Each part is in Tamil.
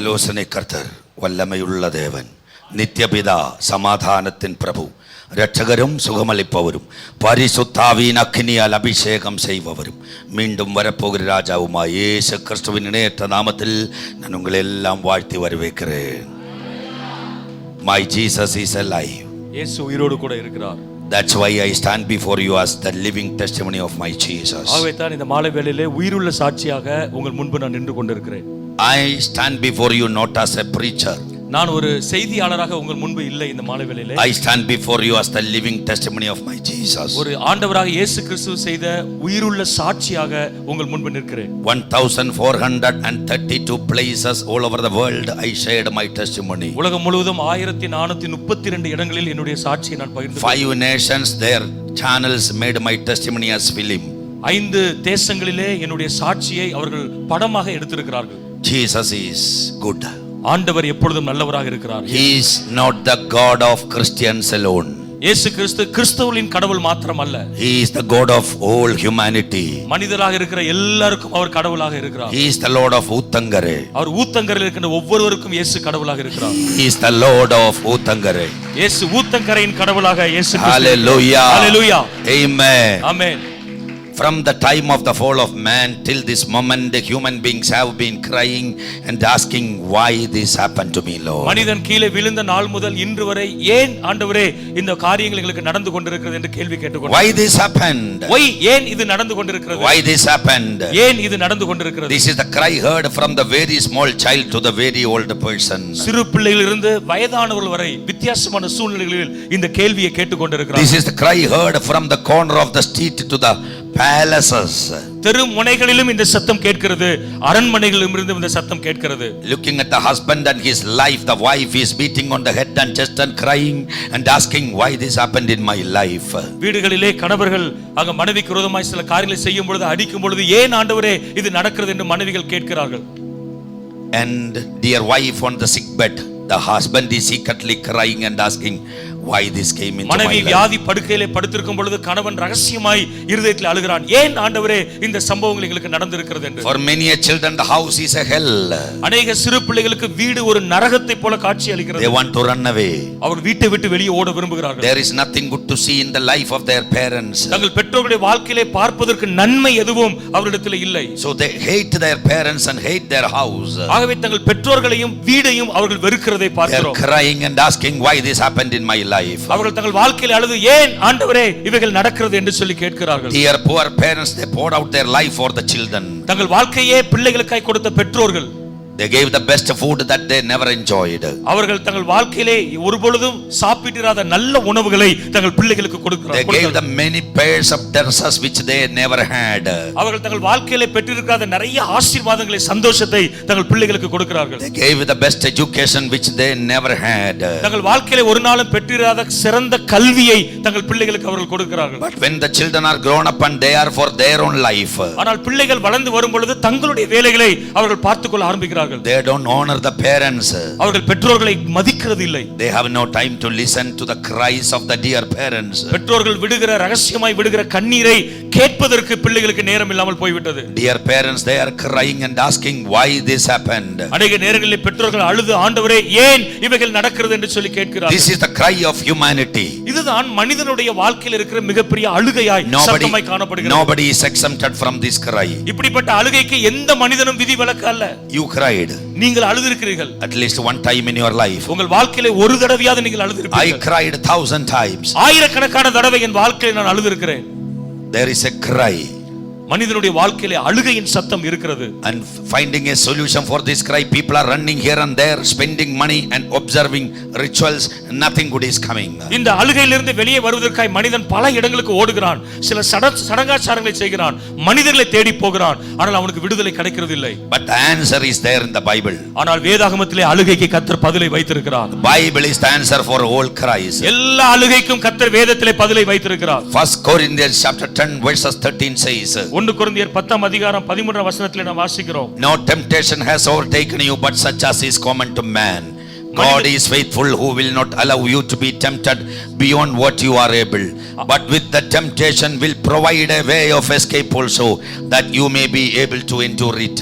ஆலோசனை கர்த்தர், வல்லமையுள்ள தேவன், நித்தியபிதா, சமாதானத்தின் பிரபு, இரட்சகரும் சுகமளிப்பவரும், பரிசுத்தாவியின் அக்கினியால் அபிஷேகம் செய்பவரும், மீண்டும் வரப்போகிற ராஜாவுமாய் இயேசு கிறிஸ்துவின் இணையற்ற நாமத்தில் நான் உங்களை எல்லாம் வாழ்த்தி வரவேற்கிறேன். My Jesus is alive. இயேசு உயிரோடு கூட இருக்கிறார். That's why I stand before you as the living testimony of my Jesus. ஆகவே தான் இந்த மாலை வேளையிலே உயிருள்ள சாட்சியாக உங்கள் முன்பு நான் நின்று கொண்டிருக்கிறேன். I stand before you not as a preacher. நான் ஒரு செய்தியாளராக உங்கள் முன்பு இல்லை. இந்த மாலை வேளையிலே I stand before you as the living testimony of my Jesus. ஒரு ஆண்டவராக இயேசு கிறிஸ்து செய்த உயிருள்ள சாட்சியாக உங்கள் முன்பு நிற்கிறேன். 1432 places all over the world I shared my testimony. உலகம் முழுவதும் 1432 இடங்களில் என்னுடைய சாட்சியை நான் பகிர்ந்தேன். 5 nations their channels made my testimony as film. 5 தேசங்களிலே என்னுடைய சாட்சியை அவர்கள் படமாக எடுத்திருக்கிறார்கள். Jesus is good. ஆண்டவர் எப்பொழுதும் நல்லவராக இருக்கிறார். He is not the God of Christians alone. இயேசு கிறிஸ்து கிறிஸ்தவர்களின் கடவுள் மாத்திரமல்ல. He is the God of all humanity. மனிதராக இருக்கிற எல்லாருக்கும் அவர் கடவுளாக இருக்கிறார். He is the Lord of Uttangare. அவர் ஊத்தங்கரையில் இருக்கின்ற ஒவ்வொருவருக்கும் இயேசு கடவுளாக இருக்கிறார். He is the Lord of Uttangare. இயேசு ஊத்தங்கரையின் கடவுளாக இயேசு கிறிஸ்து. Hallelujah. Hallelujah. Amen. Amen. From the time of the fall of man till this moment, the human beings have been crying and asking, why this happened to me, Lord? மனிதன் கீழே விழுந்த நாள் முதல் இன்று வரை ஏன் ஆண்டவரே இந்த காரியங்கள் எங்களுக்கு நடந்து கொண்டிருக்கிறது என்று கேள்வி கேட்டுக்கொண்டார். Why this happened? Why ஏன் இது நடந்து கொண்டிருக்கிறது? Why this happened? ஏன் இது நடந்து கொண்டிருக்கிறது? This is the cry heard from the very small child to the very old person. சிறு பிள்ளைகளிலிருந்து வயதானவர்கள் வரை வித்தியாசமான சூழ்நிலைகளில் இந்த கேள்வியை கேட்டுக்கொண்டிருக்கிறார். This is the cry heard from the corner of the street to the palaces. தெரு முனைகளிலும் இந்த சத்தம் கேட்கிறது, அரண்மனைகளிலும் இருந்து இந்த சத்தம் கேட்கிறது. Looking at the husband and his life, the wife is beating on the head and chest and crying and asking, why this happened in my life? வீடுகளிலே கணவர்கள் அங்க மனைவிக்கு விரோதமாய் சில காரியங்களை செய்யும் பொழுது, அடிக்கும் பொழுது, ஏன் ஆண்டவரே இது நடக்கிறது என்று மனைவிகள் கேட்கிறார்கள். And dear wife on the sick bed, the husband is secretly crying and asking, why this came into my மனைவி life? வியாதி படுக்கையிலே படுத்திருக்கும் பொழுது கணவன் ரகசியமாய் இருதயத்தில் அழுகிறான், ஏன் ஆண்டவரே இந்த சம்பவங்கள் எங்களுக்கு நடந்திருக்கிறது என்று. For many children the house is a hell. அநேக சிறு பிள்ளைகளுக்கு வீடு ஒரு நரகத்தை போல காட்சி அளிக்கிறது. They want to run away. அவர்கள் வீட்டை விட்டு வெளியே ஓட விரும்புகிறார்கள். There is nothing good to see in the life of their parents. தங்கள் பெற்றோர்களுடைய வாழ்க்கையிலே பார்ப்பதற்கு நன்மை எதுவும் அவர்களிடத்தில் இல்லை. So they hate their parents and hate their house. ஆகவே தங்கள் பெற்றோர்களையும் வீடையும் அவர்கள் வெறுக்கிறதை They are பார்க்கிறோம். crying and asking, why this happened in my life? அவர்கள் தங்கள் வாழ்க்கையில் அழுது, ஏன் ஆண்டவரே இவைகள் நடக்கிறது என்று சொல்லி கேட்கிறார்கள். Dear poor parents, they poured out their life for the children. தங்கள் வாழ்க்கையே பிள்ளைகளுக்காய் கொடுத்த பெற்றோர்கள், They gave the best food that they never enjoyed. அவர்கள் தங்கள் வாழ்க்கையிலே ஒருபொழுதும் சாப்பிட்டிராத நல்ல உணவுகளை தங்கள் பிள்ளைகளுக்கு They கொடுக்கிறார்கள். gave them many pairs of dresses which they never had. அவர்கள் தங்கள் வாழ்க்கையிலே பெற்றிருக்காத நிறைய ஆசீர்வாதங்களை, சந்தோஷத்தை தங்கள் பிள்ளைகளுக்கு கொடுக்கிறார்கள். They gave the best education which they never had. தங்கள் வாழ்க்கையிலே ஒரு நாளும் பெற்றிராத சிறந்த கல்வியை தங்கள் பிள்ளைகளுக்கு அவர்கள் கொடுக்கிறார்கள். But when the children are grown up and they are for their own life, ஆனால் பிள்ளைகள் வளர்ந்து வரும் பொழுது தங்களுடைய வேலைகளை அவர்கள் பார்த்துக்கொள்ள ஆரம்பிக்கிறார்கள். they don't honor the parents. அவர்கள் பெற்றோர்களை மதிக்கிறது இல்லை. They have no time to listen to the cries of the dear parents. பெற்றோர்கள் விடுகிற ரகசியமாய் விடுகிற கண்ணீரை கேட்பதற்கு பிள்ளைகளுக்கு நேரம் இல்லாமல் போய்விட்டது. Dear parents, they are crying and asking, why this happened? அநேக நேரங்களில் பெற்றோர்கள் அழுது, ஆண்டவரே ஏன் இவைகள் நடக்கிறது என்று சொல்லி கேட்கிறார்கள். This is the cry of humanity. இதுதான் மனிதனுடைய வாழ்க்கையில் இருக்கிற மிகப்பெரிய அழுகையாய் சத்தமாய் காணப்படுகிறது. Nobody is exempted from this cry. இப்படிப்பட்ட அழுகைக்கு எந்த மனிதனும் விதிவிலக்கு அல்ல. You cried நீங்கள் அழுதிருக்கிறீர்கள். at least one time in your life. உங்கள் வாழ்க்கையிலே ஒரு தடவையாவது நீங்கள் அழுதிருப்பீர்கள். I cried 1000 times. ஆயிரக்கணக்கான தடவை என் வாழ்க்கையில் நான் அழுதிருக்கிறேன். There is a cry. மனிதனுடைய வாழ்க்கையிலே அழுகையின் சத்தம் இருக்கிறது. And finding a solution for this cry, people are running here and there, spending money and observing rituals. Nothing good is coming. இந்த அழுகையிலிருந்து வெளியே வருவதற்காய் மனிதன் பல இடங்களுக்கு ஓடுகிறான், சில சடங்காச்சாரங்களை செய்கிறான், மனிதர்களை தேடி போகிறான், ஆனால் அவனுக்கு விடுதலை கிடைக்கிறது இல்லை. But the answer is there in the Bible. ஆனால் வேதாகமத்திலே அழுகைக்கு கர்த்தர் பதிலை வைத்திருக்கிறார். The Bible is the answer for all cries. எல்லா அழுகைக்கும் கர்த்தர் வேதத்திலே பதிலை வைத்திருக்கிறார். 1 Corinthians chapter 10 verses 13 says, 1 கொரிந்தியர் 10 அதிகாரம் 13 வசனத்திலே நாம் வாசிக்கிறோம். no temptation has overtaken you but such as is common to man. God is faithful who will not allow you to be tempted beyond what you are able, but with the temptation will provide a way of escape also, that you may be able to endure it.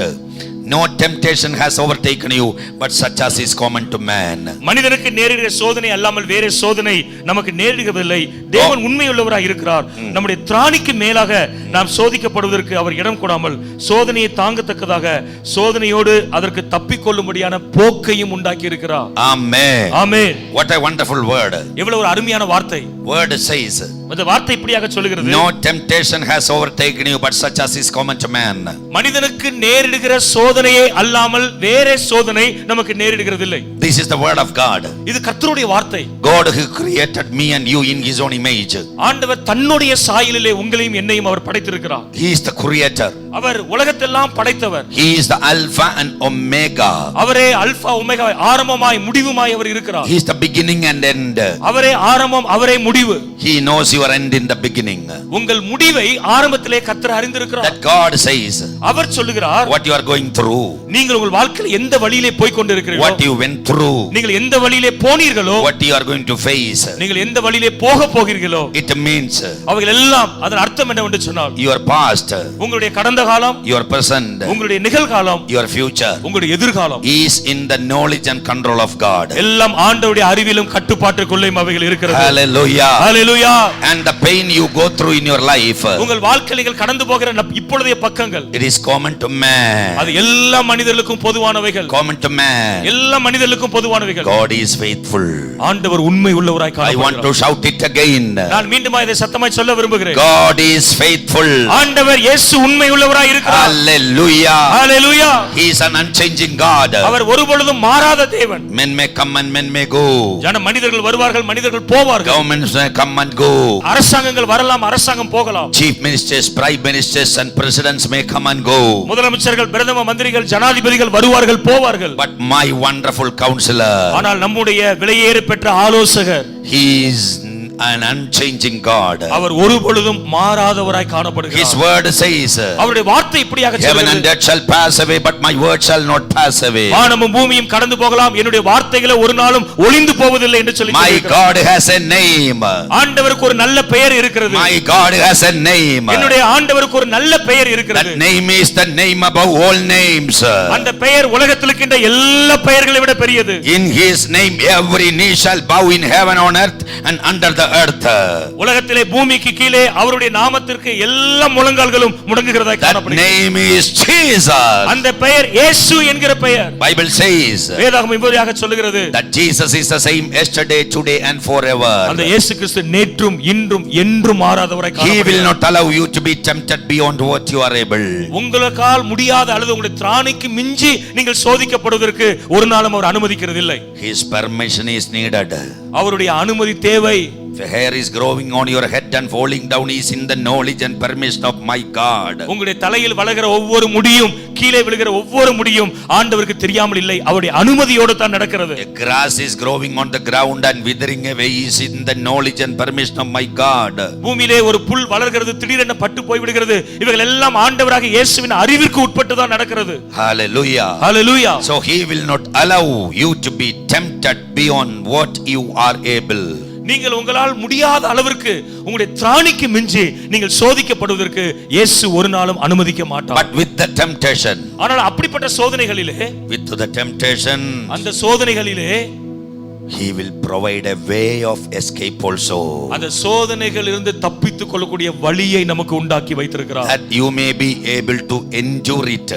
No temptation has overtaken you, but such as is common to man. மனிதனுக்கு நேரிடுகிற சோதனை அல்லாமல் வேற சோதனை நமக்கு நேரிடுவதில்லை. தேவன் உண்மையுள்ளவராய் இருக்கிறார். நம்முடைய திராணிக்கு மேலாக நாம் சோதிக்கப்படுவதற்கு அவர் இடம் கொடாமல் சோதனையை தாங்கத்தக்கதாக சோதனையோடு அதற்கு தப்பிக்கொள்ளும்படியான போக்கையும் உண்டாக்கி இருக்கிறார். Amen. Amen. What a wonderful word. எவ்வளவு ஒரு அருமையான வார்த்தை. Word says, இந்த வார்த்தை இப்படியாக சொல்கிறது, no temptation has overtaken you, but such as is common to man. மனிதனுக்கு நேரிடுகிற சோதனையே அல்லாமல் வேற சோதனை நமக்கு நேரிடுகிறதில்லை. This is the word of God. இது கர்த்தருடைய வார்த்தை. God who created me and you in his own image. ஆண்டவர் தன்னுடைய சாயலிலே உங்களையும் என்னையும் அவர் படைத்திருக்கிறார். He is the creator. அவர் உலகத்தெல்லாம் படைத்தவர். He is the alpha and omega. அவரே அல்பா ஒமேகா, ஆரம்பமாய் முடிவுமாய் அவர் இருக்கிறார். He is the beginning and end. அவரே ஆரம்பம், அவரே முடிவு. He knows your end in the beginning. உங்கள் முடிவை ஆரம்பத்திலே கர்த்தர் அறிந்திருக்கிறார். That God says, அவர் சொல்லுகிறார், what you are going through, நீங்கள் உங்கள் வாழ்க்கையில் எந்த வழியிலே போய் கொண்டிருக்கிறீர்களோ, what you went through, நீங்கள் எந்த வழியிலே போனீர்களோ, what you are going to face, நீங்கள் எந்த வழியிலே போக போகிறீர்களோ, it means அவைகள் எல்லாம் அதன் அர்த்தம் என்னவென்று சொன்னால், your past, உங்களுடைய கடந்த காலம், your present, உங்களுடைய நிகழ்காலம், your future உங்களுடைய எதிர்காலம் is in the knowledge and control of God. எல்லாம் ஆண்டவருடைய அறிவிலும் கட்டுப்பாட்டுக்குள்ளேயும் அவைகள் இருக்கிறது. Hallelujah. Hallelujah. And the pain you go through in your life, உங்கள் வாழ்க்கையில் நீங்கள் கடந்து போகிற இப்பொழுதைய பக்கங்கள், it is common to man. அது எல்லா மனிதர்களுக்கும் பொதுவானவைகள். Common to man. எல்லா மனிதர்களுக்கும் பொதுவானவைகள். God is faithful. ஆண்டவர் உண்மை உள்ளவராய் I want to காணப்படுகிறார். shout it again. நான் மீண்டும் இதை சத்தமாய் சொல்ல விரும்புகிறேன். God is faithful. ஆண்டவர் இயேசு உண்மை உள்ளவராய் இருக்கிறார். Hallelujah. Hallelujah. He is an unchanging God. அவர் ஒருபொழுதும் மாறாத தேவன். Men may come and men may go. மனிதர்கள் வருவார்கள், மனிதர்கள் போவார்கள். Governments may come and go. அரசாங்கங்கள் வரலாம், அரசாங்கம் போகலாம். Chief ministers, prime ministers and presidents may come and go. முதலமைச்சர்கள், பிரதம மந்திரிகள், ஜனாதிபதிகள் வருவார்கள், போவார்கள். But my wonderful counselor, ஆனால் நம்முடைய விலையேற பெற்ற ஆலோசகர், he is an unchanging God. அவர் ஒருபொழுதும் மாறாதவராய் காணப்படுகிறார். His word says, அவருடைய வார்த்தை இப்படியாக heaven and சொல்கிறது, earth shall pass away, but my word shall not pass away. வானமும் பூமியும் கடந்து போகலாம், என்னுடைய வார்த்தைகளை ஒரு நாளும் ஒளிந்து போவதில்லை என்று சொல்லி My God has a name. ஆண்டவருக்கு ஒரு நல்ல பெயர் இருக்கிறது. My God has a name. என்னுடைய ஆண்டவருக்கு ஒரு நல்ல பெயர் இருக்கிறது. That name is the name above all names. அந்த பெயர் உலகத்தில் இருக்கின்ற எல்லா பெயர்களை விட பெரியது. In his name every knee shall bow in heaven, on earth and under the earth. உலகத்திலே பூமிக்கு கீழே அவருடைய நாமத்திற்கு எல்லா முழங்கால்களும் முடங்குகிறதாய் That காணப்படுகிறது. name is Jesus. அந்த பெயர் இயேசு என்கிற பெயர். Bible says வேதாகமம் இப்படியாக சொல்லுகிறது, that Jesus is the same yesterday, today and forever. அந்த இயேசு கிறிஸ்து நேற்றும் இன்றும் என்றும் மாறாதவராய் He will காணப்படுகிறார். not allow you to be tempted beyond what you are able. உங்களால் முடியாத அல்லது உங்களுடைய திராணிக்கு மிஞ்சி நீங்கள் சோதிக்கப்படுவதற்கு ஒரு நாளும் அவர் அனுமதிக்கிறதில்லை. His permission is needed. அவருடைய அனுமதி தேவை. If a hair is growing on your head and falling down is in the knowledge and permission of my God. உங்களுடைய தலையில் வளர்கிற ஒவ்வொரு முடியும், கீழே விழுகிற ஒவ்வொரு முடியும் ஆண்டவருக்கு தெரியாமல் இல்லை, அவருடைய அனுமதியோடு தான் நடக்கிறது. A grass is growing on the ground and withering away is in the knowledge and permission of my God. பூமியிலே ஒரு புல் வளர்கிறது, திடீரென பட்டு போய் விடுகிறது, இவைகள் எல்லாம் ஆண்டவராக இயேசுவின் அறிவிற்கு உட்பட்டு தான் நடக்கிறது. Hallelujah. Hallelujah. So he will not allow you to be tempted beyond what you are able. நீங்கள் உங்களால் முடியாத அளவிற்கு உங்களுடைய திராணிக்கு மிஞ்சி நீங்கள் சோதிக்கப்படுவதற்கு இயேசு ஒரு நாளும் அனுமதிக்க மாட்டார். But with the temptation, ஆனால் அப்படிப்பட்ட சோதனைகளிலே, with the temptation, அந்த சோதனைகளிலே he will provide a way of escape also. அந்த சோதனைகளிலிருந்து தப்பித்துக் கொள்ளக்கூடிய வழியை நமக்கு உண்டாக்கி வைத்திருக்கிறார். That you may be able to endure it.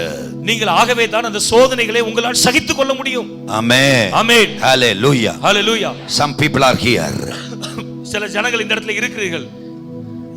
நீங்கள் ஆகவே தான் அந்த சோதனைகளை உங்களால் சகித்துக் கொள்ள முடியும். Amen. Amen. Hallelujah. Hallelujah. Some people are here. சில ஜனங்கள் இந்த இடத்துல இருக்கிறீர்கள்.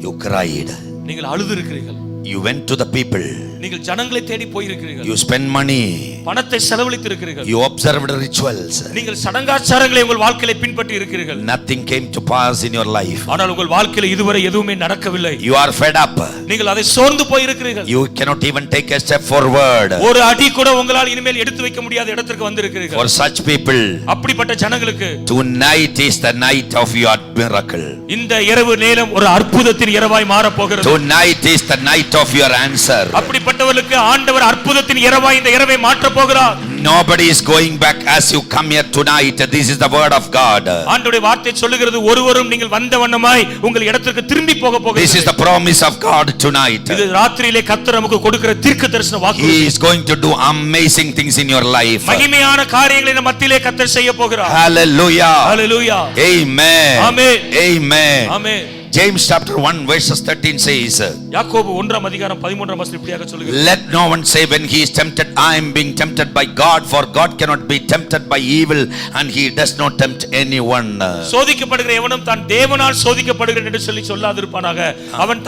You cried. நீங்கள் அழுது இருக்கிறீர்கள். You went to the people. நீங்கள் ஜனங்களை தேடி போய் இருக்கிறீர்கள். You spend money. பணத்தை செலவழித்து இருக்கிறீர்கள். You observed rituals. நீங்கள் சடங்காச்சாரங்களை உங்கள் வாழ்க்கையில பின்பற்றி இருக்கிறீர்கள். Nothing came to pass in your life. ஆனால் உங்கள் வாழ்க்கையில இதுவரை எதுவுமே நடக்கவில்லை. You are fed up. நீங்கள் அதை சோர்ந்து போய் இருக்கிறீர்கள். You cannot even take a step forward. ஒரு அடி கூட உங்களால் இனிமேல் எடுத்து வைக்க முடியாத இடத்திற்கு வந்திருக்கிறீர்கள். For such people, அப்படிப்பட்ட ஜனங்களுக்கு tonight is the night of your miracle. இந்த இரவு நேரம் ஒரு அற்புதத்தின் இரவாய் மாற போகிறது. Tonight is the night of your answer. அப்படிப்பட்டவர்களுக்கு ஆண்டவர் அற்புதத்தின் இரவாய் இந்த இரவை மாற்ற போகிறார். Nobody is going back as you come here tonight. This is the word of God. ஆண்டவருடைய வார்த்தை சொல்லுகிறது ஒருவரும் நீங்கள் வந்த வண்ணமாய் உங்கள் இடத்திற்கு திரும்பி போக போகிறது. This is the promise of God tonight. இது ராத்திரியிலே கர்த்தர் நமக்கு கொடுக்கிற தீர்க்கதரிசன வாக்கு. He is going to do amazing things in your life. மகிமையான காரியங்களை நம் மத்தியிலே கர்த்தர் செய்ய போகிறார். Hallelujah. Hallelujah. Amen. Amen. Amen. Amen. James chapter 1 verses 13 says, யாக்கோபு 1ஆம் அதிகாரம் 13ஆம் வசனம் இப்படியாக சொல்லுகிறது. Let no one say when he is tempted, I am being tempted by God, for God cannot be tempted by evil, and he does not tempt anyone. சோதிக்கப்படுகிற எவனும் தான் தேவனால் சோதிக்கப்படுகிறான் என்று சொல்லி சொல்லாதிருப்பானாக. அவன்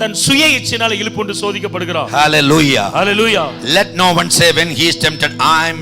தன் சுய இச்சையினால் இழுப்புண்டு சோதிக்கப்படுகிறான். Hallelujah. Hallelujah. Let no one say when he is tempted, I am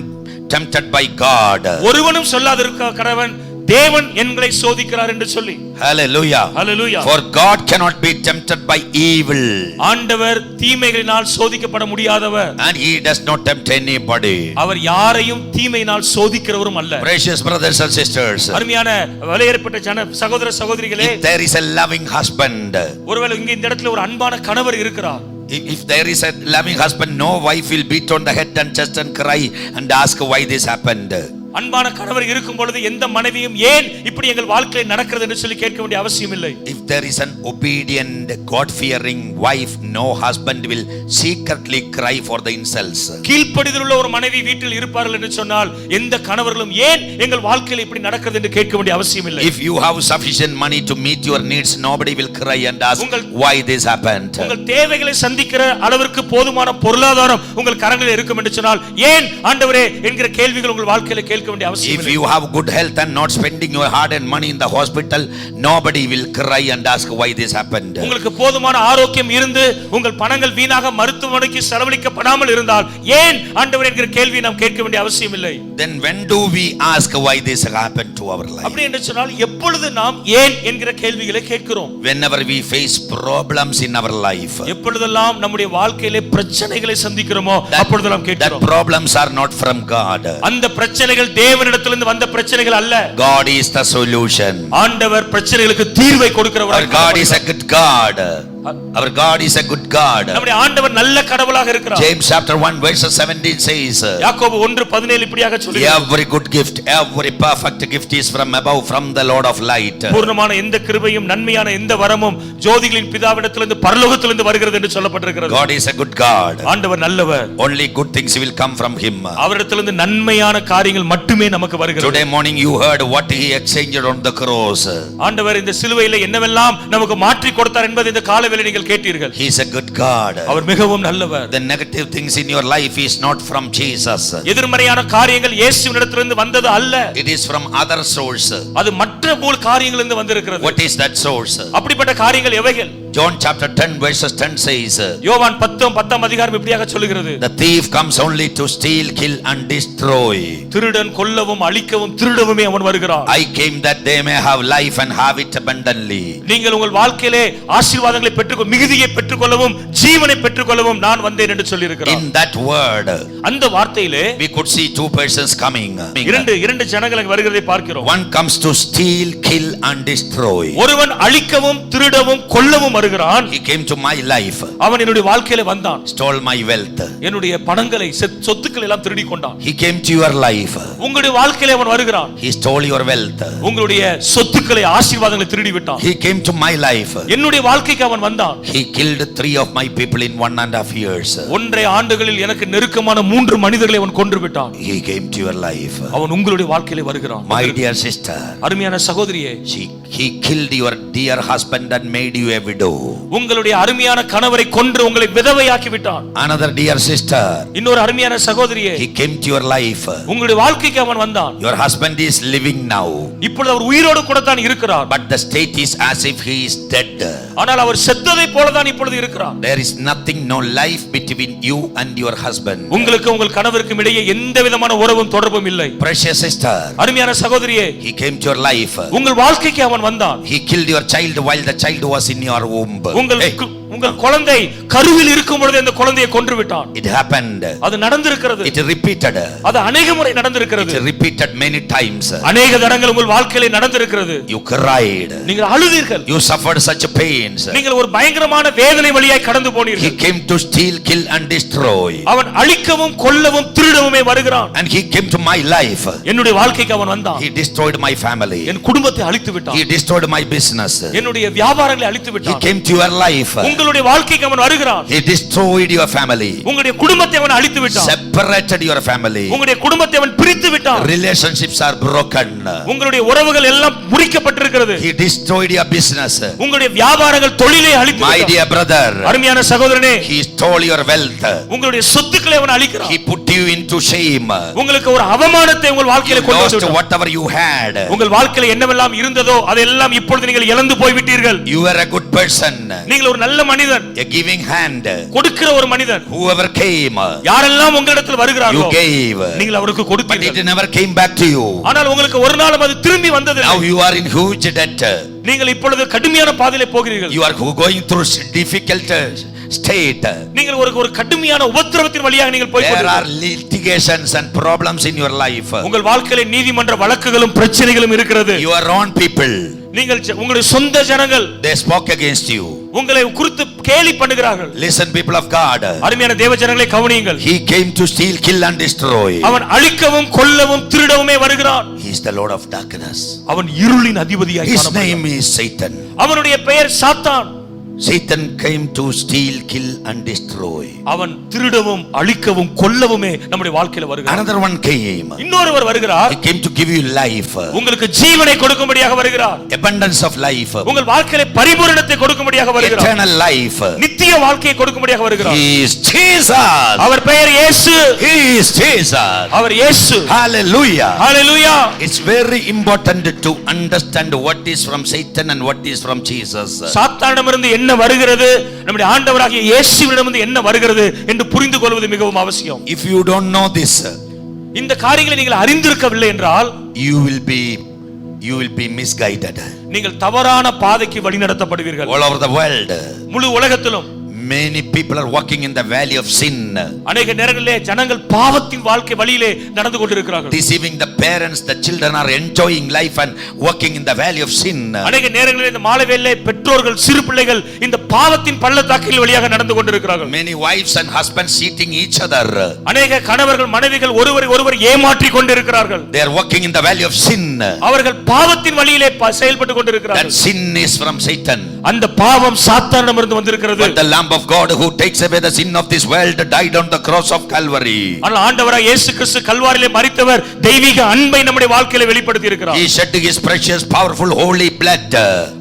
tempted by God. ஒருவனும் சொல்லாதிருக்க கடவன் தேவன் எங்களை சோதிக்கிறார் என்று சொல்லி. Hallelujah. Hallelujah. For God cannot be tempted by evil. ஆண்டவர் தீமைகளினால் சோதிக்கப்பட முடியாதவர். And he does not tempt anybody. அவர் யாரையும் தீமையினால் சோதிக்கிறவரும் அல்ல. Precious brothers and sisters. அருமையான விலையேறப்பட்ட சகோதர சகோதரிகளே, if there is a loving husband, ஒருவேளை இங்க இந்த இடத்துல ஒரு அன்பான கணவர் இருக்கிறார். if there is a loving husband, no wife will beat on the head and chest and cry and ask why this happened. அன்பான கணவர் இருக்கும் பொழுது எந்த மனைவியும் ஏன் இப்படி எங்கள் வாழ்க்கையில் நடக்கிறது என்று சொல்லி கேட்க வேண்டிய அவசியம் இல்லை. If there is an obedient, God-fearing wife, no husband will secretly cry for the insults. கீழ்ப்படிதலுள்ள ஒரு மனைவி வீட்டில் இருப்பார்கள் என்று சொன்னால் எந்த கணவர்களும் ஏன் எங்கள் வாழ்க்கையில் இப்படி நடக்கிறது என்று கேட்க வேண்டிய அவசியம் இல்லை. If you have sufficient money to meet your needs, nobody will cry and ask why this happened. உங்கள் தேவைகளை சந்திக்கிற அளவிற்கு போதுமான பொருளாதாரம் உங்கள் கரங்களில் இருக்கும் என்று சொன்னால் ஏன் ஆண்டவரே என்கிற கேள்விகள் உங்கள் வாழ்க்கையில் கேட்க வேண்டிய அவசியம் இல்லை. If you have good health and not spending your hard-earned money in the hospital, nobody will cry and ask why this happened. உங்களுக்கு போதுமான ஆரோக்கியம் இருந்து உங்கள் பணங்கள் வீணாக மருத்துவமனைக்கு செலவழிக்கப்படாமல் இருந்தால் ஏன் ஆண்டவரே என்கிற கேள்வி நாம் கேட்க வேண்டிய அவசியம் இல்லை. Then when do we ask why this happened to our life? அப்படி என்று சொன்னால் எப்பொழுது நாம் ஏன் என்கிற கேள்விகளை கேட்கிறோம்? Whenever we face problems in our life. எப்பொழுதெல்லாம் நம்முடைய வாழ்க்கையிலே பிரச்சனைகளை சந்திக்கிறோமோ அப்பொழுதெல்லாம் கேட்கிறோம். That problems are not from God. அந்த பிரச்சனைகள் தேவனிடத்திலிருந்து வந்த பிரச்சனைகள் அல்ல. God is the solution. ஆண்டவர் பிரச்சனைகளுக்கு தீர்வை கொடுக்கிறவர். Our God is a good God. Our God is a good God. நம்முடைய ஆண்டவர் நல்ல கடவுளாக இருக்கிறார். James chapter 1 verse 17 says, யாக்கோபு 1:17 இப்படியாக சொல்லுகிறது. Every good gift, every perfect gift is from above, from the Lord of light. பூர்ணமான எந்த கிருபையும் நன்மையான எந்த வரமும் ஜோதிகளின் பிதாவிடத்திலிருந்து பரலோகத்திலிருந்து வருகிறது என்று சொல்லப்பட்டிருக்கிறது. God is a good God. ஆண்டவர் நல்லவர். Only good things will come from him. அவரிடத்திலிருந்து நன்மையான காரியங்கள் மட்டுமே நமக்கு வருகிறது. Today morning you heard what he exchanged on the cross. ஆண்டவர் இந்த சிலுவையிலே என்னவெல்லாம் நமக்கு மாற்றி கொடுத்தார் என்பதை இந்த காலையிலே நீங்கள் கேட்டீர்கள். He is a good God. அவர் மிகவும் நல்லவர். The negative things in your life is not from Jesus. எதிர்மறையான காரியங்கள் இயேசுவினிடத்திலிருந்து வந்தது அல்ல. It is from other source. அது மற்ற மூல காரியங்களிலிருந்து வந்திருக்கிறது. What is that source? அப்படிப்பட்ட காரியங்கள் எவைகள்? John chapter 10 verses 10 says, யோவான் 10:10 அதிகாரம் இப்படியாக சொல்லுகிறது. The thief comes only to steal, kill and destroy. திருடன் கொல்லவும் அழிக்கவும் திருடவுமே அவன் வருகிறான். I came that they may have life and have it abundantly. நீங்கள் உங்கள் வாழ்க்கையிலே ஆசீர்வாதங்களை பெற்றுக்கொள்ள மிகுதியை பெற்றுக்கொள்ளவும் ஜீவனை பெற்றுக்கொள்ளவும் நான் வந்தேன் என்று சொல்லி இருக்கிறார். In that word, அந்த வார்த்தையிலே we could see two persons coming. இரண்டு ஜனங்கள் வருகிறதை பார்க்கிறோம். One comes to steal, kill and destroy. ஒருவன் அழிக்கவும் திருடவும் கொல்லவும் வருகிறான். He came to my life. அவன் என்னுடைய வாழ்க்கையிலே வந்தான். Stole my wealth. என்னுடைய பணங்களை சொத்துக்களை எல்லாம் திருடி கொண்டான். He came to your life. உங்களுடைய வாழ்க்கையிலே அவன் வருகிறான். He stole your wealth. உங்களுடைய சொத்துக்களை ஆசீர்வாதங்களை திருடி விட்டான். He came to my life. என்னுடைய வாழ்க்கைக்கு அவன் வந்தான். He killed 3 of my people in 1.5 years. ஒன்றரை ஆண்டுகளில் எனக்கு நெருக்கமான 3 மனிதர்களை அவன் கொன்று விட்டான். He came to your life. அவன் உங்களுடைய வாழ்க்கையிலே வருகிறான். My dear sister, அருமையான சகோதரியே, he killed your dear husband and made you a widow. உங்களுடைய அருமையான கணவரை கொன்று உங்களை விதவையாக்கி விட்டான். Another dear sister, இன்னொரு அருமையான சகோதரியே, he came to your life. உங்களுடைய வாழ்க்கைக்கு அவன் வந்தான். Your husband is living now. இப்பொழுது அவர் உயிரோடு கூட தான் இருக்கிறார். But the state is as if he is dead. ஆனால் அவர் செத்ததை போல தான் இப்பொழுது இருக்கிறார். There is nothing, no life between you and your husband. உங்களுக்கு உங்கள் கணவருக்கும் இடையே எந்த விதமான உறவும் தொடர்பும் இல்லை. Precious sister, அருமையான சகோதரியே, he came to your life. உங்கள் வாழ்க்கைக்கு அவன் வந்தான். He killed your child while the child was in your womb. உங்களுக்கு உங்கள் குழந்தை கருவில் இருக்கும் பொழுது அந்த குழந்தையை கொன்று விட்டான். It happened. அது நடந்திருக்கிறது. It repeated. அது अनेक முறை நடந்திருக்கிறது. It repeated many times. अनेक தடங்கள் உங்கள் வாழ்க்கையிலே நடந்திருக்கிறது. You cried. நீங்கள் அழுதீர்கள். You suffered such pains. நீங்கள் ஒரு பயங்கரமான வேதனை வழியாய் கடந்து போனீர்கள். He came to steal, kill and destroy. அவன் அழிக்கவும் கொல்லவும் திருடவுமே வருகிறான். And he came to my life. என்னுடைய வாழ்க்கைக்கு அவன் வந்தான். He destroyed my family. என் குடும்பத்தை அழித்து விட்டான். He destroyed my business. என்னுடைய வியாபாரங்களை அழித்து He விட்டான். came to your life. உங்களுடைய வாழ்க்கைக்கு அவன் வருகிறான். He destroyed your family. உங்களுடைய குடும்பத்தை அவன் அழித்து விட்டான். Separated your family. உங்களுடைய குடும்பத்தை அவன் பிரித்து விட்டான். Relationships are broken. உங்களுடைய உறவுகள் எல்லாம் முறிக்கப்பட்டிருக்கிறது. He destroyed your business. உங்களுடைய வியாபாரங்கள் தொழிலை அழித்து My விட்டான். dear brother, அருமையான சகோதரனே, he stole your wealth. உங்களுடைய சொத்துக்களை அவன் அழிக்கிறான். He put you into shame. உங்களுக்கு ஒரு அவமானத்தை உங்கள் வாழ்க்கையில You கொண்டு lost வந்து whatever you had. உங்கள் வாழ்க்கையில என்னவெல்லாம் இருந்ததோ அதெல்லாம் இப்பொழுது நீங்கள் இழந்து போய் விட்டீர்கள். You were a good person. நீங்கள் ஒரு நல்ல மனிதன், A giving hand. கொடுக்கிற ஒரு மனிதன். Whoever came, யாரெல்லாம் உங்களிடத்தில் வருகிறார்களோ you gave. நீங்கள் அவருக்கு But கொடுத்தீர்கள். it never came back to you. ஆனால் உங்களுக்கு ஒரு நாளும் அது திரும்பி வந்ததில்லை. Now you are in huge debt. நீங்கள் இப்பொழுது கடுமையான பாதையிலே போகிறீர்கள். You are going through difficult state. நீங்கள் ஒரு கடுமையான உபத்திரவத்தின் வழியாக நீங்கள் போய் There are கொண்டிருக்கிறீர்கள். litigations and problems in your life. உங்கள் வாழ்க்கையில நீதிமன்ற வழக்குகளும் பிரச்சனைகளும் இருக்கிறது. Your own people, நீங்கள் உங்களுடைய சொந்த ஜனங்கள் they spoke against you. உங்களை குறித்து கேலி பண்ணுகிறார்கள். Listen, people of God. அருமையான தேவ ஜனங்களை கவனியுங்கள். He came to steal, kill and destroy. அவன் அழிக்கவும் கொல்லவும் திருடவுமே வருகிறான். He is the Lord of darkness. அவன் இருளின் அதிபதியாய் His காணப்படுகிறான். name is Satan. அவனுடைய பெயர் சாத்தான். Satan came to steal, kill and destroy. அவன் திருடவும் அழிக்கவும் கொல்லவுமே நம்முடைய வாழ்க்கையில வருகிறான். Another one came. இன்னொருவர் வருகிறார். He came to give you life. உங்களுக்கு ஜீவனை கொடுக்கும்படியாக வருகிறார். Abundance of life. உங்கள் வாழ்க்கையில பரிபூரணத்தை கொடுக்கும்படியாக வருகிறார். Eternal life. நித்திய வாழ்க்கையை கொடுக்கும்படியாக வருகிறார். He is Jesus. அவர் பெயர் இயேசு. He is Jesus. அவர் இயேசு. Hallelujah. Hallelujah. It's very important to understand what is from Satan and what is from Jesus. சாத்தானிடமிருந்து என்ன வருகிறது, நம்முடைய ஆண்டவராகிய இயேசுவிடமிருந்து என்ன வருகிறது என்று புரிந்து கொள்வது மிகவும் அவசியம். If you don't know this, இந்த காரியங்களை நீங்கள் அறிந்திருக்கவில்லை என்றால் you will be misguided. நீங்கள் தவறான பாதைக்கு வழிநடத்தப்படுவீர்கள். All over the world, முழு உலகத்திலும் many people are walking in the valley of sin, அநேக நேரங்களிலே ஜனங்கள் பாவத்தின் வாழ்க்கை வழியிலே நடந்து கொண்டிருக்கிறார்கள். deceiving the parents. The children are enjoying life and walking in the valley of sin. அநேக நேரங்களிலே இந்த மாலைவேளை பெற்றோர்கள் சிறு பிள்ளைகள் இந்த பாவத்தின் பள்ளத்தாக்கில் வழியாக நடந்து கொண்டிருக்கிறார்கள். Many wives and husbands cheating each other. அநேக கணவர்கள் மனைவிகள் ஒருவர் ஏமாற்றி கொண்டிருக்கிறார்கள். They are walking in the valley of sin. அவர்கள் பாவத்தின் வழியிலே செயல்பட்டு கொண்டிருக்கிறார்கள். That sin is from Satan. அந்த பாவம் சாத்தானிடமிருந்து வந்திருக்கிறது. But the Lamb of God who takes away the sin of this world died on the cross of Calvary. ஆனால் ஆண்டவராகிய இயேசு கிறிஸ்து கல்வாரியிலே மரித்தவர் தெய்வீக அன்பை நம்முடைய வாழ்க்கையில வெளிப்படுத்தி இருக்கிறார். He shed his precious powerful holy blood.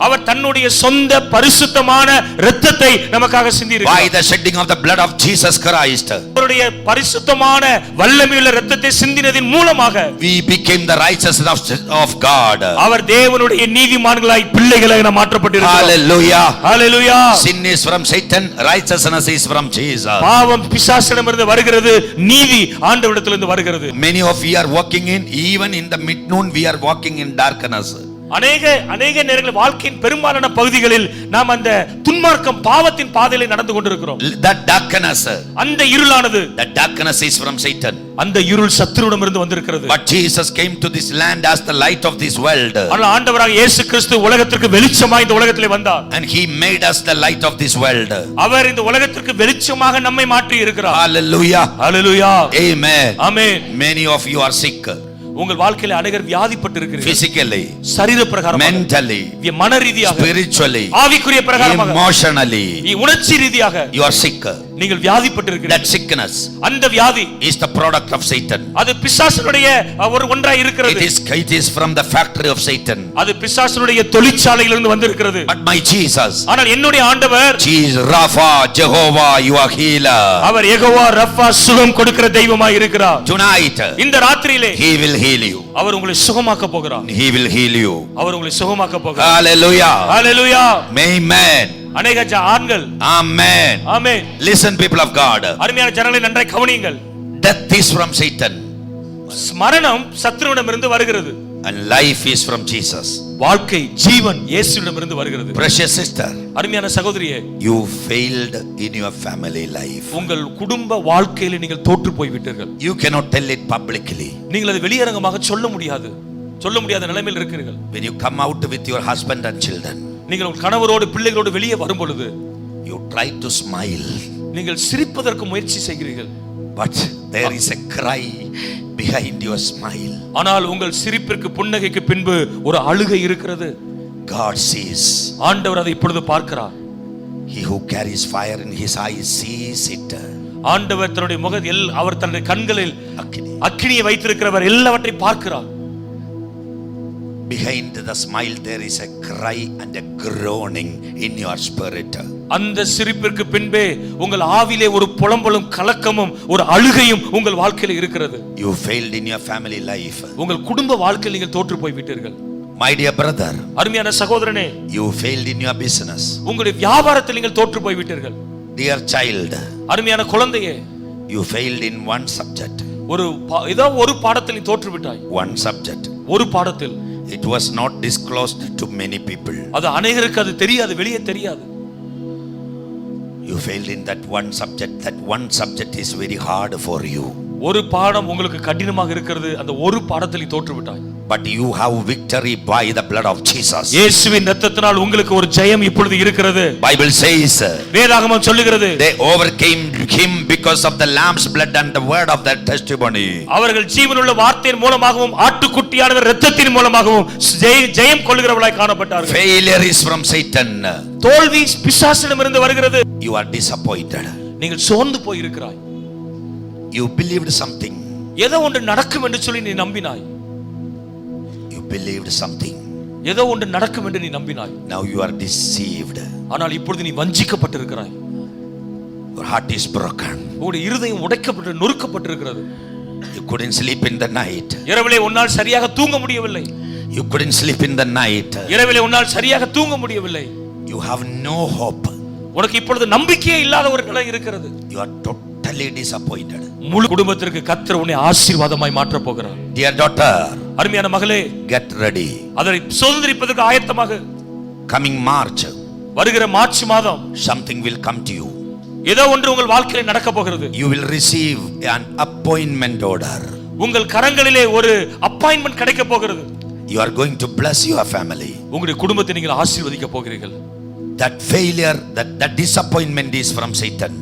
அவர் தன்னுடைய சொந்த பரிசுத்தமான இரத்தத்தை நமக்காக சிந்தி By இருக்கிறார். the shedding of the blood of Jesus Christ, அவருடைய பரிசுத்தமான வல்லமையுள்ள இரத்தத்தை சிந்தினதின் மூலமாக we became the righteousness of God. அவர் தேவனுடைய நீதிமான்களாய் பிள்ளைகளாய் நாம் மாற்றப்பட்டிருக்கிறோம். Hallelujah. Hallelujah. Sin is from Satan, righteousness is from Jesus. பாவம் பிசாசிடமிருந்து வருகிறது, நீதி ஆண்டவரிடத்திலிருந்து வருகிறது. Many of you are walking in, even in the midnoon we are walking in darkness. அநேக நேரங்களில் வாழ்க்கையின் பெரும்பாலான பகுதிகளில் நாம் அந்த துன்மார்க்கம் பாவத்தின் பாதையிலே நடந்து கொண்டிருக்கிறோம். That darkness, அந்த இருளானது, that darkness is from Satan. அந்த இருள் சத்துருவிடமிருந்து வந்திருக்கிறது. But Jesus came to this land as the light of this world. ஆனால் ஆண்டவராகிய இயேசு கிறிஸ்து உலகத்திற்கு வெளிச்சமாய் இந்த உலகத்திலே வந்தார். And he made us the light of this world. அவர் இந்த உலகத்திற்கு வெளிச்சமாக நம்மை மாற்றி இருக்கிறார். Hallelujah. Hallelujah. Amen. Amen. Many of you are sick. உங்கள் வாழ்க்கையில அநேகர் வியாதிப்பட்டு இருக்கிறீர்கள். Physically, சரீர பிரகாரமாக, mentally, மன ரீதியாக, spiritually, ஆவிக்குரிய பிரகாரமாக, emotionally, உணர்ச்சி ரீதியாக you are sick. நீங்கள் வியாதிப்பட்டு That இருக்கிறீர்கள். sickness அந்த வியாதி is the product of Satan. அது பிசாசுடைய ஒரு ஒன்றாய் இருக்கிறது. It is from the factory of Satan. அது பிசாசுடைய தொழிற்சாலையிலிருந்து வந்திருக்கிறது. But my Jesus, ஆனால் என்னுடைய ஆண்டவர் Jesus, Rapha, Jehovah, you are healer. அவர் யெகோவா ரஃபா, சுகம் கொடுக்கிற தெய்வமாய் இருக்கிறார். Tonight, இந்த ராத்திரியிலே he will heal you. அவர் உங்களை சுகமாக்க போகிறார். He will heal you. அவர் உங்களை சுகமாக்க போகிறார். Hallelujah. ஹalleluya. Amen. அநேக ஆண்கள், Amen. Amen. Listen, people of God. அருமையான ஜனங்களை நன்றாய் கவனியுங்கள். Death is from Satan. மரணம் சத்துருவிடமிருந்து வருகிறது. And life is from Jesus. வாழ்க்கை ஜீவன் இயேசுவிடமிருந்து வருகிறது. Precious sister, அருமையான சகோதரியே, you failed in your family life. உங்கள் குடும்ப வாழ்க்கையில நீங்கள் தோற்று போய் விட்டீர்கள். You cannot tell it publicly. நீங்கள் அதை வெளியரங்கமாக சொல்ல முடியாது. சொல்ல முடியாத நிலைமையில் இருக்கிறீர்கள். When you come out with your husband and children, நீங்கள் உங்கள் கணவரோடு பிள்ளைகளோடு வெளியே வரும் பொழுது you try to smile. நீங்கள் சிரிப்பதற்கு முயற்சி செய்கிறீர்கள். But there is a cry behind your smile. ஆனால் உங்கள் சிரிப்பிற்கு புன்னகைக்கு பின்பு ஒரு அழுகை இருக்கிறது. God sees. ஆண்டவர் அதை இப்பொழுது பார்க்கிறார். He who carries fire in his eyes sees it. ஆண்டவர் தன்னுடைய முகத்தில் அவர் தன்னுடைய கண்களில் Akini. அக்கினியை வைத்திருக்கிறவர் எல்லாவற்றையும் பார்க்கிறார். Behind the smile there is a cry and a groaning in your spirit. அந்த சிரிப்பிற்கு பின்பே உங்கள் ஆவிலே ஒரு புலம்பலும் கலக்கமும் ஒரு அழுகையும் உங்கள் வாழ்க்கையில் இருக்கிறது. You failed in your family life. உங்கள் குடும்ப வாழ்க்கையில் நீங்கள் தோற்று போய் விட்டீர்கள். My dear brother, அருமையான சகோதரனே, you failed in your business. உங்களுடைய வியாபாரத்தில் நீங்கள் தோற்று போய் விட்டீர்கள். Dear child, அருமையான குழந்தையே, you failed in one subject. ஏதோ ஒரு பாடத்தில் நீ தோற்று விட்டாய். One subject. ஒரு பாடத்தில். It was not disclosed to many people. அது அநேகருக்கு அது தெரியாது, வெளியே தெரியாது. You failed in that one subject. That one subject is very hard for you. ஒரு பாடம் உங்களுக்கு கடினமாக இருக்கிறது. அந்த ஒரு பாடத்தில் தோற்று விட்டாய். But you have victory by the blood of Jesus. இயேசுவின் இரத்தத்தினால் உங்களுக்கு ஒரு ஜெயம் இப்பொழுது இருக்கிறது. Bible says, வேதாகமம் சொல்லுகிறது, they overcame him because of the lamb's blood and the word of their testimony. அவர்கள் ஜீவனுள்ள வார்த்தையின் மூலமாகவும் ஆட்டுக்குட்டியானவர் இரத்தத்தின் மூலமாகவும் ஜெயம் கொள்ளுகிறவர்களாய் காணப்பட்டார்கள். Failure is from Satan. தோல்வி பிசாசிடமிருந்து வருகிறது. You are disappointed. நீங்கள் சோர்ந்து போய் இருக்கிறாய். You believed something. ஏதோ ஒன்று நடக்கும் என்று சொல்லி நீ நம்பினாய். You believed something. ஏதோ ஒன்று நடக்கும் என்று நீ நம்பினாய். Now you are deceived. ஆனால் இப்பொழுது நீ வஞ்சிக்கப்பட்டிருக்கிறாய். Your heart is broken. உன்னுடைய இருதயம் உடைக்கப்பட்டு நொறுக்கப்பட்டிருக்கிறது. You couldn't sleep in the night. இரவிலே உன்னால் சரியாக தூங்க முடியவில்லை. You couldn't sleep in the night. இரவிலே உன்னால் சரியாக தூங்க முடியவில்லை. You have no hope. உனக்கு இப்பொழுது நம்பிக்கையே இல்லாத ஒரு நிலை இருக்கிறது. You are totally disappointed. முழு குடும்பத்திற்கு கர்த்தர் உன்னை ஆசீர்வாதமாய் மாற்ற போகிறார். Dear daughter, அருமையான மகளே, get ready. அதை சுதந்திரிப்பதற்கு ஆயத்தமாக. Coming March, வருகிற மார்ச் மாதம் something will come to you. ஏதோ ஒன்று உங்கள் வாழ்க்கையில் நடக்க போகிறது. You will receive an appointment order. உங்கள் கரங்களிலே ஒரு அப்பாயின்ட்மென்ட் கிடைக்க போகிறது. You are going to bless your family. உங்களுடைய குடும்பத்தை நீங்கள் ஆசீர்வதிக்க போகிறீர்கள். That failure, that disappointment is from Satan.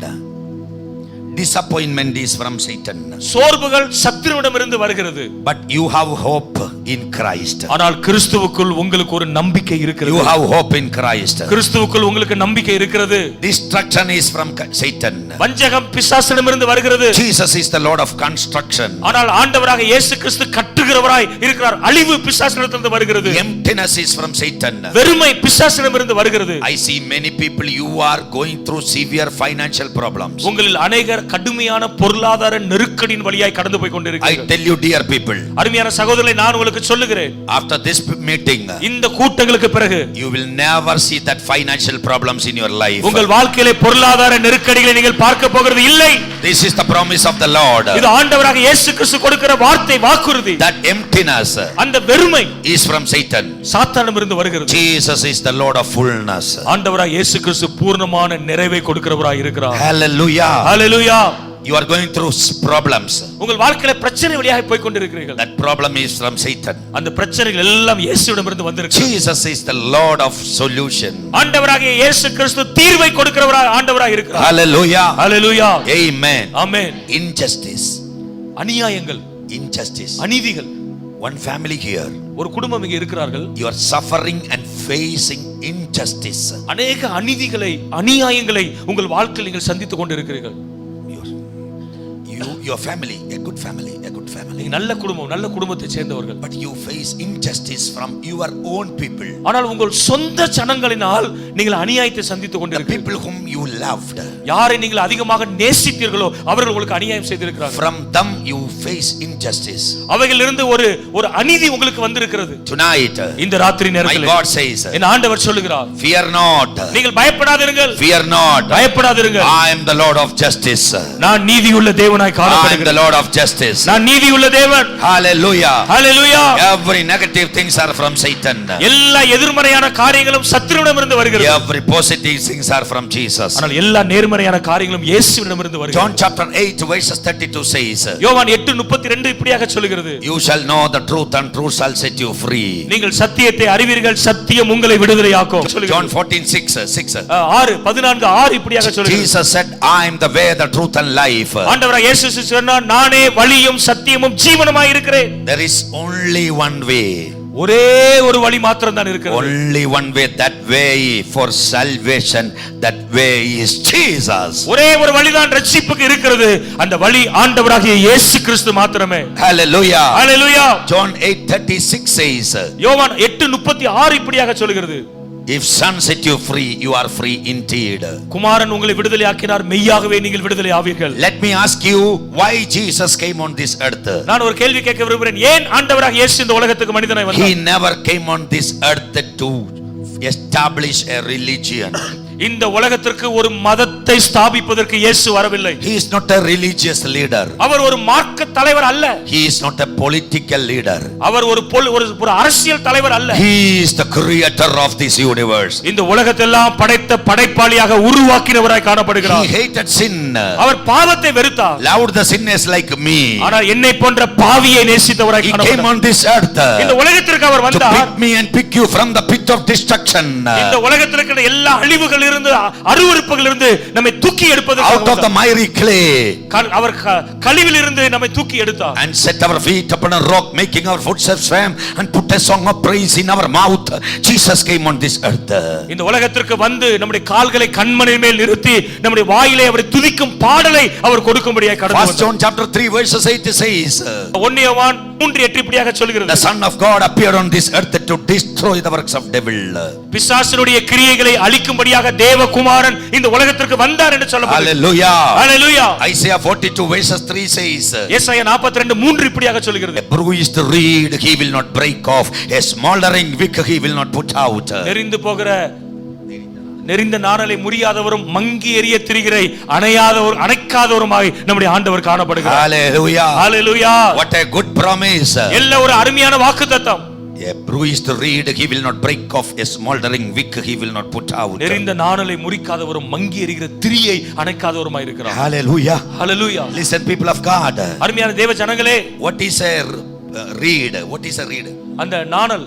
Disappointment is from Satan. சோர்வுகள் சத்துருவிடமிருந்து வருகிறது. But you have hope in Christ. ஆனால் கிறிஸ்துவுக்குள் உங்களுக்கு ஒரு நம்பிக்கை இருக்கிறது. You have hope in Christ. கிறிஸ்துவுக்குள் உங்களுக்கு நம்பிக்கை இருக்கிறது. Destruction is from Satan. வஞ்சகம் பிசாசிடமிருந்து வருகிறது. Jesus is the Lord of construction. ஆனால் ஆண்டவராக இயேசு கிறிஸ்து கட்டுகிறவராய் இருக்கிறார். அழிவு பிசாசிடமிருந்து வருகிறது. Emptiness is from Satan. வெறுமை பிசாசிடமிருந்து வருகிறது. I see many people, you are going through severe financial problems. உங்களில் அநேகர் கடுமையான பொருளாதார நெருக்கடியின் வழியாய் கடந்து போய் கொண்டிருக்கிறீர்கள். I tell you dear people, அருமையான சகோதரர்களே, நான் உங்களுக்கு சொல்லுகிறேன், after this meeting, இந்த கூட்டங்களுக்கு பிறகு you will never see that financial problems in your life. உங்கள் வாழ்க்கையிலே பொருளாதார நெருக்கடிகளை நீங்கள் பார்க்க போகிறது இல்லை. This is the promise of the Lord. இது ஆண்டவராக இயேசு கிறிஸ்து கொடுக்கிற வார்த்தை, வாக்குறுதி. That emptiness, அந்த வெறுமை is from Satan. சாத்தானிடமிருந்து வருகிறது. Jesus is the Lord of fullness. ஆண்டவராக இயேசு கிறிஸ்து பூர்ணமான நிறைவை கொடுக்கிறவராய் இருக்கிறார். Hallelujah. Hallelujah. You are going through problems. உங்கள் வாழ்க்கையில பிரச்சனை வழியாக போய் கொண்டிருக்கிறீர்கள். That problem is from Satan. அந்த பிரச்சனைகள் எல்லாம் இயேசுவிடமிருந்து வந்திருக்கு. Jesus is the Lord of solution. ஆண்டவராகிய இயேசு கிறிஸ்து தீர்வை கொடுக்கிறவராய் ஆண்டவராய் இருக்கிறார். Hallelujah. ஹalleluya. Amen. ஆமென். Injustice. அநியாயங்கள், Injustice. அநீதிகள். One family here. ஒரு குடும்பம் இங்கே இருக்கிறார்கள். You are suffering and facing injustice. அநேக அநீதிகளை, அநியாயங்களை உங்கள் வாழ்க்கையில் நீங்கள் சந்தித்துக் கொண்டிருக்கிறீர்கள். Your family, a good family. நீங்க நல்ல குடும்பம், நல்ல குடும்பத்தை சேர்ந்தவர்கள். But you face injustice from your own people. ஆனால் உங்கள் சொந்த ஜனங்களினால் நீங்கள் அநியாயத்தை சந்தித்துக் The கொண்டிருக்கிறீர்கள். people whom you loved. யாரை நீங்கள் அதிகமாக நேசித்தீர்களோ அவர்கள் உங்களுக்கு அநியாயம் செய்திருக்கிறார்கள். From them you face injustice. அவைகளிலிருந்து ஒரு அநீதி உங்களுக்கு வந்திருக்கிறது. Tonight, இந்த ராத்திரி my நேரத்தில் God says, என் ஆண்டவர் சொல்லுகிறார், fear not. நீங்கள் பயப்படாதிருங்கள். Fear not. பயப்படாதிருங்கள். I am the Lord of justice. நான் நீதியுள்ள தேவனாய் காணப்படுகிறேன். காணப்படுகிறது. the Lord of justice. நான் நீதி உள்ள தேவன். Hallelujah. Hallelujah. Every negative things are from Satan. எல்லா எதிர்மறையான காரியங்களும் சத்துருவிடமிருந்து வருகிறது. Every positive things are from Jesus. ஆனால் எல்லா நேர்மறையான காரியங்களும் இயேசுவிடமிருந்து வருகிறது. John chapter 8 verses 32 says, யோவான் 8:32 இப்படியாக சொல்கிறது, you shall know the truth and truth shall set you free. நீங்கள் சத்தியத்தை அறிவீர்கள், சத்தியம் உங்களை விடுதலையாக்கும். John 14:6. 6:14 இப்படியாக சொல்கிறது. Jesus said, I am the way, the truth and life. ஆண்டவராகிய இயேசு சொன்னார், நானே வழியும் சத்தியமும் ஜீவனுமாய் இருக்கிறேன். There is only one way. ஒரே ஒரு வழி மாத்திரம் தான் இருக்கிறது. Only one way, that way for salvation, that way is Jesus. ஒரே ஒரு வழிதான் ரட்சிப்புக்கு இருக்கிறது, அந்த வழி ஆண்டவராகிய இயேசு கிறிஸ்து மாத்திரமே. Hallelujah. Hallelujah. John 8:36 says, யோவான் 8:36 இப்படியாக சொல்கிறது, if son set you free, you are free indeed. குமாரன் உங்களை விடுதலையாக்கினார், மெய்யாகவே நீங்கள் விடுதலை ஆவீர்கள். Let me ask you, why Jesus came on this earth? நான் ஒரு கேள்வி கேட்க விரும்புகிறேன், ஏன் ஆண்டவராகிய இயேசு இந்த உலகத்துக்கு மனிதனாய் வந்தார்? He never came on this earth to establish a religion. இந்த உலகத்திற்கு ஒரு மதத்தை ஸ்தாபிப்பதற்கு இயேசு வரவில்லை. He is not a religious leader. அவர் ஒரு மார்க்க தலைவர் அல்ல. He is not a political leader. அவர் ஒரு அரசியல் தலைவர் அல்ல. He is the creator of this universe. இந்த உலகத்தெல்லாம் படைத்த படைப்பாளியாக உருவாக்கினவராய் காணப்படுகிறார். He hated sin. அவர் பாவத்தை வெறுத்தார். Loved the sinners like me. ஆனால் என்னை போன்ற பாவியை நேசித்தவராய் He காணப்படுகிறார். came on this earth இந்த உலகத்திற்கு அவர் to வந்தார், pick me and pick you from the pit of destruction. இந்த உலகத்தில் இருக்கிற எல்லா அழிவுகள் இருந்து அருவருப்புகள் இருந்து நம்மை தூக்கி எடுப்பதற்கு out of the miry clay. அவர் கழிவில் இருந்து நம்மை தூக்கி எடுத்தார். And set our feet upon a rock, making our footsteps firm, and put a song of praise in our mouth. Jesus came on this earth. இந்த உலகத்திற்கு வந்து நம்முடைய கால்களை கண்மணி மேல் நிறுத்தி நம்முடைய வாயிலே அவரை துதிக்கும் பாடலை அவர் கொடுக்கும்படியாக கடந்து வந்தார். 1 John chapter 3 verses 8 says, 1 யோவான் 3:8 இப்படியாக சொல்கிறது, the Son of God appeared on this earth to destroy the works of devil. பிசாசினுடைய கிரியைகளை அழிக்கும்படியாக தேவகுமாரன் இந்த உலகத்திற்கு வந்தார் என்று சொல்லப்படுகிறது. Hallelujah. Hallelujah. Isaiah 42 verses 3 says, ஏசாயா 42:3 இப்படியாக சொல்கிறது, a bruised reed he will not break off, a smoldering wick he will not put out. நெறிந்த நாணலை முறியாதவரும் மங்கி எரிய திரிகிறை அணைக்காதவருமாய் நம்முடைய ஆண்டவர் காணப்படுகிறார். Hallelujah. Hallelujah. What a good promise. எல்லா ஒரு அருமையான வாக்குத்தத்தம். A bruised reed he will not break off, a smoldering wick he will not put out. நெறிந்த நாணலை முறிக்காதவரும் மங்கி எரிகிற திரியை அணைக்காதவருமாய் இருக்கிறார். Hallelujah. Hallelujah. Listen, people of God. அருமையான தேவ ஜனங்களே, what is a reed? What is a reed? அந்த நாணல்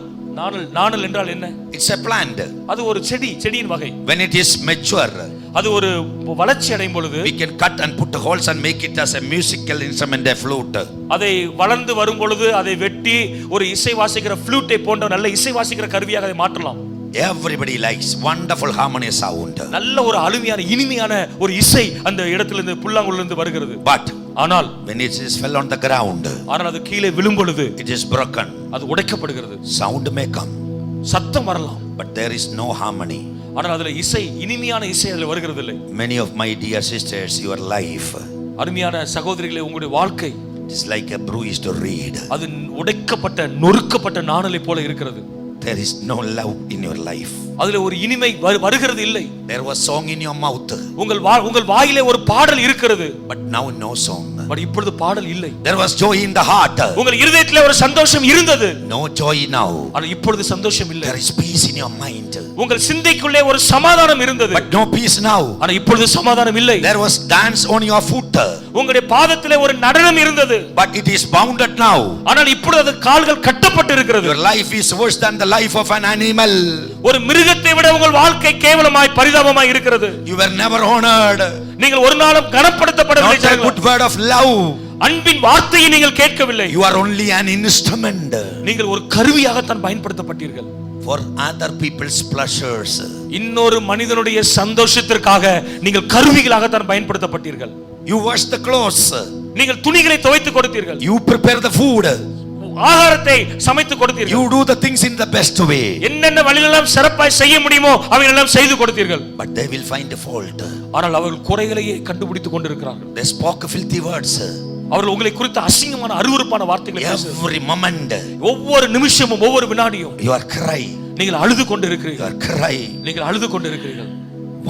என்றால் என்ன? It's a plant. அது ஒரு செடியின் வகை. When it is mature, அது ஒரு வளர்ச்சி அடையும் பொழுது we can cut and put holes and make it as a musical instrument, a flute. அதை வளர்ந்து வரும் பொழுது அதை வெட்டி ஒரு இசை வாசிக்கிற ஃப்ளூட்டை போன்ற நல்ல இசை வாசிக்கிற கருவியாக அதை மாற்றலாம். Everybody likes wonderful harmonious sound. நல்ல ஒரு அருமையான இனிமையான ஒரு இசை அந்த இடத்திலிருந்து புல்லாங்குழலிருந்து வருகிறது. But ஆனால் when it is fell on the ground, ஆனால் அது கீழே விழும் பொழுது it is broken. அது உடைக்கப்படுகிறது. Sound may come, சத்தம் வரலாம், but there is no harmony. ஆனால் அதுல இனிமையான இசை அதுல வருகிறது இல்லை. Many of my dear sisters, your life, அருமையான சகோதரிகளே, உங்களுடைய வாழ்க்கை is like a bruised reed. அது உடைக்கப்பட்ட நொறுக்கப்பட்ட நாணலை போல இருக்கிறது. There is no love in your life. அதுல ஒரு இனிமை வருகிறது இல்லை. There was song in your mouth, உங்கள் வாயிலே ஒரு பாடல் இருக்கிறது, but now no song. But இப்பொழுது பாடல் இல்லை. There was joy in the heart, உங்கள் இருதயத்திலே ஒரு சந்தோஷம் இருந்தது, no joy now. ஆனா இப்பொழுது சந்தோஷம் இல்லை. There is peace in your mind, உங்கள் சிந்தைக்குள்ளே ஒரு சமாதானம் இருந்தது, but no peace now. ஆனா இப்பொழுது சமாதானம் இல்லை. There was dance on your foot, உங்களுடைய பாதத்திலே ஒரு நடனம் இருந்தது, but it is bounded now. ஆனால் இப்பொழுது கால்கள் கட்டப்பட்டு இருக்கிறது. Your life is worse than the life of an animal. ஒரு மிருகத்தை விட உங்கள் வாழ்க்கை கேவலமாய் பரிதாபமாய் இருக்கிறது. You were never honored. நீங்கள் ஒரு நாளும் கனப்படுத்தப்படவில்லை. Not a good word of love. அன்பின் வார்த்தையை நீங்கள் கேட்கவில்லை. You are only an instrument. நீங்கள் ஒரு கருவியாகத்தான் பயன்படுத்தப்பட்டீர்கள். For other people's pleasures. இன்னொரு மனிதனுடைய சந்தோஷத்திற்காக நீங்கள் கருவிகளாகத்தான் பயன்படுத்தப்பட்டீர்கள். You wash the clothes. நீங்கள் துணிகளை துவைத்து கொடுத்தீர்கள். You prepare the food. ஆகாரத்தை சமைத்து கொடுத்தீர்கள். You do the things in the best way. என்னென்ன வழிகளெல்லாம் சிறப்பாய் செய்ய முடியுமோ அவைகளெல்லாம் செய்து கொடுத்தீர்கள். But they will find a fault. ஆனால் அவர்கள் குறைகளையே கண்டுபிடித்துக் கொண்டிருக்கிறார்கள். They spoke filthy words. அவர்கள் உங்களை குறித்து அசிங்கமான அருவருப்பான வார்த்தைகளை பேசுகிறார்கள். Every moment. ஒவ்வொரு நிமிஷமும் ஒவ்வொரு வினாடியும் You are crying. நீங்கள் அழுது கொண்டிருக்கிறீர்கள். You are crying. நீங்கள் அழுது கொண்டிருக்கிறீர்கள்.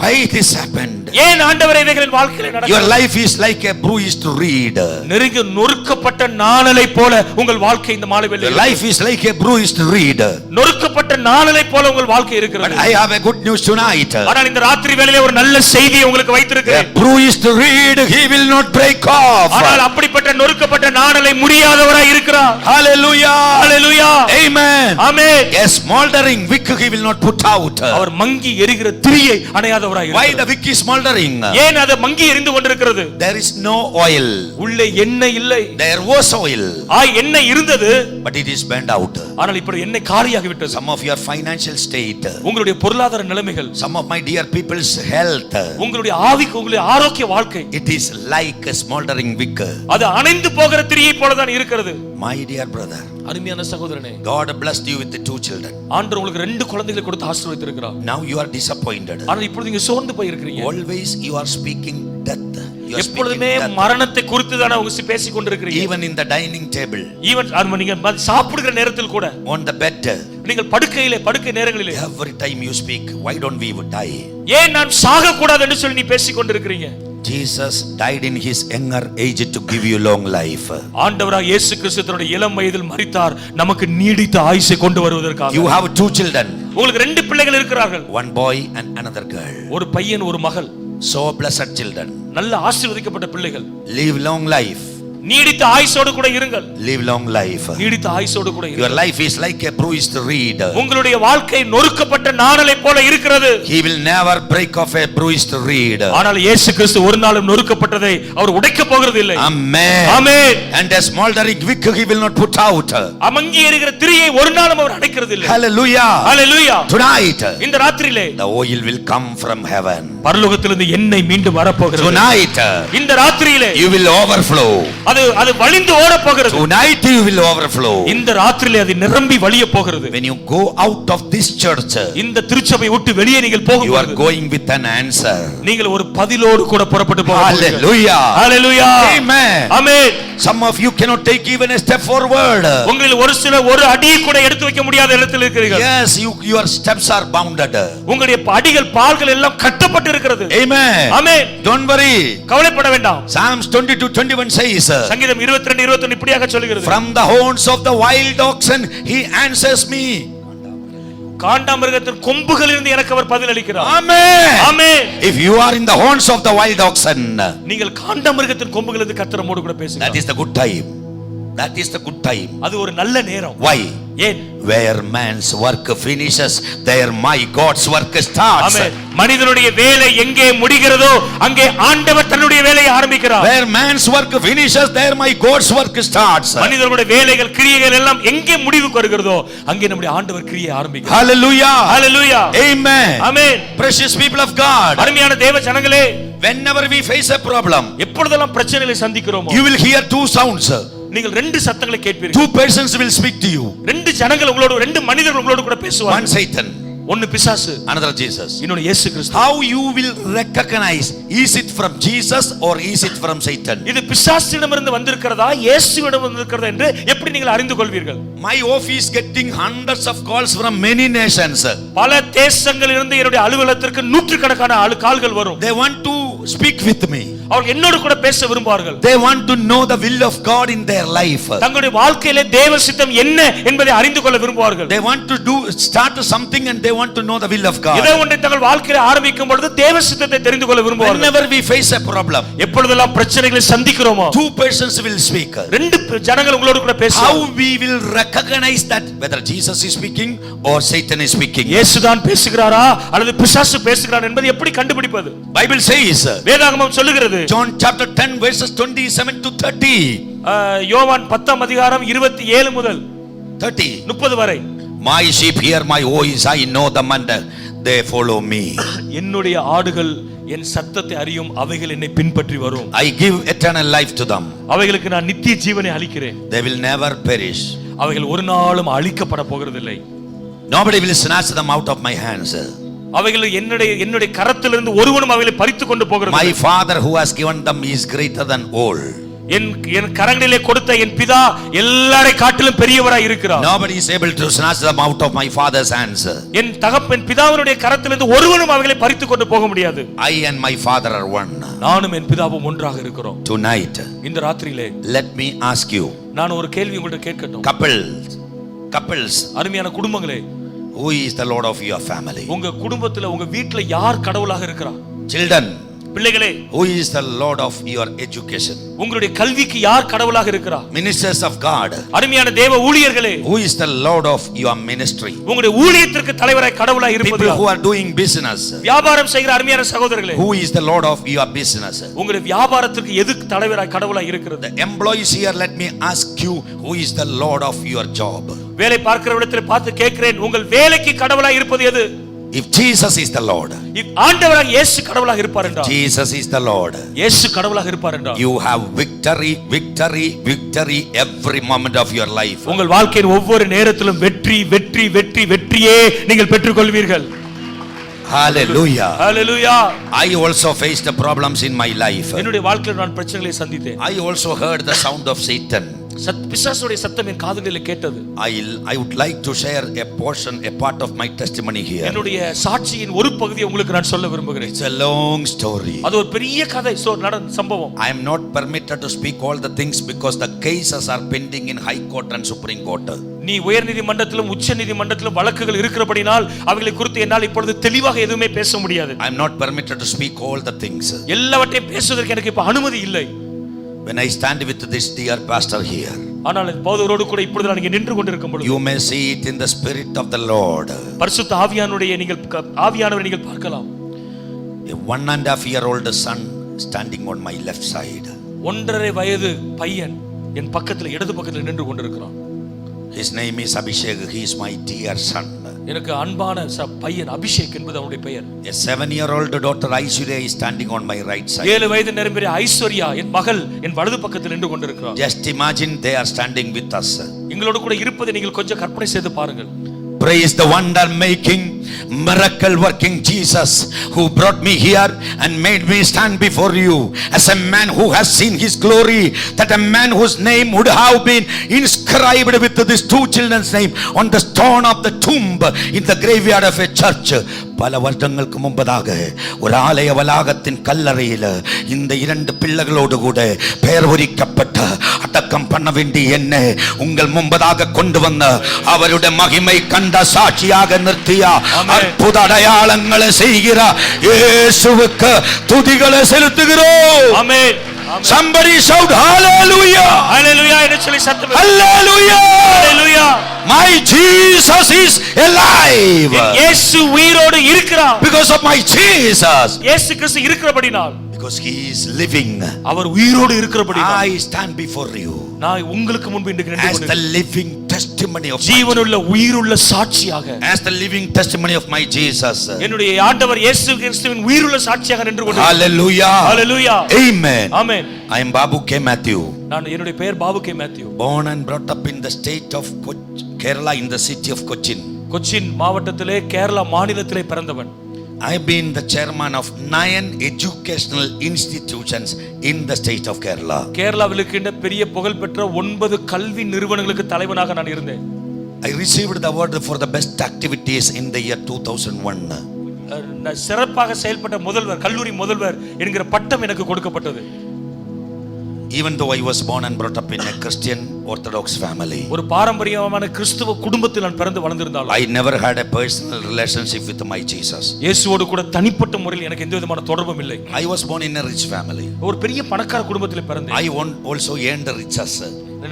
Why this happened? ஏன் ஆண்டவரே இவைகளின் வாழ்க்கையில Your நடக்கிறது? life is like a bruised reed. நெருங்கி நொறுக்கப்பட்ட நாணலை போல உங்கள் வாழ்க்கை இந்த மாலை Your வேளையில் life is like a bruised reed. நொறுக்கப்பட்ட நாணலை போல உங்கள் வாழ்க்கை But இருக்கிறது. I have a good news tonight. ஆனால் இந்த ராத்திரி வேளையிலே ஒரு நல்ல செய்தியை உங்களுக்கு A வைத்திருக்கிறேன். bruised reed he will not break off. ஆனால் அப்படிப்பட்ட நொறுக்கப்பட்ட நாணலை முறியாதவராய் இருக்கிறார். Hallelujah. Hallelujah. Amen. Amen. A smoldering wick he will not put out. அவர் மங்கி எரிகிற திரியை அணையாதவராய் Why இருக்கிறார். the wick is smoldering? ஏன் அது மங்கி எரிந்து கொண்டிருக்கிறது? There is no oil. உள்ளே எண்ணெய் இல்லை. There was oil, எண்ணெய் இருந்தது, but it is burned out. ஆனால் இப்படி எண்ணெய் காலியாகி விட்டது. Some of your financial state, உங்களுடைய பொருளாதார நிலைமைகள், some of my dear people's health, உங்களுடைய ஆவிக்கு, உங்களுடைய ஆரோக்கிய வாழ்க்கை, it is like a smoldering wick. அது அணைந்து போகிற திரியை போலதான் இருக்கிறது. My dear brother, அருமையான சகோதரனே, God blessed you with the 2 children. ஆண்டவர் உங்களுக்கு 2 குழந்தைகளை கொடுத்து ஆசீர்வதித்திருக்கிறார். Now you are disappointed. ஆனால் இப்பொழுது நீங்க சோர்ந்து போய் இருக்கிறீங்க. Always you are speaking death. You are speaking எப்பொழுதுமே death. மரணத்தை குறித்து தான உங்க பேசிக் கொண்டிருக்கிறீங்க. Even in the dining table, even நீங்க சாப்பிடுகிற நேரத்தில் கூட, on the bed, நீங்கள் படுக்கை நேரங்களிலே, every time you speak, why don't we die? ஏன் நான் சாக கூடாது என்று சொல்லி நீ பேசிக் கொண்டிருக்கிறீங்க. Jesus died in his younger age to give you long life. ஆண்டவராகிய இயேசு கிறிஸ்து தன்னுடைய இளம் வயதில் மரித்தார் நமக்கு நீடித்த ஆயுசை கொண்டு வருவதற்காக. You have 2 children. உங்களுக்கு 2 பிள்ளைகள் இருக்கிறார்கள். One boy and another girl. ஒரு பையன் ஒரு மகள். So blessed children. நல்ல ஆசீர்வதிக்கப்பட்ட பிள்ளைகள். Live long life. நீடித்த ஆயுசோடு கூட இருங்கள். Live long life. நீடித்த ஆயுசோடு கூட Your இருங்கள். life is like a bruised reed. உங்களுடைய வாழ்க்கை நொறுக்கப்பட்ட நாணலை போல இருக்கிறது. He will never break off a bruised reed. ஆனால் இயேசு கிறிஸ்து ஒரு நாளும் நொறுக்கப்பட்டதை அவர் உடைக்க போகிறது இல்லை. Amen. Amen. And a smoldering wick he will not put out. அமங்கி எரிகிற திரியை ஒரு நாளும் அவர் அணைக்கிறது இல்லை. Hallelujah. ஹalleluya. Tonight இந்த ராத்திரியிலே the oil will come from heaven. பரலோகத்திலிருந்து எண்ணெய் மீண்டும் வரப்போகிறது. Tonight இந்த ராத்திரியிலே you will overflow. அது வழிந்து ஓட போகிறது. Tonight you will overflow. இந்த ராத்திரியிலே அது நிரம்பி வழிய போகிறது. When you go out of this church, இந்த திருச்சபை விட்டு வெளியே நீங்கள் you are போகும்போது going with an answer. நீங்கள் ஒரு பதிலோடு கூட புறப்பட்டு போகிறீர்கள். Hallelujah. Hallelujah. Amen. Amen. Some of you cannot take even a step forward. உங்களில் ஒரு சிலர் ஒரு அடி கூட எடுத்து வைக்க முடியாத இடத்தில் இருக்கிறீர்கள். Yes, your steps are bounded. உங்களுடைய அடிகள் பால்கள் எல்லாம் கட்டப்பட்டு இருக்கிறது. Amen. ஆமென். Don't worry. கவலைப்பட வேண்டாம். Psalms 22:21 says, சங்கீதம் 22:21 இப்படியாக சொல்கிறது. from the horns of the wild oxen he answers me. காண்டாமிருகத்தின் கொம்புகளிலிருந்து எனக்கு அவர் பதில் அளிக்கிறார். Amen. Amen. If you are in the horns of the wild oxen, நீங்கள் காண்டாமிருகத்தின் கொம்புகளிலிருந்து கர்த்தர் நம்மோடு கூட பேசுகிறார். that is the good time. That is the good time. அது ஒரு நல்ல நேரம். Why? ஏன்? Where man's work finishes, there my God's work starts. ஆமென். மனிதனுடைய வேலை எங்கே முடிகிறதோ அங்கே ஆண்டவர் தன்னுடைய வேலையை ஆரம்பிக்கிறார். Where man's work finishes, there my God's work starts. மனிதனுடைய வேலைகள் கிரியைகள் எல்லாம் எங்கே முடிவுக்கு வருகிறதோ அங்கே நம்முடைய ஆண்டவர் கிரியை ஆரம்பிக்கிறார். Hallelujah. Hallelujah. Amen. Amen. Precious people of God, அருமையான தேவ ஜனங்களே, whenever we face a problem, எப்பொழுதெல்லாம் பிரச்சனைகளை சந்திக்கிறோமோ you will hear 2 sounds. நீங்கள் 2 சத்தங்களை கேட்பீர்கள். 2 persons will speak to you. 2 ஜனங்கள் உங்களோடு, 2 மனிதர்கள் உங்களோடு கூட பேசுவார்கள். One Satan, ஒன்னு பிசாசு, another Jesus. இன்னொரு இயேசு கிறிஸ்து. How you will recognize, is it from Jesus or is it from Satan? இது பிசாசிடமிருந்து வந்திருக்கிறதா இயேசுவிடம் வந்திருக்கிறதா என்று எப்படி நீங்கள் அறிந்து கொள்வீர்கள்? My office getting hundreds of calls from many nations. பல தேசங்களிலிருந்து என்னுடைய அலுவலகத்திற்கு நூற்றுக்கணக்கான கால்கள் வரும். They want to speak with me. அவர்கள் என்னோடு கூட பேச விரும்புவார்கள். They want to know the will of God in their life. தங்களுடைய வாழ்க்கையிலே தேவ சித்தம் என்ன என்பதை அறிந்து கொள்ள விரும்புவார்கள். They want to start something and they want to know the will of God. ஏதோ ஒன்றை தங்கள் வாழ்க்கையில ஆரம்பிக்கும் பொழுது தேவ சித்தத்தை தெரிந்து கொள்ள விரும்புவார்கள். Whenever we face a problem, எப்பொழுதெல்லாம் பிரச்சனைகளை சந்திக்கிறோமோ 2 persons will speak. 2 ஜனங்கள் உங்களோடு கூட பேசுவார்கள். How we will recognize that whether Jesus is speaking or Satan is speaking? இயேசுதான் பேசுகிறாரா அல்லது பிசாசு பேசுகிறார் என்பதை எப்படி கண்டுபிடிப்பது? Bible says, வேதாகமம் சொல்லுகிறது, John chapter 10 verses 27 to 30. யோவான் 10ஆம் அதிகாரம் 27 முதல் 30 வரை. My sheep hear my voice, I know them and they follow me. என்னுடைய ஆடுகள் என் சத்தத்தை அறியும், அவைகள் என்னை பின்பற்றி வரும். I give eternal life to them. அவைகளுக்கு நான் நித்திய ஜீவனை அளிக்கிறேன். They will never perish. அவைகள் ஒரு நாளும் அழிக்கப்பட போகிறதில்லை. Nobody will snatch them out of my hands. அவைகள் என்னுடைய கரத்திலிருந்து ஒருவனும் அவைகளை பறித்து கொண்டு போகிறது. My Father who has given them is greater than all. என் கரங்களிலே கொடுத்த என் பிதா எல்லாரை காட்டிலும் பெரியவராய் இருக்கிறார். Nobody is able to snatch them out of my father's hands. என் தகப்பன் பிதாவினுடைய கரத்திலிருந்து ஒருவனும் அவைகளை பறித்து கொண்டு போக முடியாது. I and my father are one. நானும் என் பிதாவும் ஒன்றாக இருக்கிறோம். Tonight, இந்த ராத்திரியிலே let me ask you, நான் ஒரு கேள்வி உங்கள்ட்ட கேட்கட்டும். couples, அருமையான குடும்பங்களே, who is the Lord of your family? உங்க குடும்பத்துல உங்க வீட்ல யார் கடவுளாக இருக்கிறார்? Children, பிள்ளைகளே, who is the Lord of your education? உங்களுடைய கல்விக்கு யார் கடவுளாக இருக்கிறார்? Ministers of God, அருமையான தேவ ஊழியர்களே, who is the Lord of your ministry? உங்களுடைய ஊழியத்திற்கு தலைவராய் கடவுளாய் இருப்பது People யார்? who are doing business, வியாபாரம் செய்கிற அருமையான சகோதரர்களே, who is the Lord of your business? உங்களுடைய வியாபாரத்திற்கு எது தலைவராய் கடவுளாய் இருக்கிறது? The employees here, let me ask you, who is the Lord of your job? வேலை பார்க்கிற இடத்தில் பார்த்து கேட்கிறேன், உங்கள் வேலைக்கு கடவுளாய் இருப்பது எது? If Jesus is the Lord, ஆண்டவராக இயேசு கடவுளாக இருப்பார் என்றால், Jesus is the Lord, இயேசு கடவுளாக இருப்பார் என்றால், you have victory every moment of your life. உங்கள் வாழ்க்கையின் ஒவ்வொரு நேரத்திலும் வெற்றியே நீங்கள் பெற்றுக்கொள்வீர்கள். Hallelujah. Hallelujah. I also faced the problems in my life. என்னுடைய வாழ்க்கையில் நான் பிரச்சனைகளை சந்தித்தேன். I also heard the sound of Satan. பிசாசுடைய சத்தம் என் காதுகளில் கேட்டது. I would like to share a part of my testimony here. என்னுடைய சாட்சியின் ஒரு பகுதியை உங்களுக்கு நான் சொல்ல விரும்புகிறேன். It's a long story. அது ஒரு பெரிய கதை, நடந்த சம்பவம். I am not permitted to speak all the things because the cases are pending in High Court and Supreme Court. நீ உயர் நீதிமன்றத்திலும் உச்ச நீதிமன்றத்திலும் வழக்குகள் இருக்கிறபடினால் அவைகளை குறித்து என்னால் இப்பொழுது தெளிவாக எதுவுமே பேச முடியாது. I am not permitted to speak all the things. எல்லாவற்றையும் பேசுவதற்கு எனக்கு இப்ப அனுமதி இல்லை. When I stand with this dear pastor here, ஆனால் போதகரோடு கூட இப்பொழுது நான் இங்கே நின்று கொண்டிருக்கும் பொழுது, you may see it in the spirit of the Lord. பரிசுத்த ஆவியானவரை நீங்கள் பார்க்கலாம். A 1.5-year-old son standing on my left side. 1.5 வயது பையன் என் பக்கத்தில் இடது பக்கத்தில் நின்று கொண்டிருக்கிறான். His name is Abhishek. He is my dear son. எனக்கு அன்பான பையன் அபிஷேக் என்பது அவனுடைய பெயர். A 7-year-old daughter Aishwarya is standing on my right side. 7 வயது நிரம்பிய ஐஸ்வர்யா என் மகள் என் வலது பக்கத்தில் நின்று கொண்டிருக்கிறார். Just imagine they are standing with us. எங்களோடு கூட இருப்பதை நீங்கள் கொஞ்சம் கற்பனை செய்து பாருங்கள். Praise the wonder making, miracle working Jesus who brought me here and made me stand before you as a man who has seen his glory, that a man whose name would have been inscribed with these 2 children's name on the stone of the tomb in the graveyard of a church. பல வருடங்களுக்கு முன்பதாக ஒரு ஆலய வளாகத்தின் கல்லறையில் இந்த 2 பிள்ளைகளோடு கூட பெயர் பொறிக்கப்பட்ட அடக்கம் பண்ண வேண்டிய என்ன உங்கள் முன்பதாக கொண்டு வந்த அவருடைய மகிமை கண்ட சாட்சியாக நிறுத்திய அற்புத அடையாளங்களை செய்கிற இயேசுவுக்கு துதிகளை செலுத்துகிறோம். ஆமென். Somebody shout hallelujah. Hallelujah என்று சொல்லி சத்தம். Hallelujah. Hallelujah. My Jesus is alive. இயேசு உயிரோடு இருக்கிறார். Because of my Jesus. இயேசு கிறிஸ்து இருக்கிறபடியால், because he is living, அவர் உயிரோடு இருக்கிறபடியால், I stand before you நான் உங்களுக்கு முன்பு நின்று as the கொண்டிருக்கிறேன். living testimony of ஜீவனுள்ள உயிருள்ள சாட்சியாக, as the living testimony of my Jesus. என்னுடைய ஆண்டவர் இயேசு கிறிஸ்துவின் உயிருள்ள சாட்சியாக நின்று கொண்டிருக்கிறேன். Hallelujah. Hallelujah. Amen. Amen. I am Babu K. Matthew. நான் என்னுடைய பெயர் Babu K Matthew. Born and brought up in the state of Kerala, in the city of Cochin. Cochin மாவட்டத்திலே கேரளா மாநிலத்திலே பிறந்தவன். I have been the chairman of 9 educational institutions in the state of Kerala. கேரளாவில் இருக்கின்ற பெரிய புகழ்பெற்ற 9 கல்வி நிறுவனங்களுக்கு தலைவனாக நான் இருந்தேன். I received the award for the best activities in the year 2001. சிறப்பாக செயல்பட்ட முதல்வர், கல்லூரி முதல்வர் என்கிற பட்டம் எனக்கு கொடுக்கப்பட்டது. Even though I was born and brought up in a Christian Orthodox family, ஒரு பாரம்பரியமான கிறிஸ்துவ குடும்பத்தில் நான் பிறந்து வளர்ந்திருந்தாலும், I never had a personal relationship with my Jesus. இயேசுவோடு கூட தனிப்பட்ட முறையில் எனக்கு எந்த விதமான தொடர்பும் இல்லை. I was born in a rich family. ஒரு பெரிய பணக்கார குடும்பத்தில் பிறந்தேன். I also earned riches.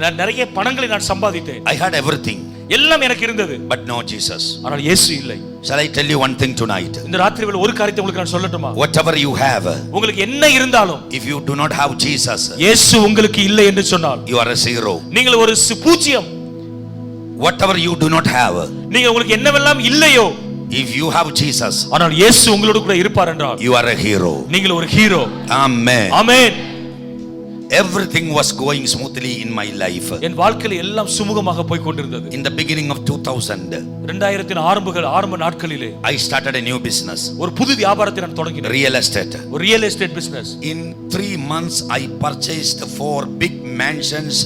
நான் நிறைய பணங்களை நான் சம்பாதித்தேன். I had everything. எல்லாம் எனக்கு இருந்தது. But no Jesus. ஆனால் இயேசு இல்லை. Shall I tell you one thing tonight? இந்த ராத்திரியில் ஒரு காரியத்தை உங்களுக்கு நான் சொல்லட்டுமா? Whatever you have, உங்களுக்கு என்ன இருந்தாலும், if you do not have Jesus, இயேசு உங்களுக்கு இல்லை என்று சொன்னால், you are a zero. நீங்கள் ஒரு பூஜ்யம். Whatever you do not have, நீங்க உங்களுக்கு என்னவெல்லாம் இல்லையோ, if you have Jesus, ஆனால் இயேசு உங்களோடு கூட இருப்பார் என்றால், you are a hero. நீங்கள் ஒரு hero. Amen. Amen. everything was going smoothly in my life. என் வாழ்க்கையில எல்லாம் சுமூகமாக போய் கொண்டிருந்தது. In the beginning of 2000, 2000 ஆரம்ப நாட்களிலே I started a new business. ஒரு புது வியாபாரத்தை நான் தொடங்கினேன். Real estate. ஒரு real estate business. In 3 months, I purchased 4 big mansions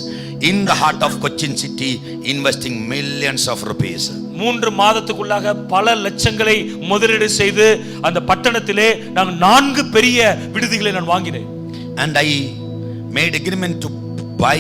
in the heart of Cochin city, investing millions of rupees. 3 மாதத்துக்குள்ளாக பல லட்சங்களை முதலீடு செய்து அந்த பட்டணத்திலே நான் 4 பெரிய விடுதிகளை நான் வாங்கினேன். And I made agreement to buy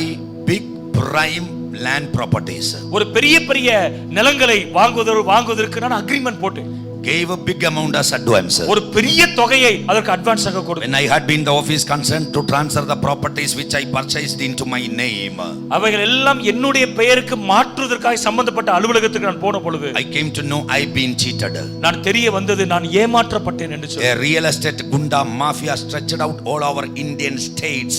big prime land properties. ஒரு பெரிய பெரிய நிலங்களை வாங்குவதற்கு நான் அக்ரிமெண்ட் போட்டேன். Gave a big amount as advance. ஒரு பெரிய தொகையை அதற்கு அட்வான்ஸாக கொடுத்தேன். When I had been the office concerned to transfer the properties which I purchased into my name, அவைகள் எல்லாம் என்னுடைய பெயருக்கு மாற்றுவதற்காக சம்பந்தப்பட்ட அலுவலகத்துக்கு நான் போன பொழுது I came to know I've been cheated. நான் தெரிய வந்தது நான் ஏமாற்றப்பட்டேன் என்று சொல்லி. A real estate gunda mafia stretched out all over Indian states,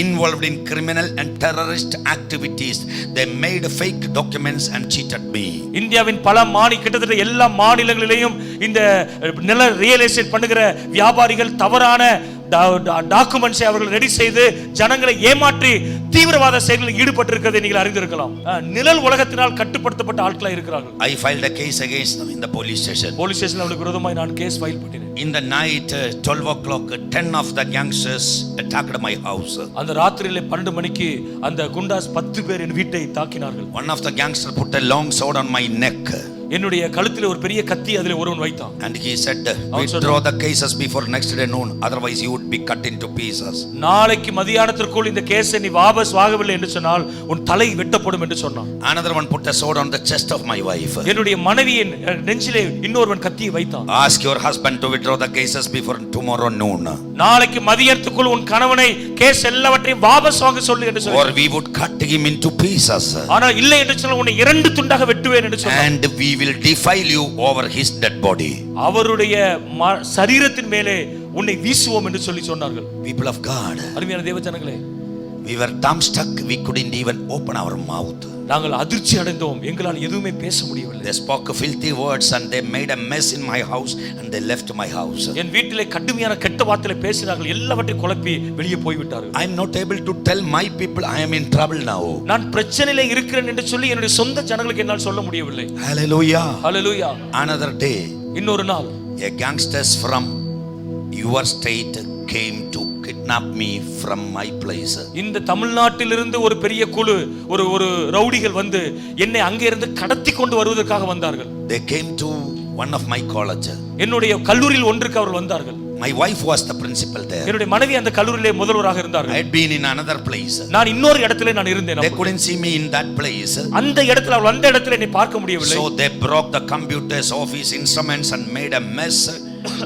involved in criminal and terrorist activities. They made fake documents and cheated me. இந்தியாவின் பல கிட்டத்தட்ட எல்லா மாநிலங்களிலேயும் இந்த நில ரியல் எஸ்டேட் பண்ணுகிற வியாபாரிகள் தவறான டாக்குமெண்ட்ஸை அவர்கள் ரெடி செய்து ஜனங்களை ஏமாற்றி தீவிரவாத செயல்களில் ஈடுபட்டிருக்கிறதை நீங்கள் அறிந்திருக்கலாம். நிழல் உலகத்தினால் கட்டுப்படுத்தப்பட்ட ஆட்களா இருக்கிறார்கள். I filed a case against them in the police station. Police ஸ்டேஷன்ல அவங்களுக்கு விரோதமாய் நான் கேஸ் ஃபைல் பண்ணினேன். In the night 12 o'clock 10 of the gangsters attacked my house. அந்த ராத்திரியிலே 12 மணிக்கு அந்த குண்டாஸ் 10 பேர் என் வீட்டை தாக்கினார்கள். One of the gangsters put a long sword on my neck. என்னுடைய கழுத்திலே ஒரு பெரிய கத்தி அதிலே ஒருவன் வைத்தான். And he said, withdraw the cases before next day noon, otherwise you would be cut into pieces. நாளைக்கு மதியானத்திற்குள் இந்த கேஸை நீ வாபஸ் வாங்கவில்லை என்று சொன்னால் உன் தலை வெட்டப்படும் என்று சொன்னான். Another one put a sword on the chest of my wife. என்னுடைய மனைவியின் நெஞ்சிலே இன்னொருவன் கத்தியை வைத்தான். Ask your husband to withdraw the cases before tomorrow noon. நாளைக்கு மதியானத்துக்குள் உன் கணவனை கேஸ் எல்லாவற்றையும் வாபஸ் வாங்க சொல்லு என்று சொன்னான். Or we would cut him into pieces. ஆனால் இல்லை என்று சொன்னால் உன்னை 2 துண்டாக வெட்டுவேன் என்று சொன்னான். And we will defile you over his dead body. அவருடைய சரீரத்தின் மேலே உன்னை வீசுவோம் என்று சொல்லி சொன்னார்கள். People of God, அருமையான தேவஜனங்களே, we were dumbstruck, we couldn't even open our mouth. நாங்கள் அதிர்ச்சி அடைந்தோம், எங்களால் எதுவுமே பேச முடியவில்லை. They spoke filthy words and they made a mess in my house and they left my house. என் வீட்டிலே கடுமையான கெட்ட வார்த்தைகளை பேசினார்கள், எல்லாவற்றையும் குழப்பி வெளியே போய் விட்டார்கள். I am not able to tell my people I am in trouble now. நான் பிரச்சனையில இருக்கிறேன் என்று சொல்லி என்னுடைய சொந்த ஜனங்களுக்கு என்னால் சொல்ல முடியவில்லை. Hallelujah. Hallelujah. Another day, இன்னொரு நாள் a gangsters from your state came to kidnap me from my place. இந்த தமிழ்நாட்டிலிருந்து ஒரு பெரிய குழு ஒரு ரவுடிகள் வந்து என்னை அங்கே இருந்து கடத்தி கொண்டு வருவதற்காக வந்தார்கள். They came to one of my college. என்னுடைய கல்லூரியில் ஒன்றுக்கு அவர்கள் வந்தார்கள். My wife was the principal there. என்னுடைய மனைவி அந்த கல்லூரியிலே முதல்வராக இருந்தார்கள். I had been in another place. நான் இன்னொரு இடத்திலே நான் இருந்தேன். They couldn't see me in that place. அந்த இடத்துல அவள் அந்த இடத்துல என்னை பார்க்க முடியவில்லை. So they broke the computers, office instruments and made a mess.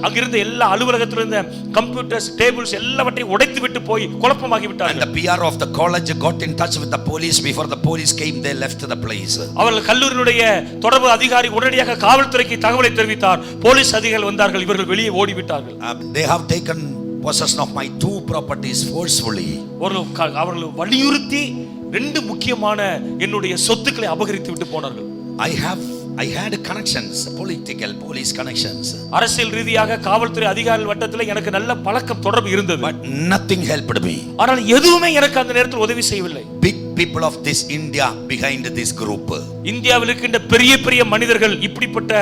அங்கிருந்த எல்லா அலுவலகத்தில் இருந்த கம்ப்யூட்டர்ஸ், டேபிள்ஸ் எல்லாவற்றையும் உடைத்து விட்டு போய் குழப்பமாகி விட்டார்கள். And the PR of the college got in touch with the police. Before the police came, they left the place. அவர்கள் கல்லூரியினுடைய தொடர்பு அதிகாரி உடனடியாக காவல்துறைக்கு தகவலை தெரிவித்தார். போலீஸ் அதிகாரிகள் வந்தார்கள், இவர்கள் வெளியே ஓடிவிட்டார்கள். They have taken possession of my 2 properties forcefully. அவர்கள் வலியுறுத்தி 2 முக்கியமான என்னுடைய சொத்துக்களை அபகரித்து விட்டு போனார்கள். I had connections, political police connections. அரசியல் ரீதியாக காவல்துறை அதிகாரிகள் வட்டத்தில் எனக்கு நல்ல பழக்கம் தொடர்பு இருந்தது. But nothing helped me. ஆனால் எதுவுமே எனக்கு அந்த நேரத்தில் உதவி செய்யவில்லை. Big people of this India behind this group. இந்தியாவில் இருக்கின்ற பெரிய பெரிய மனிதர்கள் இப்படிப்பட்ட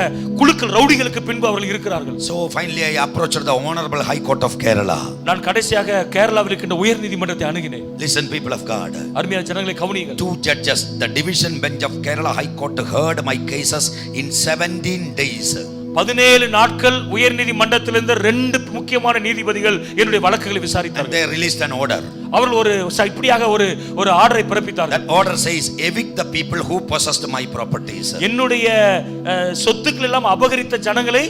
குழுக்கள் ரவுடிகளுக்கு பின்பு அவர்கள் இருக்கிறார்கள். So finally I approached the Honorable High Court of Kerala. நான் கடைசியாக கேரளாவில் இருக்கின்ற உயர் நீதிமன்றத்தை அணுகினேன். Listen people of God. அருமையான ஜனங்களே கவனியுங்கள். 2 judges, the division bench of Kerala High Court heard my cases in 17 days. 17 நாட்கள் உயர் நீதிமன்றத்திலிருந்து 2 முக்கியமான நீதிபதிகள் என்னுடைய வழக்குகளை விசாரித்தார்கள். They released an order. அவர்கள் இப்படியாக ஒரு ஆர்டரை பிறப்பித்தார்கள். That order says evict the people who possessed my properties. என்னுடைய சொத்துக்கள் எல்லாம் அபகரித்த ஜனங்களை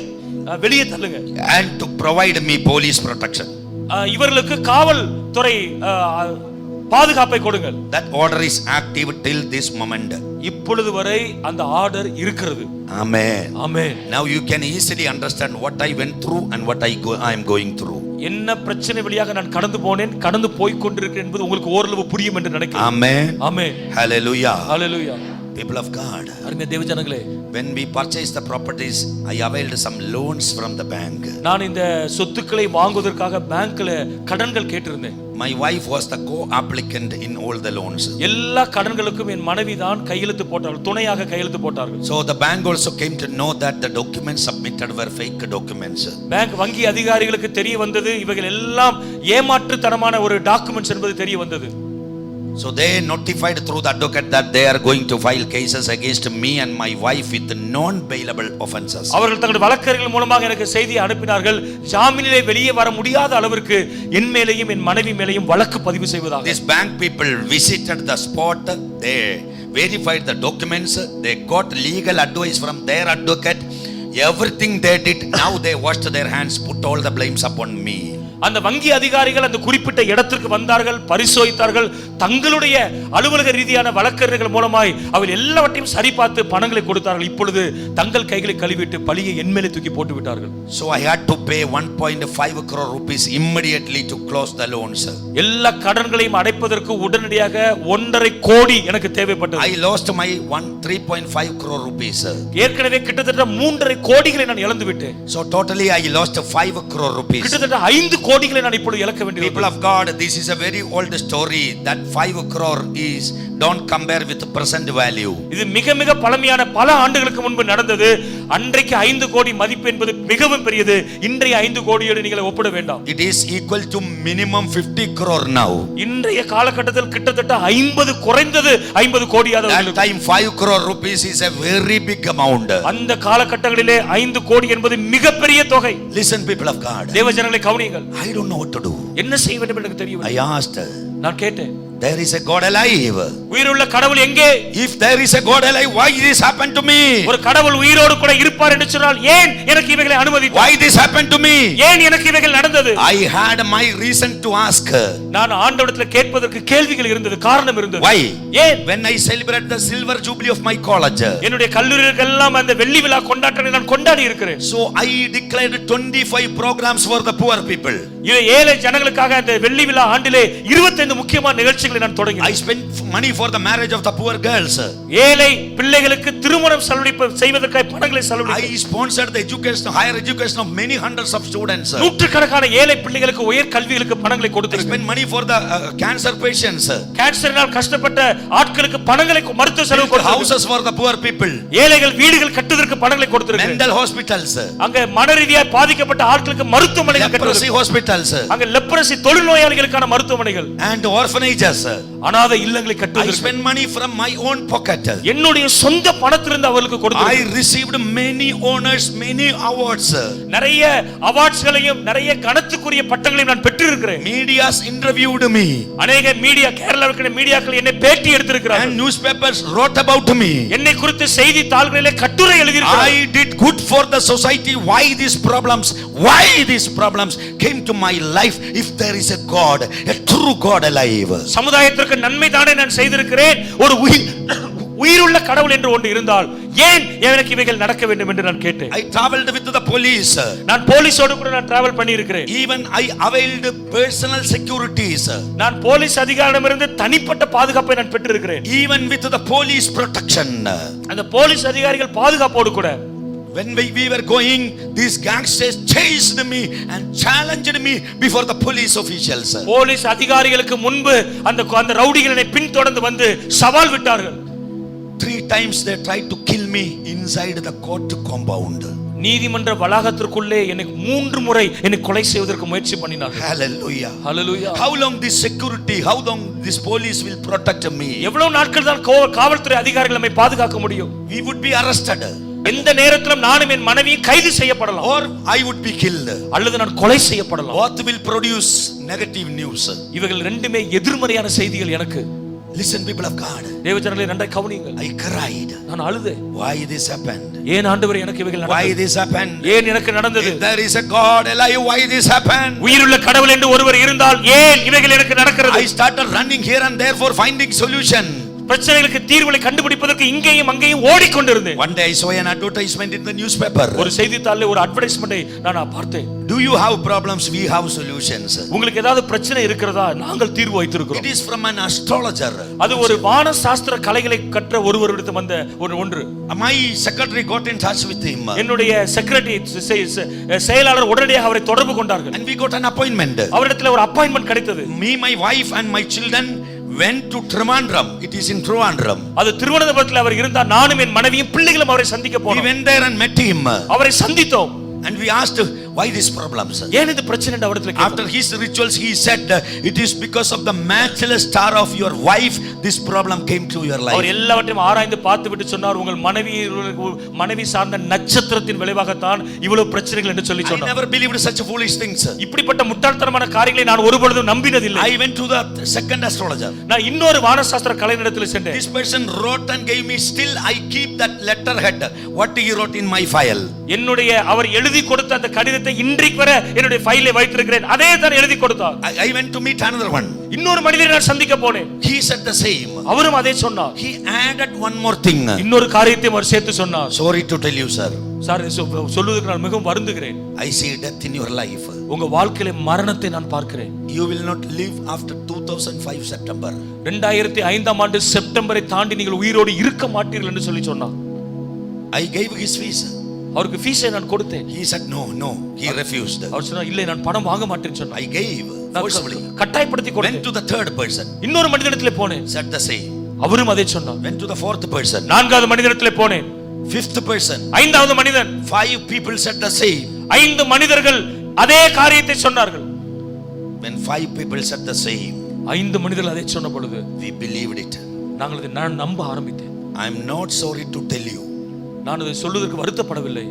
வெளியே தள்ளுங்க. And to provide me police protection. இவர்களுக்கு காவல்துறை பாதுகாப்பை கொடுங்கள். That order is active till this moment. இப்பொழுது வரை அந்த ஆர்டர் இருக்கிறது. Amen. Amen. Now you can easily understand what I went through and what I am going through. என்ன பிரச்சனை வழியாக நான் கடந்து போனேன், கடந்து போய் கொண்டிருக்கிறேன் என்பது உங்களுக்கு ஓரளவு புரியும் என்று நினைக்கிறேன். Amen. Amen. Hallelujah. Hallelujah. People of God, அருமையான தேவ ஜனங்களே, when we purchased the properties, I availed some loans from the bank. நான் இந்த சொத்துக்களை வாங்குவதற்காக பேங்க்ல கடன்கள் கேட்டிருந்தேன். My wife was the co-applicant in all the loans. எல்லா கடன்களுக்கும் என் மனைவி தான் கையெழுத்து போட்டார்கள், துணையாக கையெழுத்து போட்டார்கள். So the bank also came to know that the documents submitted were fake documents. Bank வங்கி அதிகாரிகளுக்கு தெரிய வந்தது இவைகள் எல்லாம் ஏமாற்றுத்தனமான ஒரு டாக்குமெண்ட்ஸ் என்பது தெரிய வந்தது. So they notified through the advocate that they are going to file cases against me and my wife with non-bailable offenses. அவர்கள் தங்களுடைய வழக்கறிஞர்கள் மூலமாக எனக்கு செய்தி அனுப்பினார்கள், ஜாமீனிலே வெளியே வர முடியாத அளவிற்கு என் மேலேயும் என் மனைவி மேலேயும் வழக்கு பதிவு செய்வதாக. These bank people visited the spot, they verified the documents, they got legal advice from their advocate, everything they did. Now they washed their hands, put all the blames upon me. அந்த வங்கி அதிகாரிகள் அந்த குறிப்பிட்ட இடத்திற்கு வந்தார்கள், பரிசோதித்தார்கள், தங்களுடைய அலுவலக ரீதியான வழக்கறிஞர்கள் மூலமாய் அவர் எல்லாவற்றையும் சரி பார்த்து பணங்களை கொடுத்தார்கள். இப்பொழுது தங்கள் கைகளை கழுவிட்டு பழியை என் மேலே தூக்கி போட்டு விட்டார்கள். So I had to pay 1.5 crore rupees immediately to close the loans. எல்லா கடன்களையும் அடைப்பதற்கு உடனடியாக 1.5 கோடி எனக்கு தேவைப்பட்டது. I lost my 3.5 crore rupees. ஏற்கனவே கிட்டத்தட்ட 3.5 கோடிகளை நான் இழந்து விட்டேன். So totally I lost 5 crore rupees. கிட்டத்தட்ட 5 கோடிகளை நான் இப்பொழுது இழக்க வேண்டியது. People of God, this is a very old story. That 5 crore is, don't compare with the present value. இது மிக மிக பழமையான பல ஆண்டுகளுக்கு முன்பு நடந்தது. அன்றைக்கு 5 கோடி மதிப்பு என்பது மிகவும் பெரியது. இன்றைய 5 கோடியோடு நீங்கள் ஒப்பிட வேண்டாம். It is equal to minimum 50 crore now. இன்றைய காலகட்டத்தில் கிட்டத்தட்ட 50 குறைந்தது 50 கோடியாவது. That time 5 crore rupees is a very big amount. அந்த காலகட்டங்களிலே 5 கோடி என்பது மிகப்பெரிய தொகை. Listen, people of God, தேவஜனங்களை கவனியுங்கள். I don't know what to do. என்ன செய்ய வேண்டும் என்று எனக்கு தெரியவில்லை. I asked, நான் கேட்டேன், there is a God alive. உயிருள்ள கடவுள் எங்கே? If there is a God alive, why this happened to me? ஒரு கடவுள் உயிரோடு கூட இருப்பார் என்று சொன்னால் ஏன் எனக்கு இவைகளை அனுமதித்தார்? Why this happened to me? ஏன் எனக்கு இவைகள் நடந்தது? I had my reason to ask. நான் ஆண்டவரிடத்தில் கேட்பதற்கு கேள்விகள் இருந்தது, காரணம் இருந்தது. Why? ஏன்? When I celebrate the silver jubilee of my college, என்னுடைய கல்லூரிகளெல்லாம் அந்த வெள்ளி விழா கொண்டாட்டத்தை நான் கொண்டாடி இருக்கிறேன். so I declared 25 programs for the poor people. ஏழை ஜனங்களுக்காக அந்த வெள்ளி விழா ஆண்டிலே 25 முக்கியமான நிகழ்ச்சிகளை நான் தொடங்கினேன். I spent money for the marriage of the poor girls. ஏழை பிள்ளைகளுக்கு திருமணம் செய்வதற்காக பணங்களை செலவழித்தேன். I sponsored the education, higher education of many hundreds of students. நூற்றுக்கணக்கான ஏழை பிள்ளைகளுக்கு உயர் கல்விகளுக்கு பணங்களை I கொடுத்தேன். spent money for the cancer patients. கேன்சரினால் கஷ்டப்பட்ட ஆட்களுக்கு பணங்களை மருத்துவ செலவு கொடுத்தேன். Houses for the poor people. ஏழைகள் வீடுகள் கட்டுவதற்கு பணங்களை கொடுத்திருக்கிறேன். Mental hospitals. அங்க மனரீதியாக பாதிக்கப்பட்ட ஆட்களுக்கு மருத்துவமனைகள் Leprosy கட்டுவதற்கு. hospitals. அங்க லெப்ரசி தொழுநோயாளிகளுக்கான மருத்துவமனைகள். And orphanages. அனாதை இல்லங்களை I கட்டுவதற்கு. spent money from my own pocket. என்னுடைய சொந்த பணத்திலிருந்து அவர்களுக்கு I கொடுத்தேன். received many honors, many awards. நிறைய அவார்ட்ஸ்களையும் நிறைய கனத்துக்குரிய பட்டங்களையும் நான் பெற்றிருக்கிறேன். Medias interviewed me. அநேக மீடியா, கேரளாவுக்கு மீடியாக்கள் என்னை பேட்டி எடுத்திருக்கிறார்கள். And newspapers wrote about me. என்னை குறித்து செய்தித்தாள்களிலே கட்டுரை எழுதியிருக்கிறார்கள். I did good for the society. Why these problems came to my life? If there is a God, a true God alive. சமுதாயத்திற்கு நன்மை தானே நான் செய்திருக்கிறேன். ஒரு உயிருள்ள கடவுள் என்று ஒன்று இருந்தால் ஏன் எனக்கு இவைகள் நடக்க வேண்டும் என்று நான் கேட்டேன். I traveled with the police. நான் போலீஸோடு கூட நான் டிராவல் பண்ணி இருக்கிறேன். Even I availed personal securities. நான் போலீஸ் அதிகாரியிடமிருந்து தனிப்பட்ட பாதுகாப்பை நான் பெற்றிருக்கிறேன். Even with the police protection. அந்த போலீஸ் அதிகாரிகள் பாதுகாப்போடு கூட. When we were going, these gangsters chased me and challenged me before the police officials. Police அதிகாரிகளுக்கு முன்பு அந்த ரவுடிகள் என்னை பின்தொடர்ந்து வந்து சவால் விட்டார்கள். 3 times they tried to kill me inside the court compound. நீதிமன்ற வளாகத்திற்குள்ளே எனக்கு 3 முறை என்னை கொலை செய்வதற்கு முயற்சி பண்ணினார்கள். Hallelujah. Hallelujah. How long this security, how long this police will protect me? எவ்வளவு நாட்கள் தான் காவல்துறை அதிகாரிகள் நம்மை பாதுகாக்க முடியும்? We would be arrested. எந்த நேரத்திலும் நானும் என் மனைவியும் கைது செய்யப்படலாம். Or I would be killed. அல்லது நான் கொலை செய்யப்படலாம். Both will produce negative news. இவைகள் ரெண்டுமே எதிர்மறையான செய்திகள் எனக்கு. Listen, people of God. தேவஜனங்களே நன்றாய் கவனியுங்கள். I cried. நான் அழுதேன். Why this happened? ஏன் ஆண்டவரே எனக்கு இவைகள் Why நடந்தது? this happened? ஏன் எனக்கு நடந்தது? If there is a God alive, why this happened? உயிருள்ள கடவுள் என்று ஒருவர் இருந்தால் ஏன் இவைகள் எனக்கு நடக்கிறது? I started running here and there for finding solution. பிரச்சனைகளுக்கு தீர்வுகளை கண்டுபிடிப்பதற்கு இங்கேயும் அங்கேயும் ஓடிக்கொண்டிருந்தேன். One day I saw an advertisement in the newspaper. ஒரு செய்தித்தாளில் ஒரு அட்வர்டைஸ்மென்ட்டை நான் பார்த்தேன். Do you have problems? We have solutions. உங்களுக்கு ஏதாவது பிரச்சனை இருக்கிறதா? நாங்கள் தீர்வு வைத்திருக்கிறோம். It is from an astrologer. அது ஒரு வான சாஸ்திர கலைகளை கற்ற ஒருவரிடத்து வந்த ஒன்று. My secretary got in touch with him. என்னுடைய செக்ரட்டரி செயலாளர் உடனடியாக அவரை தொடர்பு கொண்டார்கள். And we got an appointment. அவரிடத்தில் ஒரு அப்பாயின்ட்மென்ட் கிடைத்தது. Me, my wife and my children went to Trivandrum. It is in Trivandrum. அது திருவனந்தபுரத்தில் அவர் இருந்தார். நானும் என் மனைவியும் பிள்ளைகளும் அவரை சந்திக்க We போனோம். went there and met him. அவரை சந்தித்தோம். And we asked why this problem, sir. ஏன் இது பிரச்சனை என்று அவரிடத்தில் கேட்டோம். After his rituals he said it is because of the matchless star of your wife this problem came to your life. அவர் எல்லாவற்றையும் ஆராய்ந்து பார்த்துவிட்டு சொன்னார், உங்கள் மனைவி சார்ந்த நட்சத்திரத்தின் விளைவாகத்தான் இவ்வளவு பிரச்சனைகள் என்று சொல்லி I சொன்னார். never believed such a foolish thing, sir. இப்படிப்பட்ட முட்டாள்தனமான காரியங்களை நான் ஒருபொழுதும் நம்பினதில்லை. I went to the second astrologer. நான் இன்னொரு வானசாஸ்திர கலைஞரிடத்தில் சென்றேன். This person wrote and gave me, still I keep that letterhead what he wrote in my file. என்னுடைய அவர் எழுதி கொடுத்த அந்த கடிதத்தை இன்றைக்கு வரை என்னுடைய ஃபைலை வைத்திருக்கிறேன். அதே தான் எழுதி கொடுத்தார். I went to meet another one. இன்னொரு மனிதரை நான் சந்திக்க போனேன். He said the same. அவரும் அதே சொன்னார். He added one more thing. இன்னொரு காரியத்தையும் அவர் சேர்த்து சொன்னார். Sorry to tell you, sir. Sir சொல்லுவதற்கு நான் மிகவும் வருந்துகிறேன். I see death in your life. உங்க வாழ்க்கையில மரணத்தை நான் பார்க்கிறேன். You will not live after 2005 September. 2005 ஆண்டு செப்டம்பரை தாண்டி நீங்கள் உயிரோடு இருக்க மாட்டீர்கள் என்று சொல்லி சொன்னார். I gave his fees. அவருக்கு ஃபீஸை நான் கொடுத்தேன். He said no. He refused. அவர் சொன்னார், இல்லை நான் பணம் வாங்க மாட்டேன்னு சொன்னார். I gave forcibly. கட்டாயப்படுத்தி Went கொடுத்தேன். to the third person. இன்னொரு மனிதனிடத்திலே போனேன். Said the same. அவரும் அதே சொன்னார். Went to the fourth person. நான்காவது மனிதனிடத்திலே போனேன். Fifth person. ஐந்தாவது மனிதன். 5 people said the same. 5 மனிதர்கள் அதே காரியத்தை சொன்னார்கள். When 5 people said the same, 5 மனிதர்கள் அதே சொன்ன பொழுது we believed it. நாங்கள் அதை நான் நம்ப ஆரம்பித்தேன். I am not sorry to tell you. நான் அதை சொல்வதற்கு வருத்தப்படவில்லை.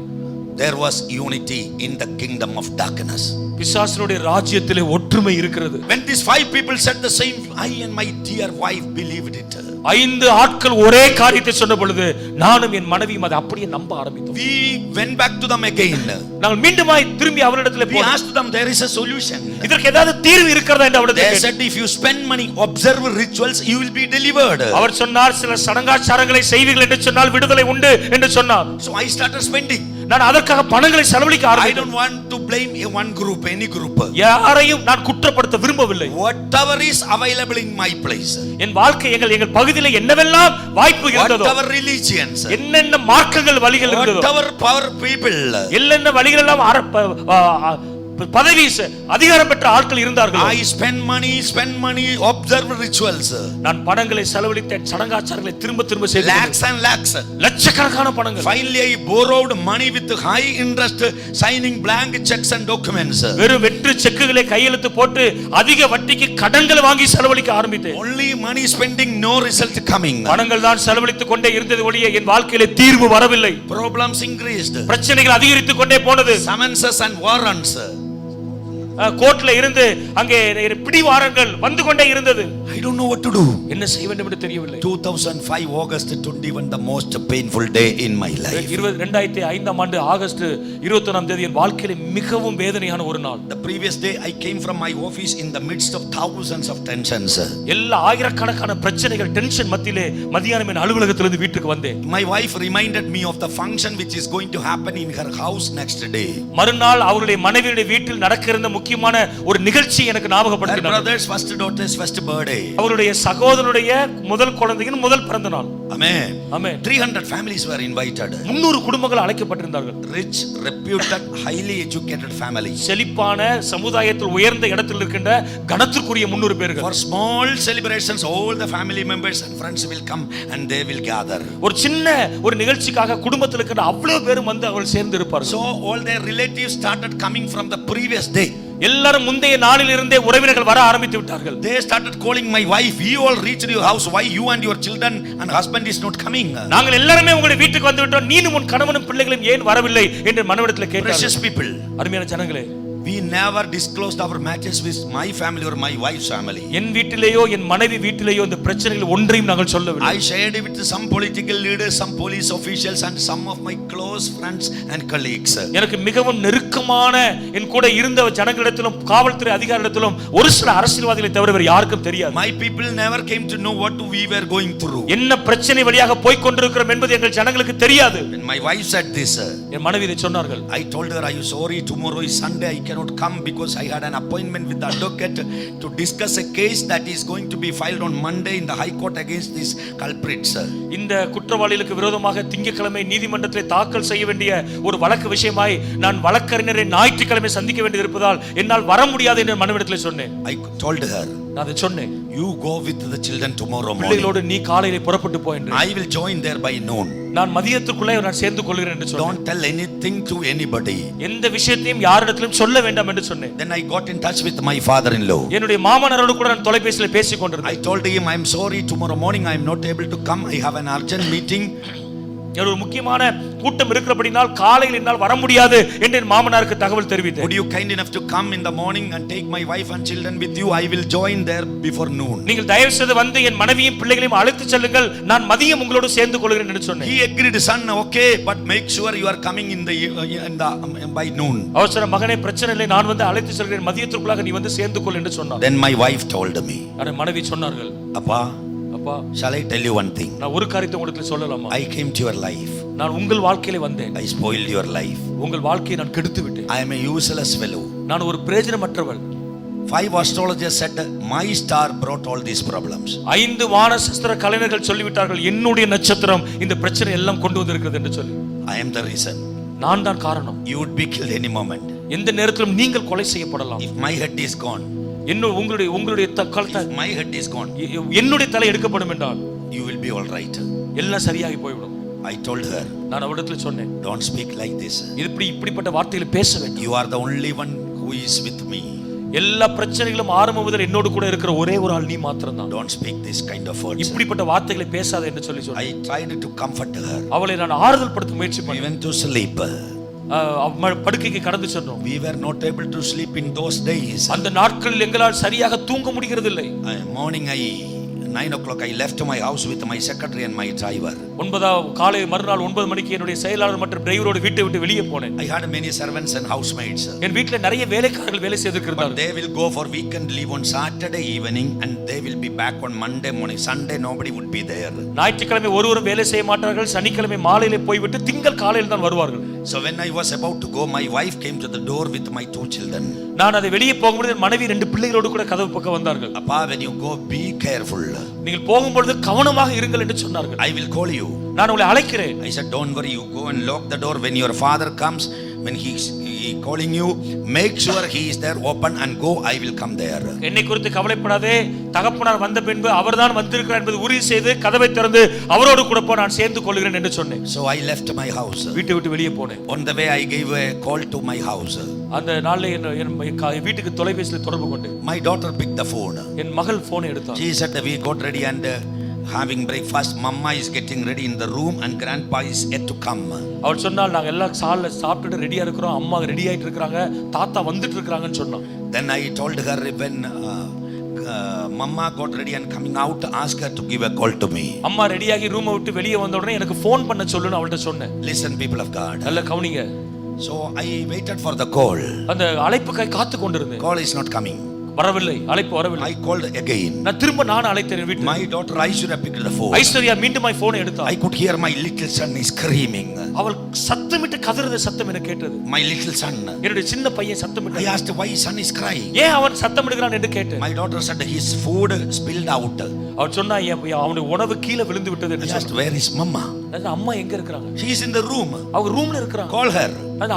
There was unity in the kingdom of darkness. பிசாசினுடைய ராஜ்யத்திலே ஒற்றுமை இருக்கிறது. When these 5 people said the same, I and my dear wife believed it. 5 ஆட்கள் ஒரே காரியத்தை சொன்ன பொழுது நானும் என் மனைவியும் அதை அப்படியே நம்ப ஆரம்பித்தோம். We went back to them again. நாங்கள் மீண்டுமாய் திரும்பி அவரிடத்தில் We போனோம். asked them, there is a solution. இதற்கு ஏதாவது தீர்வு இருக்கிறதா என்று அவரிடத்தில் They கேட்டோம். said, if you spend money, observe rituals, you will be delivered. அவர் சொன்னார், சில சடங்காச்சாரங்களை செய்வீர்கள் என்று சொன்னால் விடுதலை உண்டு என்று சொன்னார். So I started spending. நான் அதற்காக பணங்களை செலவழிக்க I ஆரம்பித்தேன். don't want to blame one group, any group. யாரையும் நான் குற்றப்படுத்த விரும்பவில்லை. Whatever is available in my place. என் வாழ்க்கை எங்கள் பகுதியிலே என்னவெல்லாம் வாய்ப்பு இருந்ததோ, Whatever religions. என்னென்ன மார்க்கங்கள் வழிகள் இருந்ததோ, Whatever power people. என்னென்ன வழிகள் எல்லாம் பதவி அதிகாரம் பெற்ற ஆட்கள் இருந்தார்கள். I spend money, observe rituals. நான் பணங்களை செலவழித்தேன், சடங்காச்சாரங்களை திரும்ப செய்தேன். Lakhs and lakhs. லட்சக்கணக்கான பணங்கள். Finally I borrowed money with high interest, signing blank checks and documents. வெறும் வெற்று செக்குகளை கையெழுத்து போட்டு அதிக வட்டிக்கு கடன்கள் வாங்கி செலவழிக்க ஆரம்பித்தேன். Only money spending, no result coming. பணங்கள் தான் செலவழித்துக் கொண்டே இருந்தது ஒழிய என் வாழ்க்கையிலே தீர்வு வரவில்லை. Problems increased. பிரச்சனைகள் அதிகரித்துக் கொண்டே போனது. Summonses and warrants. கோர்ட்ல இருந்து அங்கே பிடிவாரங்கள் வந்து கொண்டே இருந்தது. I don't know what to do. என்ன செய்ய வேண்டும் என்று தெரியவில்லை. 2005 August 21, the most painful day in my life. 2005 ஆண்டு ஆகஸ்ட் 21ஆம் தேதி என் வாழ்க்கையிலே மிகவும் வேதனையான ஒரு நாள். The previous day I came from my office in the midst of thousands of tensions. எல்லா ஆயிரக்கணக்கான பிரச்சனைகள் டென்ஷன் மத்தியிலே மதியானம் என் அலுவலகத்திலிருந்து வீட்டுக்கு வந்தேன். My wife reminded me of the function which is going to happen in her house next day. மறுநாள் அவருடைய மனைவியுடைய வீட்டில் நடக்க இருந்த முக்கியமான ஒரு நிகழ்ச்சி எனக்கு Her ஞாபகப்படுத்தினார். brother's first daughter's first birthday. அவருடைய சகோதரனுடைய முதல் குழந்தையின் முதல் பிறந்த நாள். Amen. Amen. 300 families were invited. 300 குடும்பங்கள் அழைக்கப்பட்டிருந்தார்கள். Rich, reputed, highly educated families. செழிப்பான சமுதாயத்தில் உயர்ந்த இடத்தில் இருக்கின்ற கணத்திற்குரிய 300 பேர்கள். For small celebrations, all the family members and friends will come and they will gather. ஒரு சின்ன ஒரு நிகழ்ச்சிக்காக குடும்பத்தில் இருக்கின்ற அவ்வளவு பேரும் வந்து அவர்கள் சேர்ந்து இருப்பார்கள். So all their relatives started coming from the previous day. எல்லாரும் முந்தைய நாளில் இருந்தே உறவினர்கள் வர ஆரம்பித்து விட்டார்கள். They started calling my wife, "We all reached your house. Why you and your children and husband is not coming?" நாங்கள் எல்லாரும் உங்களுடைய வீட்டுக்கு வந்து விட்டோம், நீனும் உன் கணவனும் பிள்ளைகளும் ஏன் வரவில்லை என்று மனைவிடத்தில் கேட்டார்கள். Precious people. அருமையான ஜனங்களே, We never disclosed our matters with my family or my wife's family. என் வீட்டிலேயோ என் மனைவி வீட்டிலேயோ இந்த பிரச்சனைகள் ஒன்றையும் நாங்கள் சொல்லவில்லை. I shared it with some political leaders, some police officials and some of my close friends and colleagues. எனக்கு மிகவும் நெருக்கமான என் கூட இருந்த ஜனங்களிடத்திலும் காவல்துறை அதிகாரிகளிடத்திலும் ஒரு சில அரசியல்வாதிகளை தவிர வேறு யாருக்கும் தெரியாது. My people never came to know what we were going through. என்ன பிரச்சனை வழியாக போய் கொண்டிருக்கிறோம் என்பது எங்கள் ஜனங்களுக்கு தெரியாது. When my wife said this, என் மனைவி இதை சொன்னார்கள். I told her, are you sorry, tomorrow is Sunday, I cannot come because I had an appointment with the advocate to discuss a case that is going to be filed on Monday in the High Court against these culprits. இந்த குற்றவாளிகளுக்கு விரோதமாக திங்கட்கிழமை நீதிமன்றத்தில் தாக்கல் செய்ய வேண்டிய ஒரு வழக்கு விஷயமாய் நான் வழக்கறிஞரை ஞாயிற்றுக்கிழமை சந்திக்க வேண்டியது இருப்பதால் என்னால் வர முடியாது என்று மனைவிடத்தில் சொன்னேன். I told her, நான் அதை சொன்னேன். you go with the children tomorrow morning. பிள்ளைகளோடு நீ காலையிலே புறப்பட்டு போ என்று. I will join there by noon. நான் மதியத்துக்குள்ளே நான் சேர்ந்து கொள்கிறேன் என்று சொன்னேன். Don't tell anything to anybody. எந்த விஷயத்தையும் யாரிடத்திலும் சொல்ல வேண்டாம் என்று சொன்னேன். Then I got in touch with my father-in-law. என்னுடைய மாமனாரோடு கூட நான் தொலைபேசியில் பேசிக் கொண்டிருந்தேன். I told him, I am sorry, tomorrow morning I am not able to come. I have an urgent meeting. ஒரு முக்கியமான கூட்டம் இருக்கிறபடினால் காலையில் என்னால் வர முடியாது என்று என் மாமனாருக்கு தகவல் தெரிவித்தேன். Would you kind enough to come in the morning and take my wife and children with you? I will join there before noon. நீங்கள் தயவு செய்து வந்து என் மனைவியும் பிள்ளைகளையும் அழைத்து செல்லுங்கள், நான் மதியம் உங்களோடு சேர்ந்து கொள்கிறேன் என்று சொன்னேன். He agreed, son, okay, but make sure you are coming in the by noon. அவசர மகனே, பிரச்சனை இல்லை, நான் வந்து அழைத்து செல்கிறேன், மதியத்திற்குள்ளாக நீ வந்து சேர்ந்து கொள் என்று சொன்னார். Then my wife told me, என் மனைவி சொன்னார்கள், அப்பா, அப்பா, shall I tell you one thing? நான் ஒரு காரியத்தை உங்களுக்கு சொல்லலாமா? I came to your life. நான் உங்கள் வாழ்க்கையிலே வந்தேன். I spoiled your life. உங்கள் வாழ்க்கையை நான் கெடுத்து விட்டேன். I am a useless fellow. நான் ஒரு பிரயோஜனமற்றவள். 5 astrologers said my star brought all these problems. 5 வானசாஸ்திர கலைஞர்கள் சொல்லிவிட்டார்கள் என்னுடைய நட்சத்திரம் இந்த பிரச்சனை எல்லாம் கொண்டு வந்திருக்கிறது என்று சொல்லி. I am the reason. நான் தான் காரணம். You would be killed any moment. எந்த நேரத்திலும் நீங்கள் கொலை செய்யப்படலாம். If my head is gone. உங்களுடைய If my head is gone. என்னுடைய தலை எடுக்கப்படும் என்றால் you will be all right. எல்லாம் சரியாகி போய்விடும். I told her, நான் அவரிடத்தில் சொன்னேன், don't speak like this. இப்படிப்பட்ட வார்த்தைகளை பேச வேண்டாம். You are the only one who is with me. எல்லா பிரச்சனைகளும் ஆரம்பம் முதல் என்னோடு கூட இருக்கிற ஒரே ஒரு ஆள் நீ மாத்திரம்தான். Don't speak this kind of words. இப்படிப்பட்ட வார்த்தைகளை பேசாத என்று சொல்லி சொன்னேன். I tried to comfort her. அவளை நான் ஆறுதல் படுத்த முயற்சி We பண்ணேன். went to sleep. படுக்கைக்கு கடந்து சென்றோம். We were not able to sleep in those days. அந்த நாட்களில் எங்களால் சரியாக தூங்க முடிகிறதில்லை. Morning 9 o'clock I left my house with my secretary and my driver. காலை மறுநாள் 9 மணிக்கு என்னுடைய செயலாளர் மற்றும் டிரைவரோடு வீட்டை விட்டு வெளியே போனேன். I had many servants and housemaids. என் வீட்ல நிறைய வேலைக்காரர்கள் வேலை செய்திருக்கிறார்கள். They will go for weekend leave on Saturday evening and they will be back on Monday morning. Sunday nobody would be there. ஞாயிற்றுக்கிழமை ஒருவரும் வேலை செய்ய மாட்டார்கள். சனிக்கிழமை மாலையிலே போய்விட்டு திங்கள் காலையில் தான் வருவார்கள். So when I was about to go, my wife came to the door with my 2 children. நான் அதை வெளியே போகும்போது என் மனைவி 2 பிள்ளைகளோடு கூட கதவு பக்கம் வந்தார்கள். அப்பா, when you go be careful. நீங்கள் போகும்போது கவனமாக இருங்கள் என்று சொன்னார்கள். I will call you. நான் உங்களை அழைக்கிறேன். I said, don't worry, you go and lock the door. When your father comes, when he calling you, make sure he is there, open and go. I will come there. என்னை குறித்து கவலைப்படாதே, தகப்பனார் வந்த பின்பு அவர்தான் வந்திருக்கிறார் என்பது உறுதி செய்து கதவை திறந்து அவரோடு கூட போ, நான் சேர்ந்து கொள்கிறேன் என்று சொன்னேன். So I left my house. வீட்டை விட்டு வெளியே போனேன். On the way I gave a call to my house. அந்த நாள்ல என் வீட்டுக்கு தொலைபேசியில் தொடர்பு கொண்டு My daughter picked the phone. என் மகள் போனை எடுத்தாள். She said we got ready and having breakfast. Mama is getting ready in the room and grandpa is yet to come. அவள் சொன்னாள், நாங்க எல்லாம் சால்ல சாப்பிட்டுட்டு ரெடியா இருக்கிறோம், அம்மா ரெடி ஆயிட்டு இருக்காங்க, தாத்தா வந்துட்டு இருக்காங்கன்னு சொன்னான். Then I told her when Mama got ready and coming out, ask her to give a call to me. அம்மா ரெடியாகி ரூமை விட்டு வெளியே வந்த உடனே எனக்கு ஃபோன் பண்ண சொல்லுன்னு அவள்கிட்ட சொன்னேன். Listen, people of God. நல்ல கவனிங்க. So I waited for the call. அந்த அழைப்புக்காய் காத்து கொண்டிருந்தேன். Call is not coming. வரவில்லை, அழைப்பு வரவில்லை. I called again. நான் திரும்ப நான் அழைத்தேன் வீட்டுக்கு. My daughter Aishwarya picked the phone. Aishwarya மீண்டும் ஃபோனை எடுத்தாள். I could hear my little son is screaming. அவள் சத்தமிட்டு கதறுத சத்தம் எனக்கு கேட்டது. My little son. என்னுடைய சின்ன பையன் சத்தமிட்டு. I asked why son is crying. ஏன் அவன் சத்தமிடுகிறான் என்று கேட்டேன். My daughter said his food spilled out. அவள் சொன்னா அவனுடைய உணவு கீழே விழுந்து விட்டது என்று I asked where is mama? அம்மா எங்க இருக்காங்க? She is in the room. அவங்க ரூம்ல இருக்காங்க. Call her.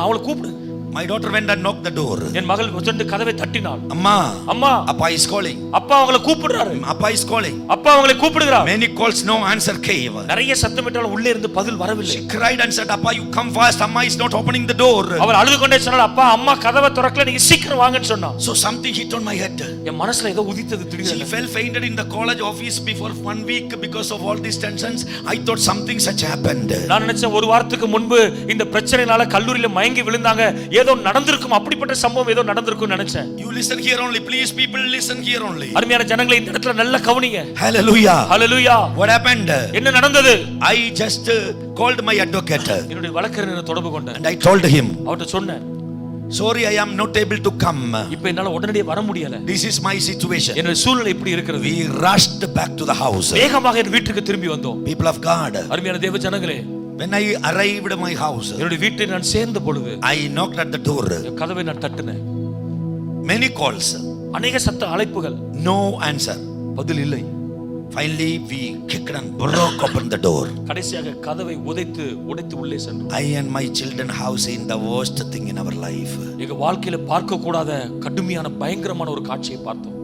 அவளை கூப்பிடு. My daughter went and knocked the door. என் மகள் சென்று கதவை தட்டினாள். அம்மா, அம்மா, அப்பா is calling. அப்பா அவங்களை கூப்பிடுறாரு. அப்பா is calling. அப்பா அவங்களை கூப்பிடுறார். Many calls, no answer came. நிறைய சத்தமிட்டாலும் உள்ளே இருந்து பதில் வரவில்லை. She cried and said, "Appa, you come fast. Amma is not opening the door." அவள் அழுது கொண்டே சொன்னாள், அப்பா அம்மா கதவை திறக்கல, நீங்க சீக்கிரம் வாங்கன்னு சொன்னா. So something hit on my head. என் மனசுல ஏதோ உதித்தது She திடீர்னு. fell fainted in the college office before 1 week because of all these tensions. I thought something such happened. நான் நினைச்சேன் ஒரு வாரத்துக்கு முன்பு இந்த பிரச்சனைனால கல்லூரியில மயங்கி விழுந்தாங்க, ஏதோ நடந்திருக்கும், அப்படிப்பட்ட சம்பவம் ஏதோ நடந்திருக்கும் நினைச்சேன். You listen here only, please people, listen here only. அருமையான ஜனங்களே, இந்த இடத்துல நல்ல கவனிங்க. Hallelujah. Hallelujah. What happened? என்ன நடந்தது? I just called my advocate என்னுடைய வழக்கறிஞரை தொடர்பு கொண்டேன். and I told him, அவர்ட்ட சொன்னேன், sorry, I am not able to come. இப்போ என்னால உடனடியே வர முடியல. This is my situation. என்னோட சூழ்நிலை இப்படி இருக்கிறது. We rushed back to the house. வேகமாக என் வீட்டுக்கு திரும்பி வந்தோம். People of God, அருமையான தேவ ஜனங்களே, when I arrived at my house, என்னுடைய வீட்டில் நான் சேர்ந்த பொழுது I knocked at the door. கதவை நான் தட்டினேன். Many calls, அநேக சத்த அழைப்புகள், no answer. பதில் இல்லை. Finally we kicked and broke open the door. கடைசியாக கதவை உடைத்து உள்ளே சென்றோம். I and my children have seen the worst thing in our life. எங்க வாழ்க்கையில பார்க்க கூடாத கடுமையான பயங்கரமான ஒரு காட்சியை பார்த்தோம்.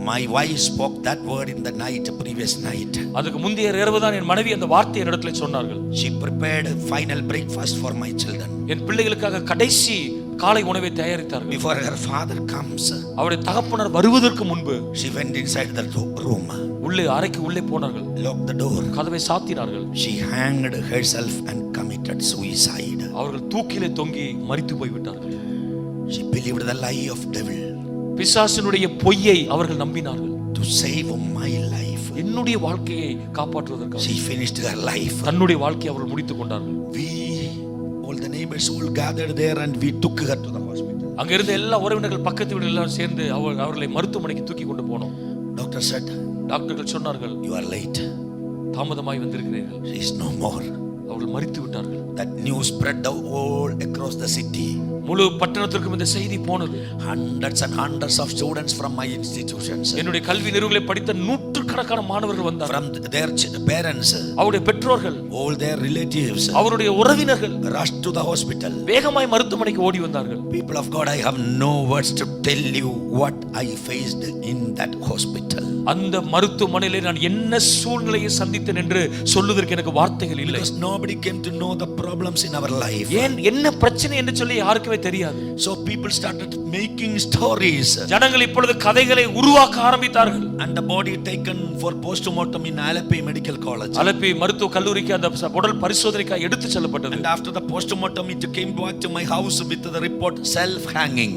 My wife spoke that word in the night, previous night. அதுக்கு முந்தைய இரவு தான் என் மனைவி அந்த வார்த்தையை என்னிடத்தில் சொன்னார்கள். She prepared final breakfast for my children. என் பிள்ளைகளுக்காக கடைசி காலை உணவை தயாரித்தார்கள். Before her father comes, அவருடைய தகப்பனார் வருவதற்கு முன்பு she went inside the room, உள்ளே அறைக்கு உள்ளே போனார்கள். locked the door. கதவை சாத்தினார்கள். She hanged herself and committed suicide. அவர்கள் தூக்கிலே தொங்கி மரித்து போய் விட்டார்கள். She believed the lie of devil. பிசாசினுடைய பொய்யை அவர்கள் நம்பினார்கள். To save my life, என்னுடைய வாழ்க்கையை காப்பாற்றுவதற்காக she finished her life. தன்னுடைய வாழ்க்கையை அவர்கள் முடித்துக் கொண்டார்கள். We, all the neighbors all gathered there and we took her to the hospital. அங்க இருந்த எல்லா உறவினர்கள் பக்கத்து வீடு எல்லாம் சேர்ந்து அவர்களை மருத்துவமனைக்கு தூக்கி கொண்டு போனோம். Doctor said, டாக்டர்கள் சொன்னார்கள், you are late. தாமதமாய் வந்திருக்கிறீர்கள். She is no more. அவர்கள் மரித்து விட்டார்கள். That news spread all across the city. முழு பட்டணத்திற்கும் இந்த செய்தி போனது. Hundreds and hundreds of students from my institutions, என்னுடைய கல்வி நிறுவனங்களை படித்த நூற்றுக்கணக்கான மாணவர்கள் வந்தார்கள். from their parents, அவருடைய பெற்றோர்கள், all their relatives, அவருடைய உறவினர்கள் rushed to the hospital. வேகமாய் மருத்துவமனைக்கு ஓடி வந்தார்கள். People of God, I have no words to tell you what I faced in that hospital. அந்த மருத்துவமனையிலே நான் என்ன சூழ்நிலையை சந்தித்தேன் என்று சொல்லுவதற்கு எனக்கு வார்த்தைகள் இல்லை. Because nobody came to know the problems in our life. ஏன் என்ன பிரச்சனை என்று சொல்லி யாருக்குமே தெரியாது. So people started making stories. ஜனங்கள் இப்பொழுது கதைகளை உருவாக்க ஆரம்பித்தார்கள். And the body taken for postmortem in Alleppey Medical College. Alleppey மருத்துவ கல்லூரிக்கு அந்த உடல் பரிசோதனைக்காக எடுத்து செல்லப்பட்டது. And after the postmortem it came back to my house with the report self hanging.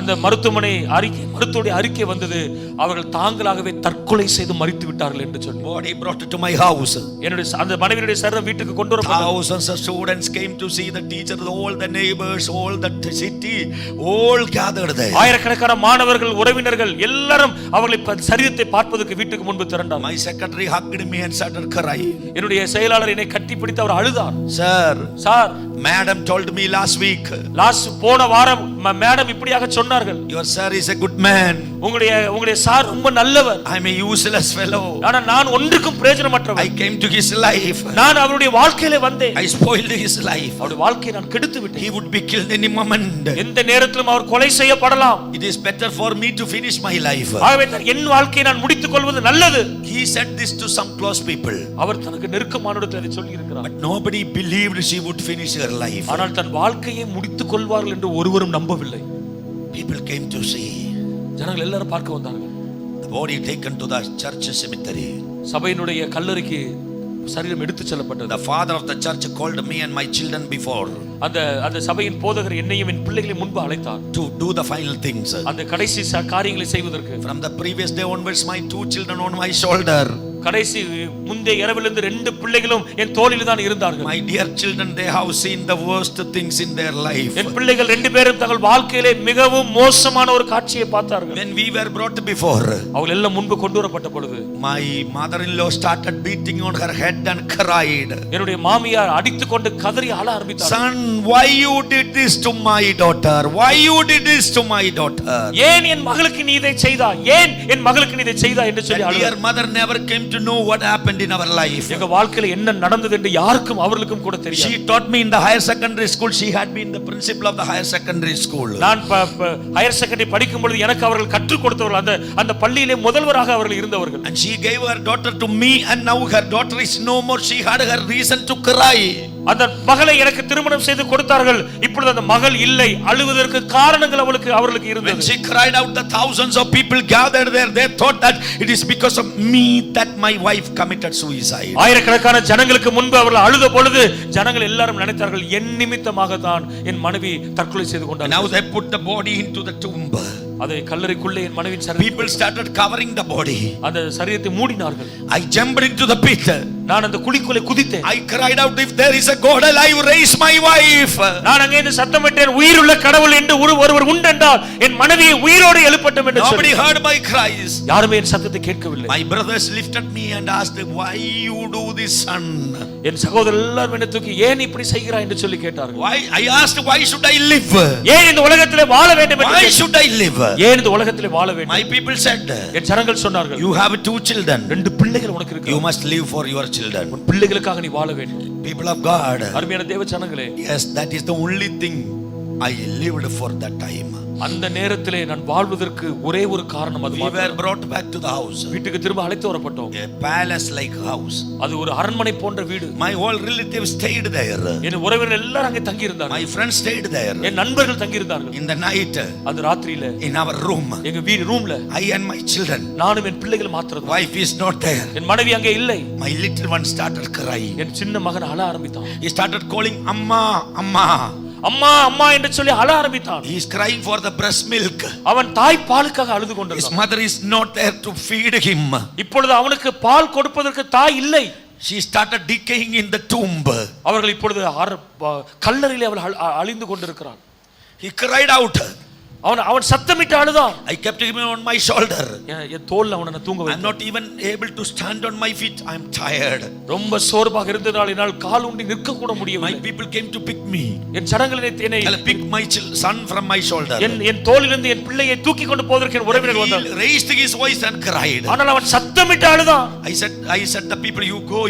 அந்த மருத்துவடைய அறிக்கை வந்தது, அவர்கள் தாங்களாகவே தற்கொலை செய்து மரித்து விட்டார்கள் என்று சொல்லி. Body brought to my house. என்னுடைய அந்த மனைவியுடைய சரீரம் வீட்டுக்கு கொண்டு வரப்பட்டது. Thousands of students came to see the teacher, all the neighbors, all the city, all gathered there. ஆயிரக்கணக்கான மாணவர்கள், உறவினர்கள் எல்லாரும் அவர்களை சரீரத்தை பார்ப்பதற்கு வீட்டுக்கு முன்பு திரண்டார். My secretary hugged me and started crying. என்னுடைய செயலாளர் என்னை கட்டிப்பிடித்து அவர் அழுதார். Sir, madam told me last week. போன வாரம் மேடம் இப்படியாக சொன்னார்கள். Your sir is a good man. உங்களுடைய சார் ரொம்ப நல்லவர். I am a useless fellow. ஆனா நான் ஒன்றுக்கும் பிரயோஜனமற்றவன். I came to his life. நான் அவருடைய வாழ்க்கையிலே வந்தேன். I spoiled his life. அவருடைய வாழ்க்கையை நான் கெடுத்து விட்டேன். He would be killed any moment. எந்த நேரத்திலும் அவர் கொலை செய்யப்படலாம். It is better for me to finish my life. ஆகவே என் வாழ்க்கையை நான் முடித்துக் கொள்வது நல்லது. He said this to some close people. அவர் தனக்கு நெருக்கமானவர்களுக்கு அதை சொல்லி இருக்கிறார். But nobody believed she would finish her life. ஆனால் தன் வாழ்க்கையை முடித்துக் கொள்வார்கள் என்று ஒருவரும் நம்பவில்லை. People came to see. ஜனங்கள் எல்லாரும் பார்க்க வந்தார்கள். The body taken to the church cemetery. சபையினுடைய கல்லறைக்கு சரீரம் எடுத்துச் செல்லப்பட்டது. The father of the church called me and my children before. அந்த சபையின் போதகர் என்னையும் என் பிள்ளைகளை முன்பு அழைத்தார். To do the final things. அந்த கடைசி காரியங்களை செய்வதற்கு. From the previous day onwards, my 2 children on my shoulder. கடைசி முந்தைய இரவிலிருந்து 2 பிள்ளைகளும் என் தோளில் தான் இருந்தார்கள். My dear children, they have seen the worst things in their life. என் பிள்ளைகள் 2 பேரும் தங்கள் வாழ்க்கையிலே மிகவும் மோசமான ஒரு காட்சியை பார்த்தார்கள். When we were brought before, அவர்கள் எல்லாம் முன்பு கொண்டு வரப்பட்ட பொழுது my mother-in-law started beating on her head and cried. என்னுடைய மாமியார் அடித்துக்கொண்டு கதறி அழ ஆரம்பித்தார். Son, why you did this to my daughter? Why you did this to my daughter? ஏன் என் மகளுக்கு நீ இதை செய்தாய்? ஏன் என் மகளுக்கு நீ இதை செய்தாய் என்று சொல்லி அழுதார். Dear mother never came to know what happened in our life. எங்க வாழ்க்கையில என்ன நடந்தது என்று யாருக்கும் அவர்களுக்கும் கூட தெரியாது. She taught me in the higher secondary school. She had been the principal of the higher secondary school. நான் ஹையர் செகண்டரி படிக்கும் பொழுது எனக்கு அவர்கள் கற்றுக் கொடுத்தவர்கள், அந்த பள்ளியிலே முதல்வராக அவர்கள் இருந்தவர்கள். And she gave her daughter to me and now her daughter is no more. She had her reason to cry. அந்த மகளை எனக்கு திருமணம் செய்து கொடுத்தார்கள், இப்பொழுது அந்த மகள் இல்லை. அழுவதற்கு காரணங்கள் அவர்களுக்கு இருந்தது. When she cried out, the thousands of people gathered there. They thought that it is because of me that my wife committed suicide. ஆயிரக்கணக்கான ஜனங்களுக்கு முன்பு அவர்கள் அழுத பொழுது ஜனங்கள் எல்லாரும் நினைத்தார்கள், என் நிமித்தமாக தான் என் மனைவி தற்கொலை செய்து கொண்டார். Now they put the body into the tomb. அதை கல்லறைக்குள்ளே என் மனைவியின் சரீரம். People started covering the body. அந்த சரீரத்தை மூடினார்கள். I jumped into the pit. நான் அந்த குழிக்குள்ளே குதித்தேன். I cried out, if there is a God alive, raise my wife. நான் அங்கே இருந்து சத்தமிட்டேன், உயிருள்ள கடவுள் என்று ஒருவர் உண்டென்றால் என் மனைவியை உயிரோடு எழுப்பட்டும் என்று Nobody heard my cries. யாருமே என் சத்தத்தை கேட்கவில்லை. My brothers lifted me and asked, why you do this, son? என் சகோதரர் எல்லாரும் என்னை தூக்கி, ஏன் இப்படி செய்கிறாய் என்று சொல்லி கேட்டார்கள். Why? I asked, why should I live? ஏன் இந்த உலகத்திலே வாழ வேண்டும் என்று. Why should I live? ஏன் இந்த உலகத்திலே வாழ வேண்டும்? My people said, என் ஜனங்கள் சொன்னார்கள், you have 2 children. 2 பிள்ளைகள் உனக்கு இருக்கு. You must live for your children. உன் பிள்ளைகளுக்காக நீ வாழ வேண்டும். People of God. அருமையான தேவ ஜனங்களே, Yes, that is the only thing I lived for that time. அந்த நேரத்திலே நான் வாழ்வதற்கு ஒரே ஒரு காரணம் அது. We were brought back to the house. வீட்டுக்கு திரும்ப அழைத்து வரப்பட்டோம். A palace like house. அது ஒரு அரண்மனை போன்ற வீடு. My whole relatives stayed there. என் உறவினர்கள் எல்லாரும் அங்கே தங்கி இருந்தார்கள். My friends stayed there. என் நண்பர்கள் தங்கி இருந்தார்கள். In the night, அந்த ராத்திரியில in our room, எங்க வீடு ரூம்ல I and my children. நானும் என் பிள்ளைகள் மாத்திரம். Wife is not there. என் மனைவி அங்கே இல்லை. My little one started crying. என் சின்ன மகன் அழ ஆரம்பித்தான். He started calling amma, amma. அம்மா அம்மா என்று சொல்லி அழ ஆரம்பித்தான். He is crying for the breast milk. அவன் தாய் பாலுக்காக அழுது His கொண்டிருந்தான். mother is not there to feed him. இப்பொழுது அவனுக்கு பால் கொடுப்பதற்கு தாய் இல்லை. She started decaying in the tomb. அவர்கள் இப்பொழுது கல்லறையிலே அவள் அழிந்து கொண்டிருக்கிறான். He cried out. அவன் சத்தமிட்டு அழுதான். I kept him on my shoulder. என் தோள்ல அவனை தூங்க வைத்தேன். I'm not even able to stand on my feet. I'm tired. ரொம்ப சோர்வாக இருந்ததால் என்னால் கால் ஊன்றி நிற்க கூட முடியவில்லை. My people came to pick me. என் ஜனங்கள் என்னை pick my son from my shoulder. என் தோளிலிருந்து என் பிள்ளையை தூக்கி கொண்டு போவதற்கு என் உறவினர் வந்தார். He raised his voice and cried. ஆனால் அவன் சத்தமிட்டு அழுதான். I said the people,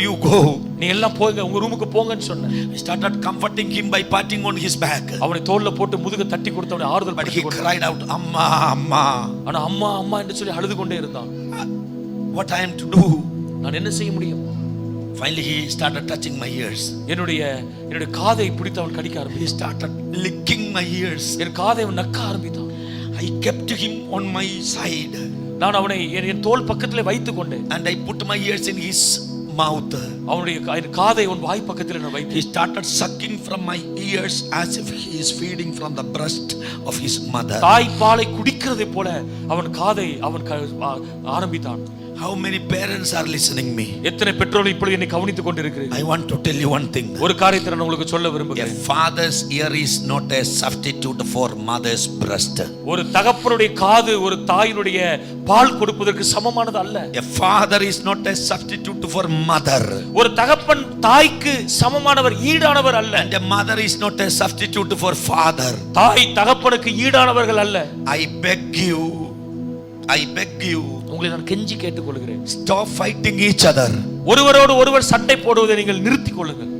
you go. நீ எல்லாம் போங்க, உங்க ரூமுக்கு போங்கன்னு சொன்னேன். I started comforting him by patting on his back. அவனை தோள்ல போட்டு முதுக தட்டி கொடுத்து அவனை ஆறுதல் படுத்தி But he cried out, amma, amma. ஆனா அம்மா அம்மா என்று சொல்லி அழுது கொண்டே இருந்தான். What I am to do? நான் என்ன செய்ய முடியும்? Finally he started touching my ears. என்னுடைய காதை பிடித்து அவன் கடிக்க ஆரம்பித்தான். He started licking my ears. என் காதை அவன் நக்க ஆரம்பித்தான். I kept him on my side. நான் அவனை என் தோள் பக்கத்திலே வைத்துக் கொண்டேன். And I put my ears in his mouth. அவனுடைய காதை அவன் வாய் பக்கத்தில் நான் வைத்தேன். He started sucking from my ears as if he is feeding from the breast of his mother. தாய் பாலை குடிக்கிறதை போல அவன் காதை அவன் ஆரம்பித்தான். How many parents are listening me? எத்தனை பெற்றோர்கள் இப்பொழுது என்னை கவனித்துக் கொண்டிருக்கிறீர்கள்? I want to tell you one thing. ஒரு காரியத்தை நான் உங்களுக்கு சொல்ல விரும்புகிறேன். A father's ear is not a substitute for mother's breast. ஒரு தகப்பனுடைய காது ஒரு தாயினுடைய பால் கொடுப்பதற்கு சமமானது அல்ல. A father is not a substitute for mother. ஒரு தகப்பன் தாய்க்கு சமமானவர், ஈடானவர் அல்ல. And a mother is not a substitute for father. தாய் தகப்பனுக்கு ஈடானவர்கள் அல்ல. I beg you, உங்களை நான் கெஞ்சி கேட்டுக்கொள்கிறேன். stop fighting each other. ஒருவரோடு ஒருவர் சண்டை போடுவதை நீங்கள் நிறுத்திக் கொள்ளுங்கள்.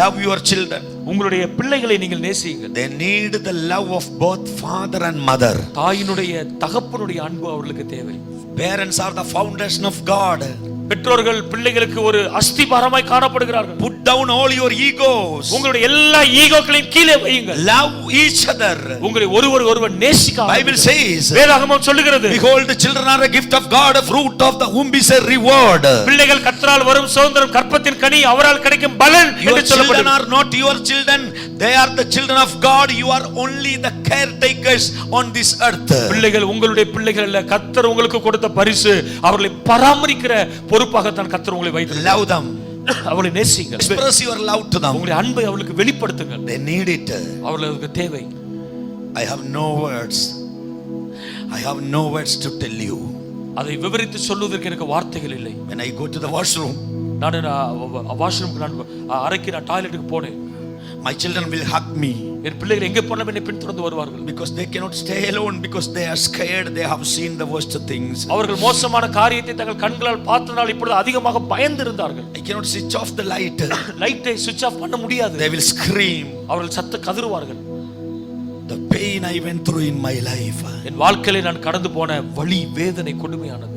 Love your children. உங்களுடைய பிள்ளைகளை நீங்கள் நேசியுங்கள். They need the love of both father and mother. தாயினுடைய தகப்பனுடைய அன்பு அவர்களுக்கு தேவை. Parents are the foundation of God. பெற்றோர்கள் பிள்ளைகளுக்கு ஒரு அஸ்திபாரமாய் காணப்படுகிறார்கள். Put down all your egos. உங்களுடைய எல்லா ஈகோக்களையும் கீழே வையுங்கள். Love each other. உங்களை ஒருவர் நேசிக்க. Bible says, வேதாகமம் சொல்லுகிறது, behold, the children are a gift of God, a fruit of the womb is a reward. பிள்ளைகள் கர்த்தரால் வரும் சுதந்திரம், கற்பத்தின் கனி அவரால் கிடைக்கும் பலன் என்று சொல்லப்படுகிறது. Your children are not your children, they are the children of God. You are only the caretakers on this earth. பிள்ளைகள் உங்களுடைய பிள்ளைகள் அல்ல, கர்த்தர் உங்களுக்கு கொடுத்த பரிசு. அவர்களை பராமரிக்கிற பொறுப்பாக தான் கர்த்தர் உங்களை வைத்திருக்கிறார். Love them. அவளை நேசிங்க. Express your love to them. உங்களுடைய அன்பை அவளுக்கு வெளிப்படுத்துங்கள். They need it. அவளுக்கு தேவை. I have no words to tell you. அதை விவரித்து சொல்வதற்கு எனக்கு வார்த்தைகள் இல்லை. When I go to the washroom, நான் அறைக்கு டாய்லெட்டுக்கு போனேன். my children will hug me. என் பிள்ளைகள் எங்கே போனாலும் என்னை பின்தொடர்ந்து வருவார்கள். Because they cannot stay alone, because they are scared. They have seen the worst things. அவர்கள் மோசமான காரியத்தை தங்கள் கண்களால் பார்த்ததால் இப்பொழுது அதிகமாக பயந்து இருந்தார்கள். I cannot switch off the light. லைட்டை ஸ்விட்ச் ஆஃப் பண்ண முடியாது. They will scream. அவர்கள் சத்த கதறுவார்கள். The pain I went through in my life. என் வாழ்க்கையிலே நான் கடந்து போன வலி, வேதனை கொடுமையானது.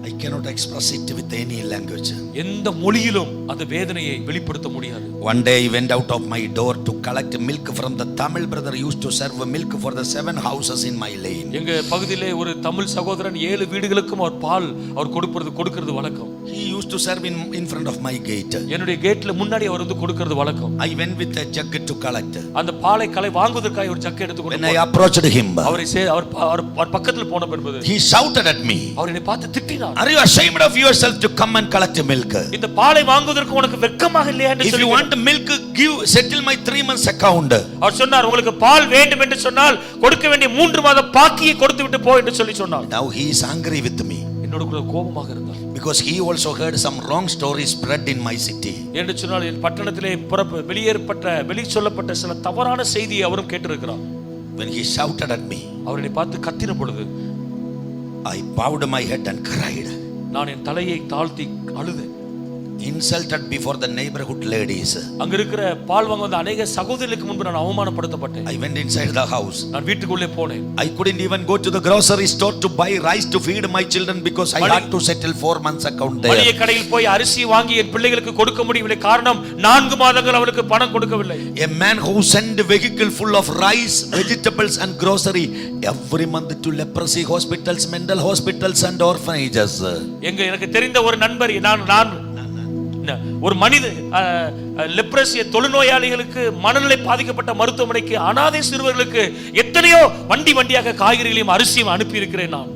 I cannot express it with any language. எந்த மொழியிலும் அந்த வேதனையை வெளிப்படுத்த முடியாது. One day I went out of my door to collect milk from the Tamil brother used to serve milk for the 7 houses in my lane. எங்க பகுதியிலே ஒரு தமிழ் சகோதரன் 7 வீடுகளுக்கும் அவர் கொடுக்கிறது வழக்கம். He used to serve in front of my gate. என்னுடைய கேட்ல முன்னாடி அவர் வந்து கொடுக்கிறது வழக்கம். I went with a jug to collect. அந்த பாலை களை வாங்குவதற்காக ஒரு ஜக் எடுத்து When I approached him, அவர் பக்கத்துல போன பிறகு he shouted at me. அவர் என்னை பார்த்து திட்டினார். Are you ashamed of yourself to come and collect milk? இந்த பாலை வாங்குவதற்கு உனக்கு வெட்கமாக இல்லையா என்று If you want milk, settle my 3 months account. அவர் சொன்னார், உங்களுக்கு பால் வேண்டும் என்று சொன்னால் கொடுக்க வேண்டிய 3 மாத பாக்கியை கொடுத்து விட்டு போ என்று சொன்னார். Now he is angry with me. என்னோட கூட கோபமாக இருந்தார். Because he also heard some wrong stories spread in my city. என்று சொன்னால் என் பட்டணத்திலே வெளி சொல்லப்பட்ட சில தவறான செய்தியை அவரும் கேட்டிருக்கிறார். When he shouted at me, அவர் என்னை பார்த்து கத்தின பொழுது I bowed my head and cried. நான் என் தலையை தாழ்த்தி அழுதேன். Insulted before the neighborhood ladies. அங்க இருக்கிற பால் வாங்க வந்த अनेक சகோதரிகளுக்கு முன்பு நான் அவமானப்படுத்தப்பட்டேன். I went inside the house. நான் வீட்டுக்குள்ளே போனேன். I couldn't even go to the grocery store to buy rice to feed my children because I had to settle 4 months account there. மளிகை கடையில் போய் அரிசி வாங்கி என் பிள்ளைகளுக்கு கொடுக்க முடியவில்லை. காரணம் 4 மாதங்கள் அவளுக்கு பணம் கொடுக்கவில்லை. A man who sent a vehicle full of rice, vegetables and grocery every month to leprosy hospitals, mental hospitals and orphanages. எனக்கு தெரிந்த ஒரு நண்பர் நான் ஒரு மனித லெப்ரசி தொழுநோயாளிகளுக்கு மனநிலை பாதிக்கப்பட்ட மருத்துவமனைக்கு அனாதை சிறுவர்களுக்கு எத்தனையோ வண்டியாக காய்கறிகளையும் அரிசியும் அனுப்பி இருக்கிறேன் நான்.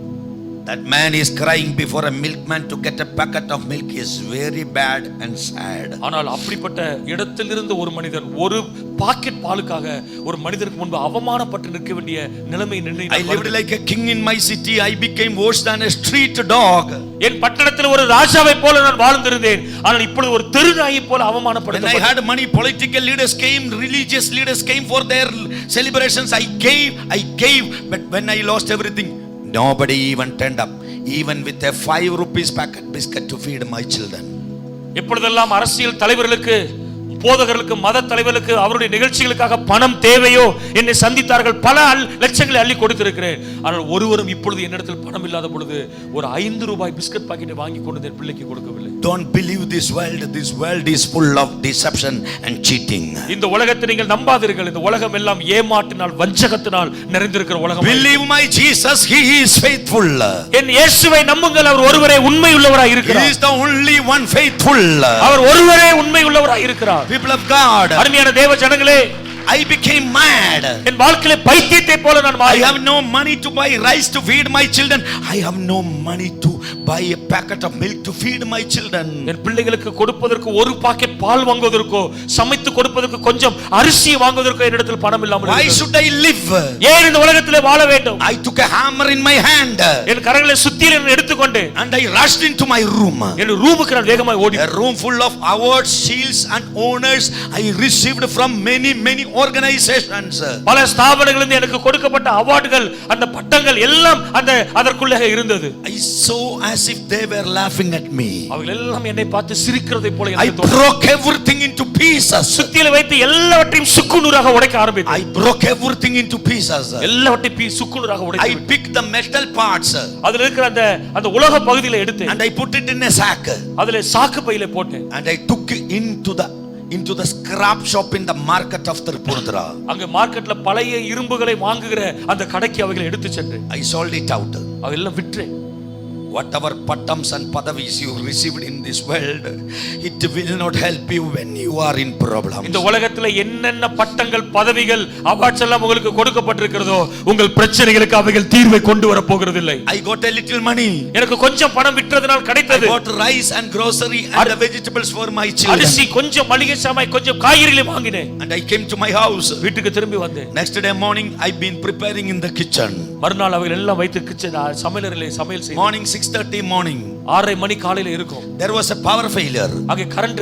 That man is crying before a milkman to get a packet of milk is very bad and sad. ஆனால் அப்படிப்பட்ட இடத்திலிருந்து ஒரு மனிதர் ஒரு பாக்கெட் பாலுக்காக ஒரு மனிதருக்கு முன்பு அவமானப்பட்டு நிற்க வேண்டிய நிலைமை நின்று I lived like a king in my city. I became worse than a street dog. என் பட்டணத்தில் ஒரு ராஜாவை போல நான் வாழ்ந்திருந்தேன். ஆனால் இப்பொழுது ஒரு தெரு நாயை போல அவமானப்பட்டேன். When I had money, political leaders came, religious leaders came for their celebrations. I gave, but when I lost everything, nobody even turned up, even with a 5 rupees packet biscuit to feed my children. எப்பொழுதெல்லாம் அரசியல் தலைவர்களுக்கு போதகர்களுக்கு மத தலைவர்களுக்கு அவருடைய நிகழ்ச்சிகளுக்காக பணம் தேவையோ என்னை சந்தித்தார்கள். பல லட்சங்களை அள்ளி கொடுத்திருக்கிறேன். ஆனால் ஒருவரும் இப்பொழுது என்னிடத்தில் பணம் இல்லாத பொழுது ஒரு 5 ரூபாய் பிஸ்கட் பாக்கெட்டை வாங்கி கொண்டு என் பிள்ளைக்கு கொடுக்கவில்லை. Don't believe this world. This world is full of deception and cheating. இந்த உலகத்தை நீங்கள் நம்பாதீர்கள். இந்த உலகம் எல்லாம் ஏமாற்றினால் வஞ்சகத்தினால் நிறைந்திருக்கிற உலகம். Believe my Jesus, he is faithful. என் இயேசுவை நம்புங்கள், அவர் ஒருவரே உண்மை உள்ளவராய் இருக்கிறார். He is the only one faithful. அவர் ஒருவரே உண்மை உள்ளவராய் இருக்கிறார். People of God, அருமையான தேவ ஜனங்களே, I became mad. என் வாழ்க்கையிலே பைத்தியத்தை போல நான் I have no money to buy rice to feed my children. I have no money to buy a packet of milk to feed my children. என் பிள்ளைகளுக்கு கொடுப்பதற்கு ஒரு பாக்கெட் பால் வாங்குவதற்கோ சமைத்து கொடுப்பதற்கு கொஞ்சம் அரிசி வாங்குவதற்கோ என்னிடத்தில் பணம் இல்லாமல் Why should I live? ஏன் இந்த உலகத்திலே வாழ வேண்டும்? I took a hammer in my hand. என் கரங்களை சுத்தியலை எடுத்துக்கொண்டு and I rushed into my room. என் ரூமுக்கு நான் வேகமாக ஓடி. A room full of awards, shields and honors I received from many organizations. பல ஸ்தாபனங்களிலிருந்து எனக்கு கொடுக்கப்பட்ட அவார்டுகள், அந்த பட்டங்கள் எல்லாம் அதற்குள்ளே இருந்தது. I saw as if they were laughing at me. அவர்கள் எல்லாம் என்னை பார்த்து சிரிக்கிறதை போல I broke everything into pieces. சுத்தியலை வைத்து எல்லாவற்றையும் சுக்குநூறாக உடைக்க ஆரம்பித்தேன். I broke everything into pieces. எல்லாவற்றையும் சுக்குநூறாக உடைத்து I picked the metal parts. அதில் இருக்கிற அந்த உலோக பகுதியை எடுத்து and I put it in a sack. அதிலே சாக்கு பையிலே போட்டேன். and I took it into the scrap shop in the market of Tripura. அங்க மார்க்கெட்ல பழைய இரும்புகளை வாங்குகிற அந்த கடைக்கு அவங்களை எடுத்து சென்றேன். I sold it out. அதெல்லாம் விற்றேன். Whatever patams and padavis you received in this world, it will not help you when you are in problems. இந்த உலகத்துல என்னென்ன பட்டங்கள் பதவிகள் அவார்ட்ஸ் எல்லாம் உங்களுக்கு கொடுக்கப்பட்டிருக்கிறதோ உங்கள் பிரச்சனைகளுக்கு அவைகள் தீர்வை கொண்டு வர போகிறது இல்லை. I got a little money. எனக்கு கொஞ்சம் பணம் விற்றதனால் கிடைத்தது. I bought rice and grocery and the vegetables for my children. அரிசி கொஞ்சம் மளிகை சாமான் கொஞ்சம் காய்கறிகளை வாங்கினேன். and I came to my house. வீட்டுக்கு திரும்பி வந்தேன். Next day morning I've been preparing in the kitchen. மறுநாள் அவைகள் எல்லாம் வைத்து கிச்சன் சமையலறையிலே சமையல் செய்தேன். morning 6:30 morning. 6:30 மணி காலையில இருக்கும். There was a power failure. அங்கே current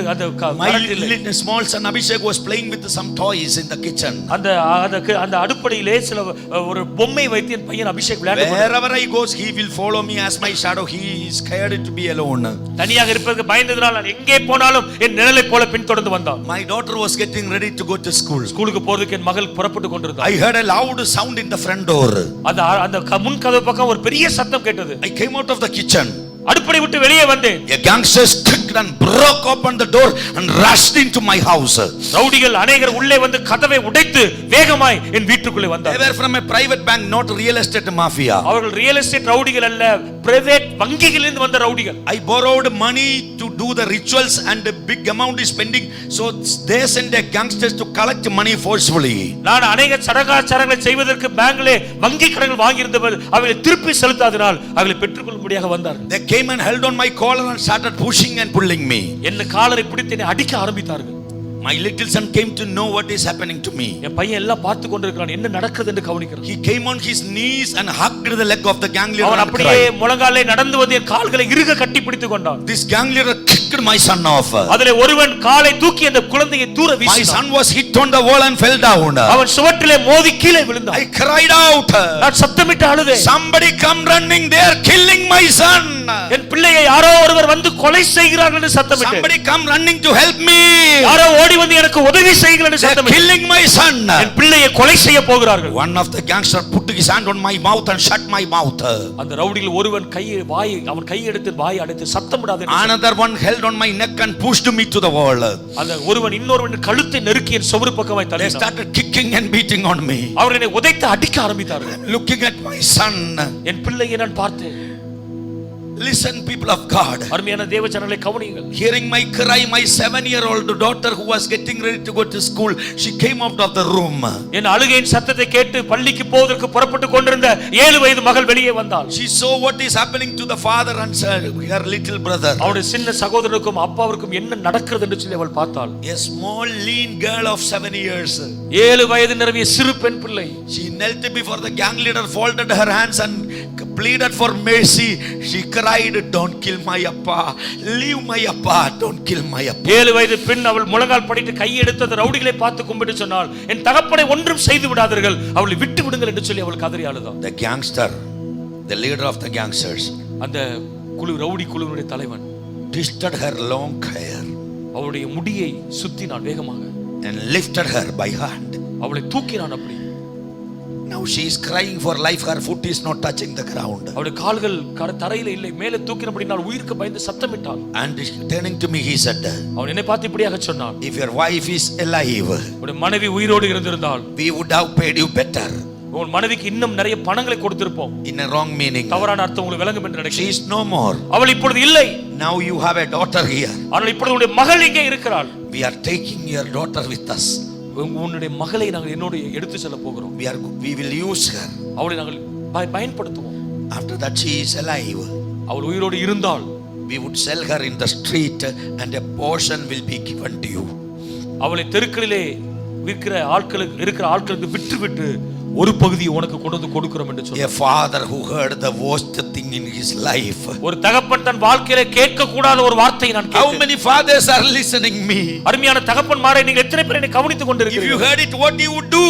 my little small son Abhishek was playing with some toys in the kitchen. அந்த அடுப்படியிலே சில ஒரு பொம்மை வைத்து என் பையன் அபிஷேக் விளையாடுவான். wherever I goes he will follow me as my shadow. He is scared to be alone. தனியாக இருப்பதற்கு பயந்ததனால் நான் எங்கே போனாலும் என் நிழலை போல பின்தொடர்ந்து வந்தான். my daughter was getting ready to go to school. ஸ்கூலுக்கு போறதுக்கு என் மகள் புறப்பட்டு கொண்டிருந்தாள். I heard a loud sound in the front door. அந்த முன் கதவு பக்கம் ஒரு பெரிய சத்தம் கேட்டது. I came out of the kitchen. அடுப்படை விட்டு வெளியே வந்தேன். A gangsters kicked and broke open the door and rushed into my house. ரவுடிகள் அநேகர் உள்ளே வந்து கதவை உடைத்து வேகமாய் என் வீட்டுக்குள்ளே They வந்தார்கள். were from a private bank, not real estate mafia. அவர்கள் ரியல் எஸ்டேட் ரவுடிகள் அல்ல, பிரைவேட் வங்கிகளிலிருந்து வந்த ரவுடிகள். I borrowed money to do the rituals and a big amount is spending, so they sent a gangsters to collect money forcefully. நான் அநேக சடங்காச்சாரங்களை செய்வதற்கு பேங்க்லே வங்கி கடன்கள் வாங்கியிருந்தவர் அவர்களை திருப்பி செலுத்தாதனால் அவர்களை பெற்றுக்கொள்ளும்படியாக வந்தார்கள். They came and held on my collar and started pushing and pulling me. என்ன காலரை பிடித்து என்னை அடிக்க ஆரம்பித்தார்கள். My little son came to know what is happening to me. என் பையன் எல்லாம் பார்த்து கொண்டிருக்கிறான், என்ன நடக்குது என்று கவனிக்கிறான். He came on his knees and hugged the leg of the gang leader. அவன் and அப்படியே cried. முழங்காலே நடந்து வந்து என் கால்களை இறுக கட்டி பிடித்துக் கொண்டான். This gang leader kicked my son off. அதிலே ஒருவன் காலை தூக்கி அந்த குழந்தையை தூர My வீசினான். son was hit on the wall and fell down. அவன் சுவற்றிலே மோதி கீழே விழுந்தான். I cried out. நான் சத்தமிட்டு அழுதேன். Somebody come running, they are killing my son. என் பிள்ளையை யாரோ ஒருவர் வந்து கொலை செய்கிறார்கள் என்று சத்தமிட்டேன். Somebody come running to help me. யாரோ ஓடி வந்து எனக்கு உதவி செய்யுங்கள் என்று They are சத்தமிட்டேன். killing my son. என் பிள்ளையை கொலை செய்ய போகிறார்கள். One of the gangsters put his hand on my mouth and shut my mouth. அந்த ரவுடிகள் ஒருவன் அவன் கையை எடுத்து வாயை அடைத்து சத்தமிடாதே என்று சொன்னான். Another one held on my neck and pushed me to the wall. அந்த ஒருவன் இன்னொருவன் கழுத்தை நெருக்கி என் சுவர் பக்கமாய் They தள்ளினான். started kicking and beating on me. அவர் என்னை உதைத்து அடிக்க ஆரம்பித்தார்கள். Looking at my son. என் பிள்ளையை நான் பார்த்தேன். Listen, people of God. அருமையான தேவ ஜனங்களை கவனியுங்கள். Hearing my cry, my 7-year-old daughter who was getting ready to go to school, she came out of the room. என் அழுகையின் சத்தத்தை கேட்டு பள்ளிக்கு போவதற்கு புறப்பட்டு கொண்டிருந்த 7 வயது மகள் வெளியே வந்தாள். She saw what is happening to the father and said, her little brother. அவளுடைய சின்ன சகோதரனுக்கும் அப்பாவிற்கும் என்ன நடக்கிறது என்று சொல்லி அவள் பார்த்தாள். A small lean girl of 7 years. 7 வயது நிரம்பிய சிறு பெண் பிள்ளை. She knelt before the gang leader, folded her hands and pleaded for mercy. She cried, don't kill my appa, leave my appa, don't kill my appa. 7 வயது பெண் அவள் முழங்கால் படிட்டு கையை எடுத்து அந்த ரவுடிகளை பார்த்து கும்பிட்டு சொன்னாள், என் தகப்பனை ஒன்றும் செய்து விடாதீர்கள், அவளை விட்டு விடுங்கள் என்று சொல்லி அவள் கதறி அழுதாள். The gangster, the leader of the gangsters, அந்த ரவுடி குழுவினுடைய தலைவன் twisted her long hair அவளுடைய முடியை சுத்தினான் வேகமாக and lifted her by hand. அவளை தூக்கினான். அப்படி Now she is crying for life, her foot is not touching the ground. அவளுடைய கால்கள் தரையில இல்லை, மேலே தூக்கினபடினால் உயிருக்கு பயந்து சத்தமிட்டாள். And turning to me he said, அவன் என்னை பார்த்து இப்படியாக சொன்னான், if your wife is alive, உன்னுடைய மனைவி உயிரோடு இருந்திருந்தால் we would have paid you better. உன் மனைவிக்கு இன்னும் நிறைய பணங்களை கொடுத்திருப்போம். In a wrong meaning. தவறான அர்த்தம் உங்களுக்கு விளங்கும் என்று She நினைக்கிறேன். is no more. அவள் இப்பொழுது இல்லை. Now you have a daughter here. ஆனால் இப்பொழுது உன்னுடைய மகள் இங்கே இருக்கிறாள். We are taking your daughter with us. உன்னுடைய மகளை நாங்கள் என்னோடு எடுத்து செல்ல போகிறோம். We will use her. அவளை நாங்கள் பயன்படுத்துவோம். After that she is alive. அவள் உயிரோடு இருந்தால் We would sell her in the street and a portion will be given to you. அவளை தெருக்களிலே இருக்கிற ஆட்களுக்கு விட்டு ஒரு பகுதியை உனக்கு கொண்டு வந்து கொடுக்கிறோம் என்று சொன்னார். A father who heard the worst thing in his life. ஒரு தகப்பன் தன் வாழ்க்கையில கேட்க கூடாத ஒரு வார்த்தையை நான் கேட்டேன். How many fathers are listening me? அருமையான தகப்பன்மாரே, நீங்கள் எத்தனை பேர் என்னை கவனித்துக் If you கொண்டிருக்கிறீர்கள்? heard it, what you would do?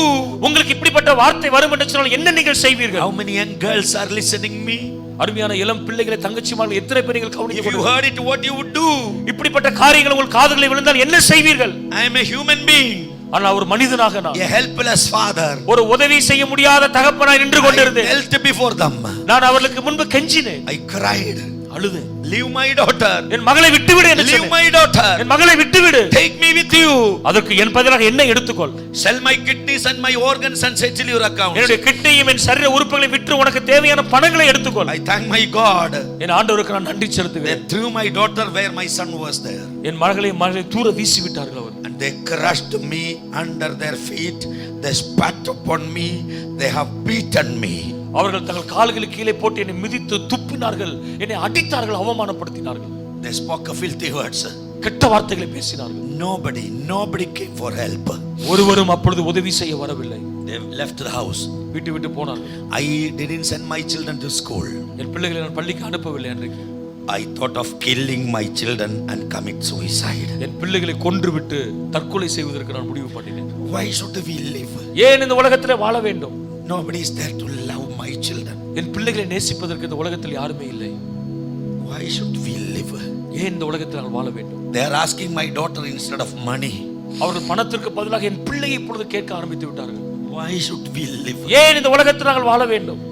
உங்களுக்கு இப்படிப்பட்ட வார்த்தை வரும் என்று சொன்னால் என்ன நீங்கள் செய்வீர்கள்? How many young girls are listening me? அருமையான இளம் பிள்ளைகளை தங்கச்சிமார்கள் எத்தனை பேர் நீங்கள் If கவனித்துக் you கொண்டிருக்கிறீர்கள்? heard it, what you would do? இப்படிப்பட்ட காரியங்கள் உங்கள் காதுகளில் விழுந்தால் என்ன செய்வீர்கள்? I am a human being. ஆனால் ஒரு மனிதனாக நான் A helpless father. ஒரு உதவி செய்ய முடியாத தகப்பனாய் நின்று I கொண்டிருந்தேன். knelt before them. நான் அவர்களுக்கு முன்பு கெஞ்சினேன், I cried. அழுதேன். Leave my daughter. என் மகளை விட்டுவிடு என்று Leave சொன்னேன். my daughter. என் மகளை விட்டுவிடு. Take me with you. அதற்கு என் பதிலாக என்ன எடுத்துக்கொள். Sell my kidneys and my organs and settle your accounts. என்னுடைய கிட்னியும் என் சரீர உறுப்புகளை விற்று உனக்கு தேவையான பணங்களை எடுத்துக்கொள். I thank my God. என் ஆண்டவருக்கு நான் நன்றி They செலுத்துவேன். threw my daughter where my son was there. என் மகளை தூர வீசி விட்டார்கள் அவர். And they crushed me under their feet. They spat upon me. They have beaten me. அவர்கள் தங்கள் கால்களுக்கு கீழே போட்டு என்னை மிதித்து துப்பினார்கள், என்னை அடித்தார்கள், அவமானப்படுத்தினார்கள். They spoke filthy words. கெட்ட வார்த்தைகளை பேசினார்கள். Nobody came for help. ஒருவரும் அப்பொழுது உதவி செய்ய வரவில்லை. They left the house. விட்டு போனார்கள். I didn't send my children to school. என் பிள்ளைகளை நான் பள்ளிக்கு அனுப்பவில்லை அன்றைக்கு. I thought of killing my children and commit suicide. என் பிள்ளைகளை கொன்றுவிட்டு தற்கொலை செய்வதற்கு நான் முடிவு பண்ணினேன். Why should we live? ஏன் இந்த உலகத்திலே வாழ வேண்டும்? Nobody is there to love my children. என் பிள்ளைகளை நேசிப்பதற்கு இந்த உலகத்தில் யாருமே இல்லை. Why should we live? ஏன் இந்த உலகத்தில் நான் வாழ வேண்டும்? They are asking my daughter instead of money. அவர்கள் பணத்திற்கு பதிலாக என் பிள்ளையை இப்பொழுது கேட்க ஆரம்பித்து விட்டார்கள். Why should we live? ஏன் இந்த உலகத்தில் நாங்கள் வாழ வேண்டும்?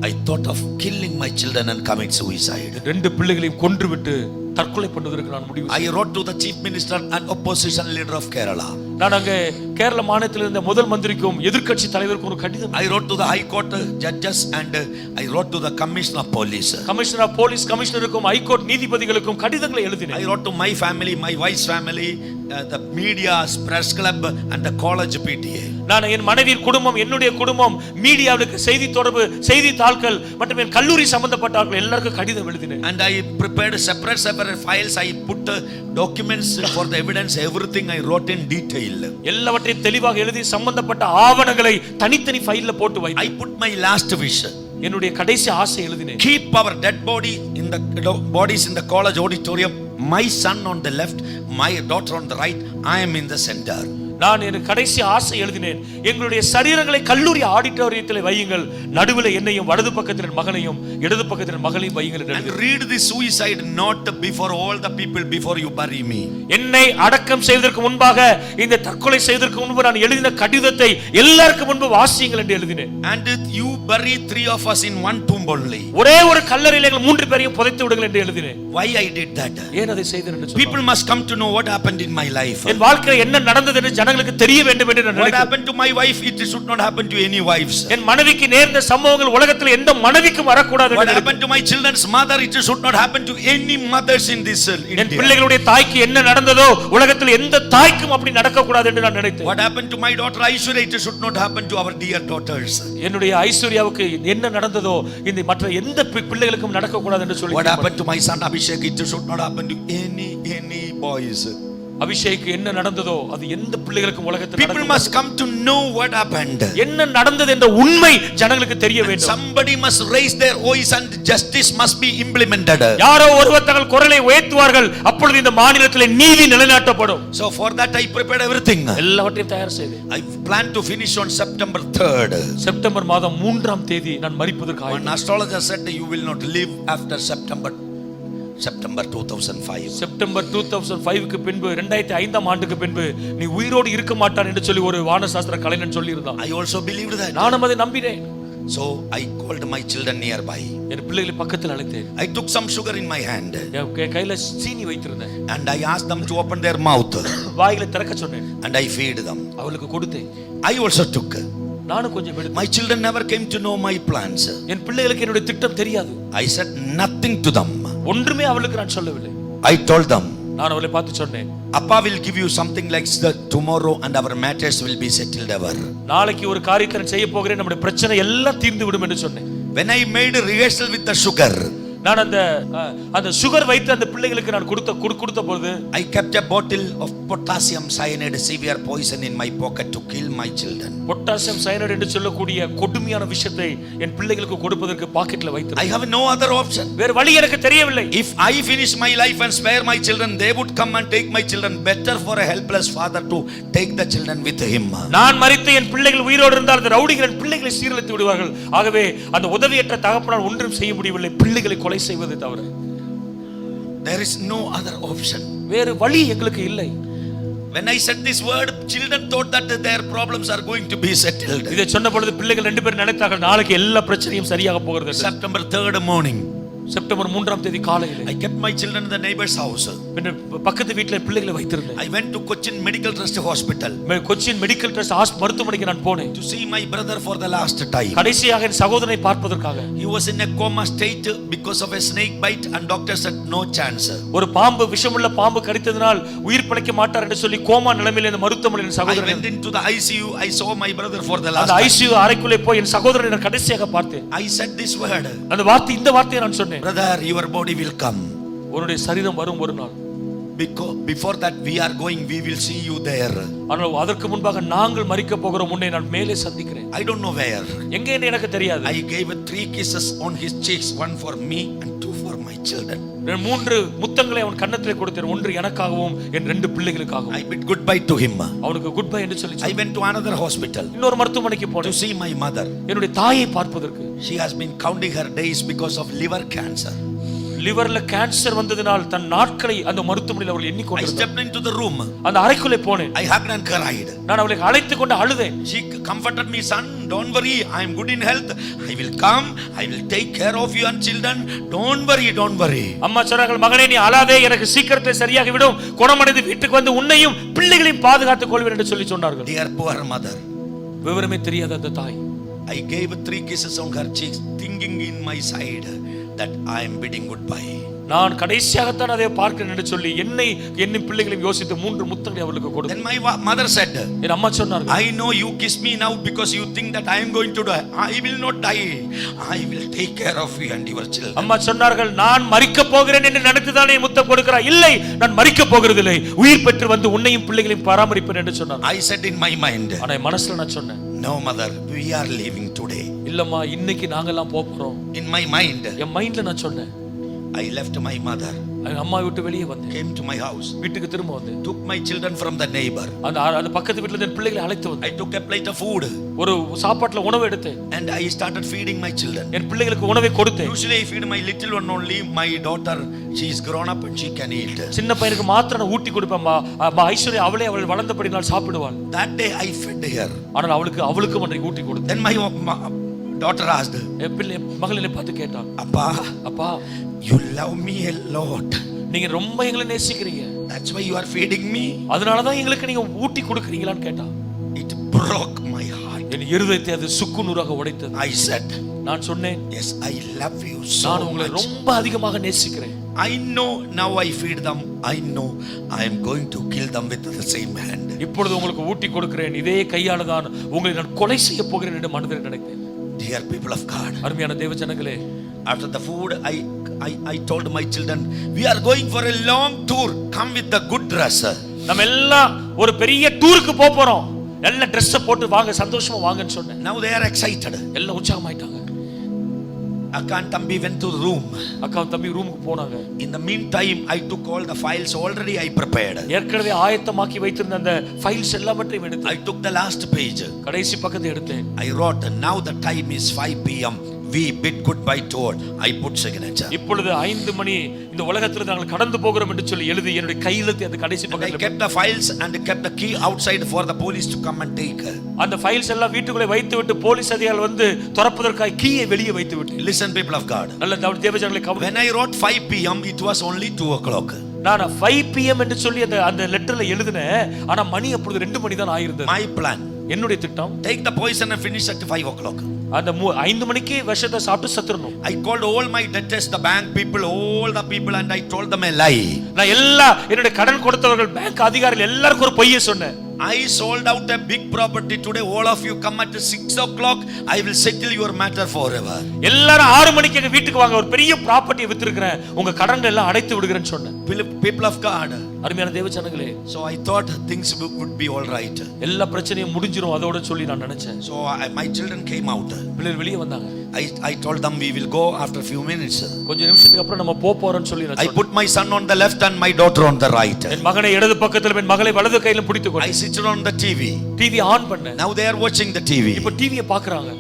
I thought of killing my children and commit suicide. ரெண்டு பிள்ளைகளையும் கொன்றுவிட்டு தற்கொலை பண்ணுவதற்கு நான் முடிவு I wrote to the chief minister and opposition leader of Kerala. நான் அங்க கேரள மாநிலத்தில் இருந்த முதல் மந்திரிக்கும் எதிர்க்கட்சி தலைவருக்கும் ஒரு கடிதம். I wrote to the high court judges and I wrote to the commissioner of police. Commissioner of police கமிஷனருக்கும் ஹைகோர்ட் நீதிபதிகளுக்கும் கடிதங்களை எழுதினேன். I wrote to my family, my wife's family, the media, press club and the college PTA. நான் என் மனைவி குடும்பம், என்னுடைய குடும்பம், மீடியாவுக்கு செய்தி தொடர்பு, செய்தி தாள்கள் மற்றும் என் கல்லூரி சம்பந்தப்பட்டவர்கள் எல்லாருக்கும் கடிதம் எழுதினேன். And I prepared separate files. I put documents for the evidence, everything I wrote in detail. எல்லாவற்றையும் தெளிவாக எழுதி சம்பந்தப்பட்ட ஆவணங்களை தனித்தனி ஃபைல்ல போட்டு வைத்தேன். I put my last wish. என்னுடைய கடைசி ஆசை எழுதினேன். Keep our dead body in the bodies in the college auditorium. My son on the left, my daughter on the right. I am in the center. நான் என் கடைசி ஆசை எழுதினேன். எங்களுடைய சரீரங்களை கல்லூரி ஆடிட்டோரியத்தில் வையுங்கள். நடுவில் என்னையும் வலது பக்கத்தில் மகனையும் இடது பக்கத்தில் மகளையும் வையுங்கள் என்று. And read the suicide note before all the people before you bury me. என்னை அடக்கம் செய்வதற்கு முன்பாக, இந்த தற்கொலை செய்வதற்கு முன்பு நான் எழுதின கடிதத்தை எல்லாருக்கும் முன்பு வாசியுங்கள் என்று எழுதினேன். And you bury 3 of us in one tomb only. ஒரே ஒரு கல்லறையில் எங்கள் 3 பேரையும் புதைத்து விடுங்கள் என்று எழுதினேன். Why I did that? ஏன் அதை செய்தேன் என்று சொல்லுங்க. People must come to know what happened in my life. என் வாழ்க்கையில் என்ன நடந்தது என்று ஜனங்களுக்கு தெரிய வேண்டும் என்று நான் What நினைக்கிறேன். happened to my wife, it should not happen to any wives. என் மனைவிக்கு நேர்ந்த சம்பவங்கள் உலகத்தில் எந்த மனைவிக்கும் வரக்கூடாது What என்று happened to my children's mother, it should not happen to any mothers in this N India. பிள்ளைகளுடைய தாய்க்கு என்ன நடந்ததோ உலகத்தில் எந்த தாய்க்கும் அப்படி நடக்க கூடாது என்று நான் நினைத்தேன். What happened to my daughter Aishwarya, it should not happen to our dear daughters. என்னுடைய ஐஸ்வர்யாவுக்கு என்ன நடந்ததோ இந்த மற்ற எந்த பிள்ளைகளுக்கும் நடக்க கூடாது என்று சொல்லி. What happened to my son Abhishek, it should not happen to any boys. அபிஷேக்கு என்ன நடந்ததோ அது எந்த பிள்ளைகளுக்கும் உலகத்தில் People must come to know what happened. என்ன நடந்தது என்ற உண்மை ஜனங்களுக்கு தெரிய வேண்டும். Somebody must raise their voice and justice must be implemented. யாரோ ஒருவர் தங்கள் குரலை உயர்த்துவார்கள், அப்பொழுது இந்த மாநிலத்தில் நீதி நிலைநாட்டப்படும். So for that I prepared everything. எல்லாவற்றையும் தயார் செய்தேன். I plan to finish on September 3rd. September மாதம் 3ஆம் தேதி நான் மரிப்பதற்கு One ஆயத்தம். astrologer said you will not live after September 2005. September 2005க்கு பின்பு 2005ஆம் ஆண்டுக்கு பின்பு நீ உயிரோடு இருக்க மாட்டான் என்று சொல்லி ஒரு வானசாஸ்திர கலைஞன் சொல்லி இருந்தான். I also believed that. நானும் அதை நம்பினேன். So I called my children nearby. என் பிள்ளைகளை பக்கத்தில் அழைத்தேன். I took some sugar in my hand என் கையில சீனி வைத்திருந்தேன். and I asked them to open their mouth வாயில திறக்க சொன்னேன். and I feed them. அவளுக்கு கொடுத்தேன். I also took. நானும் கொஞ்சம் எடுத்தேன். My children never came to know my plans. என் பிள்ளைகளுக்கு என்னுடைய திட்டம் தெரியாது. I said nothing to them. ஒன்றுமே அவளுக்கு நான் சொல்லவில்லை. I told them, நான் அவளை பார்த்து சொன்னேன், Appa will give you something like that tomorrow and our matters will be settled ever. நாளைக்கு ஒரு காரியத்தை நான் செய்ய போகிறேன், நம்முடைய பிரச்சனை எல்லாம் தீர்ந்து விடும் என்று சொன்னேன். When I made a rehearsal with the sugar, நான் அந்த சுகர் வைத்து அந்த பிள்ளைகளுக்கு நான் கொடுத்த போது I kept a bottle of potassium cyanide, severe poison in my pocket to kill my children. Potassium cyanide என்று சொல்லக்கூடிய கொடுமையான விஷயத்தை என் பிள்ளைகளுக்கு கொடுப்பதற்கு பாக்கெட்ல வைத்தேன். I have no other option. வேற வழி எனக்கு தெரியவில்லை. If I finish my life and spare my children, they would come and take my children. Better for a helpless father to take the children with him. நான் மரித்து என் பிள்ளைகள் உயிரோடு இருந்தால் அந்த ரவுடிகள் என் பிள்ளைகளை சீரழித்து விடுவார்கள். ஆகவே அந்த உதவியற்ற தகப்பனார் ஒன்றும் செய்ய முடியவில்லை, பிள்ளைகளை கொலை செய்வது தவிர. There is no other option. வேறு வழி எங்களுக்கு இல்லை. When I said this word, children thought that their problems are going to be settled. இதை சொன்ன பொழுது பிள்ளைகள் 2 பேர் நினைத்தார்கள் நாளைக்கு எல்லா பிரச்சனையும் சரியாக போகிறது. September 3rd morning, செப்டம்பர் 3ஆம் தேதி காலையில் I kept my children in the neighbor's house. பக்கத்து வீட்டில் பிள்ளைகளை வைத்திருந்தேன். I went to Cochin Medical Trust Hospital Cochin medical trust மருத்துவமனைக்கு நான் போனேன். to see my brother for the last time. கடைசியாக என் சகோதரனை பார்ப்பதற்காக. He was in a coma state because of a snake bite and doctor said no chance. ஒரு பாம்பு, விஷமுள்ள பாம்பு கடித்ததனால் உயிர் பிழைக்க மாட்டார் என்று சொல்லி கோமா நிலைமையில் இந்த மருத்துவமனையில் I சகோதரன். went into the ICU. I saw my brother for the last அந்த time. ஐசியூ அறைக்குள்ளே போய் என் சகோதரனை நான் கடைசியாக பார்த்தேன். I said this word, அந்த வார்த்தை, இந்த வார்த்தையை நான் சொன்னேன். brother, your body will come. உன்னுடைய சரீரம் வரும் ஒரு நாள். Because before that we are going, we will see you there. ஆனால் அதற்கு முன்பாக நாங்கள் மரிக்க போகிறோம், உன்னை நான் மேலே சந்திக்கிறேன். I don't know where. எங்கே என்று எனக்கு தெரியாது. I gave 3 kisses on his cheeks, 1 for me and 2 for my children. நான் 3 முத்தங்களை அவன் கன்னத்திலே கொடுத்தேன், 1 எனக்காகவும் என் 2 பிள்ளைகளுக்காகவும். I bid goodbye to him. அவனுக்கு குட் பை என்று சொல்லி I went to another hospital இன்னொரு மருத்துவமனைக்கு to போனேன், see my mother. என்னுடைய தாயை பார்ப்பதற்கு. She has been counting her days because of liver cancer. லிவர்ல கேன்சர் வந்ததினால் தன் நாட்களை அந்த மருத்துவமனையில் அவர்கள் I எண்ணிக்கொண்டிருந்தார். stepped into the room. அந்த அறைக்குள்ளே போனேன். I hugged and cried. நான் அவளை அழைத்துக் கொண்டு அழுதேன். She comforted me, son, don't worry, I am good in health. I will come, I will take care of you and children. Don't worry, don't worry. அம்மா சொன்னார்கள், மகனே நீ அழாதே, எனக்கு சீக்கிரத்தில் சரியாகி விடும், குணமடைந்து வீட்டுக்கு வந்து உன்னையும் பிள்ளைகளையும் பாதுகாத்துக் கொள்வேன் என்று சொல்லி சொன்னார்கள். Dear poor mother, விவரமே தெரியாத அந்த தாய், I gave 3 kisses on her cheeks, thinking in my side that I am bidding goodbye. நான் கடைசியாகத்தான் அதை பார்க்கிறேன் என்று சொல்லி என்னை பிள்ளைகளையும் யோசித்து 3 முத்தங்களை அவளுக்கு கொடுத்தேன். Then my mother said, என் அம்மா சொன்னார்கள், I know you kiss me now because you think that I am going to die. I will not die. I will take care of you and your children. அம்மா சொன்னார்கள், நான் மரிக்க போகிறேன் என்று நினைத்துதானே முத்தம் கொடுக்கிறாய்? இல்லை, நான் மரிக்க போகிறதில்லை, உயிர் பெற்று வந்து உன்னையும் பிள்ளைகளையும் பராமரிப்பேன் என்று சொன்னார். I said in my mind, ஆனா என் மனசுல நான் சொன்னேன், no mother, we are leaving today. இல்லம்மா, இன்னைக்கு நாங்க எல்லாம் போறோம். In my mind, என் மைண்ட்ல நான் சொன்னேன். I left my mother, அம்மா விட்டு வெளியே வந்தேன், came to my house, வீட்டுக்கு திரும்ப வந்தேன், took my children from the neighbor, அந்த பக்கத்து வீட்ல இருந்து பிள்ளைகளை அழைத்து வந்தேன். I took a plate of food, ஒரு சாப்பாட்டுல உணவு எடுத்தேன், and I started feeding my children. என் பிள்ளைகளுக்கு உணவை கொடுத்தேன். Usually I feed my little one only. My daughter, she is grown up and she can eat. சின்ன பையனுக்கு மாத்திரம் நான் ஊட்டி கொடுப்பேன். ஐஸ்வர்யா அவளே அவள் வளர்ந்தபடினால் சாப்பிடுவாள். That day I fed her. ஆனால் அவளுக்கு அன்றைக்கு ஊட்டி கொடுத்தேன். Then my daughter asked, மகளை பார்த்து கேட்டான், அப்பா you love me a lot, நீங்க ரொம்ப எங்களை நேசிக்கிறீங்க, that's why you are feeding me. அதனாலதான் எங்களுக்கு நீங்க ஊட்டி கொடுக்கறீங்களான்னு கேட்டா. It broke my heart. என் இருதயத்தை அது சுக்குநூறாக உடைத்தது. I said, நான் சொன்னேன், yes, I love you so நான் உங்களை much. ரொம்ப அதிகமாக நேசிக்கிறேன். I know now I feed them. I know I am going to kill them with the same hand. இப்பொழுது உங்களுக்கு ஊட்டி கொடுக்கிறேன், இதே கையால தான் உங்களை நான் கொலை செய்ய போகிறேன் என்று மனதில் நினைத்தேன். Dear people of God, அருமையான தேவ ஜனங்களே, after the food I told my children, we are going for a long tour, come with the good dress. நம்ம எல்லாம் ஒரு பெரிய டூருக்கு போறோம், நல்ல Dress போட்டு வாங்க, சந்தோஷமா வாங்கன்னு சொன்னேன். Now they are excited. எல்லாம் உற்சாகமாயிட்டாங்க. Akka and Thambi went to the room. அக்கா தம்பி ரூமுக்கு போனாங்க. In the meantime, I took all the files already I prepared. ஏற்கனவே ஆயத்தமாக்கி வைத்திருந்த அந்த ஃபைல்ஸ் எல்லாவற்றையும் எடுத்து I took the last page. கடைசி பக்கத்தை எடுத்தேன். I wrote, now the time is 5 p.m. we bid goodbye to all. I put signature. இப்பொழுது 5 மணி, இந்த உலகத்திலிருந்து நாங்கள் கடந்து போகிறோம் என்று சொல்லி எழுதி என்னுடைய கையெழுத்தை அந்த கடைசி I பக்கத்துல kept the files and kept the key outside for the police to come and take. அந்த ஃபைல்ஸ் எல்லாம் வீட்டுக்குள்ளே வைத்துவிட்டு போலீஸ் அதிகாரிகள் வந்து திறப்பதற்காக கீயை வெளியே வைத்துவிட்டு. Listen, people of God. நல்ல தேவஜனங்களை கவனியுங்கள். When I wrote 5 p.m. it was only 2 o'clock. நான் 5 PM என்று சொல்லி அந்த லெட்டர்ல எழுதினேன். ஆனா மணி அப்பொழுது 2 மணி தான் ஆயிருந்தது. My plan, என்னுடைய திட்டம், take the poison and finish at 5 o'clock. அந்த 5 மணிக்கு விஷத்தை சாப்பிட்டு செத்துறணும். I called all my debtors, the bank people, all the people, and I told them a lie. நான் எல்லா என்னுடைய கடன் கொடுத்தவர்கள், பேங்க் அதிகாரிகள் எல்லாருக்கும் ஒரு பொய்யை சொன்னேன். I sold out a big property today. All of you come at 6 o'clock. I will settle your matter forever. எல்லாரும் 6 மணிக்கு எங்க வீட்டுக்கு வாங்க, ஒரு பெரிய ப்ராப்பர்ட்டியை வித்துக்கிறேன், உங்க கடன்கள் எல்லாம் அடைத்து விடுகிறேன்னு சொன்னேன். People of God. அருமையான தேவ ஜனங்களே, So I thought things would be all right. எல்லா பிரச்சனையும் முடிஞ்சிரும் அதோட சொல்லி நான் நினைச்சேன். So my children came out. பிள்ளைகள் வெளியே வந்தாங்க. I told them we will go after few minutes. கொஞ்ச நிமிஷத்துக்கு அப்புறம் நம்ம போறோம்னு சொல்லி நான் I put my son on the left and my daughter on the right. என் மகனை இடது பக்கத்துல, என் மகளை வலது கையில பிடித்துக் கொண்டு I switched on the TV. TV on பண்ணேன். Now they are watching the TV. இப்ப டிவியை பார்க்கறாங்க.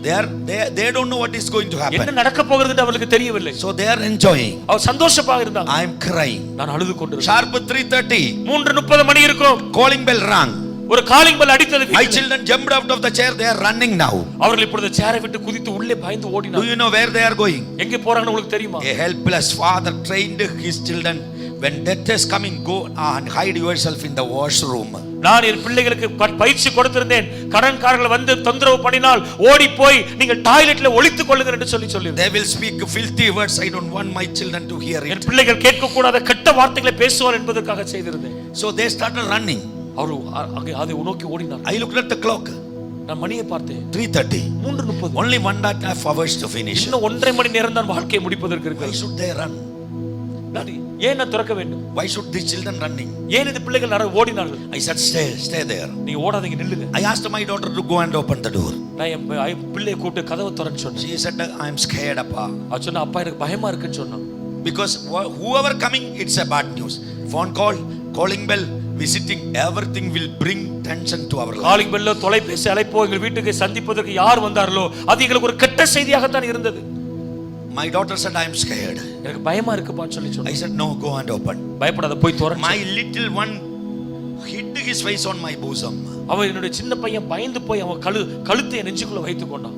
They don't know what is going to happen. என்ன நடக்க போகிறதுன்னு அவங்களுக்கு தெரியவில்லை. So they are enjoying. அவ சந்தோஷமாக இருந்தாங்க. I am crying. நான் அழுது கொண்டிருந்தேன். Sharp 3:30. 3:30 மணி இருக்கும். Calling bell rang. ஒரு காலிங் பெல் அடித்தது. My children jumped out of the chair. They are running now. அவர்கள் இப்பொழுது சேரை விட்டு குதித்து உள்ளே பயந்து ஓடினார்கள். Do you know where they are going? எங்க போறாங்கன்னு உங்களுக்கு தெரியுமா? A helpless father trained his children, when death is coming, go and hide yourself in the washroom. நான் என் பிள்ளைகளுக்கு பயிற்சி கொடுத்திருந்தேன், கடன்காரர்கள் வந்து தொந்தரவு பண்ணினால் ஓடி போய் நீங்கள் டாய்லெட்ல ஒளித்துக் கொள்ளுங்கள் என்று சொல்லி. They will speak filthy words. I don't want my children to hear it. என் பிள்ளைகள் கேட்க கூடாத கெட்ட வார்த்தைகளை பேசுவார் என்பதற்காக செய்திருந்தேன். So they started running. அவர் அங்கே அதை நோக்கி ஓடினார். I looked at the clock. நான் மணியை பார்த்தேன். 3:30. 3:30. Only 1.5 hours to finish. இன்னும் 1.5 மணி நேரம் தான் வாழ்க்கையை முடிப்பதற்கு இருக்கு. Why should they run? ஏன் நான் திறக்க வேண்டும்? Why should these children running? ஏன் இந்த பிள்ளைகள் ஓடினார்கள்? I said stay there. நீங்க ஓடாதீங்க, நில்லுங்க. I asked my daughter to go and open the door. நான் என் பிள்ளையை கூப்பிட்டு கதவை திறன்னு சொன்னேன். She said I am scared, appa. அவ சொன்னா, அப்பா எனக்கு பயமா இருக்குன்னு சொன்னான். Because whoever coming, it's a bad news. Phone call, calling bell, visiting, everything will bring tension to our life. Calling பெல்ல, தொலைபேசி அழைப்போ, எங்கள் வீட்டுக்கு சந்திப்பதற்கு யார் வந்தார்களோ அது எங்களுக்கு ஒரு கெட்ட செய்தியாக தான் இருந்தது. My daughter said I am scared. எனக்கு பயமா இருக்குப்பான்னு சொல்லி சொன்னேன். I said no, go and open. பயப்படாத, போய் திறன்னு. My little one hid his face on my bosom. அவன் என்னுடைய சின்ன பையன் பயந்து போய் அவன் கழுத்தை நெஞ்சுக்குள்ள வைத்துக் கொண்டான்.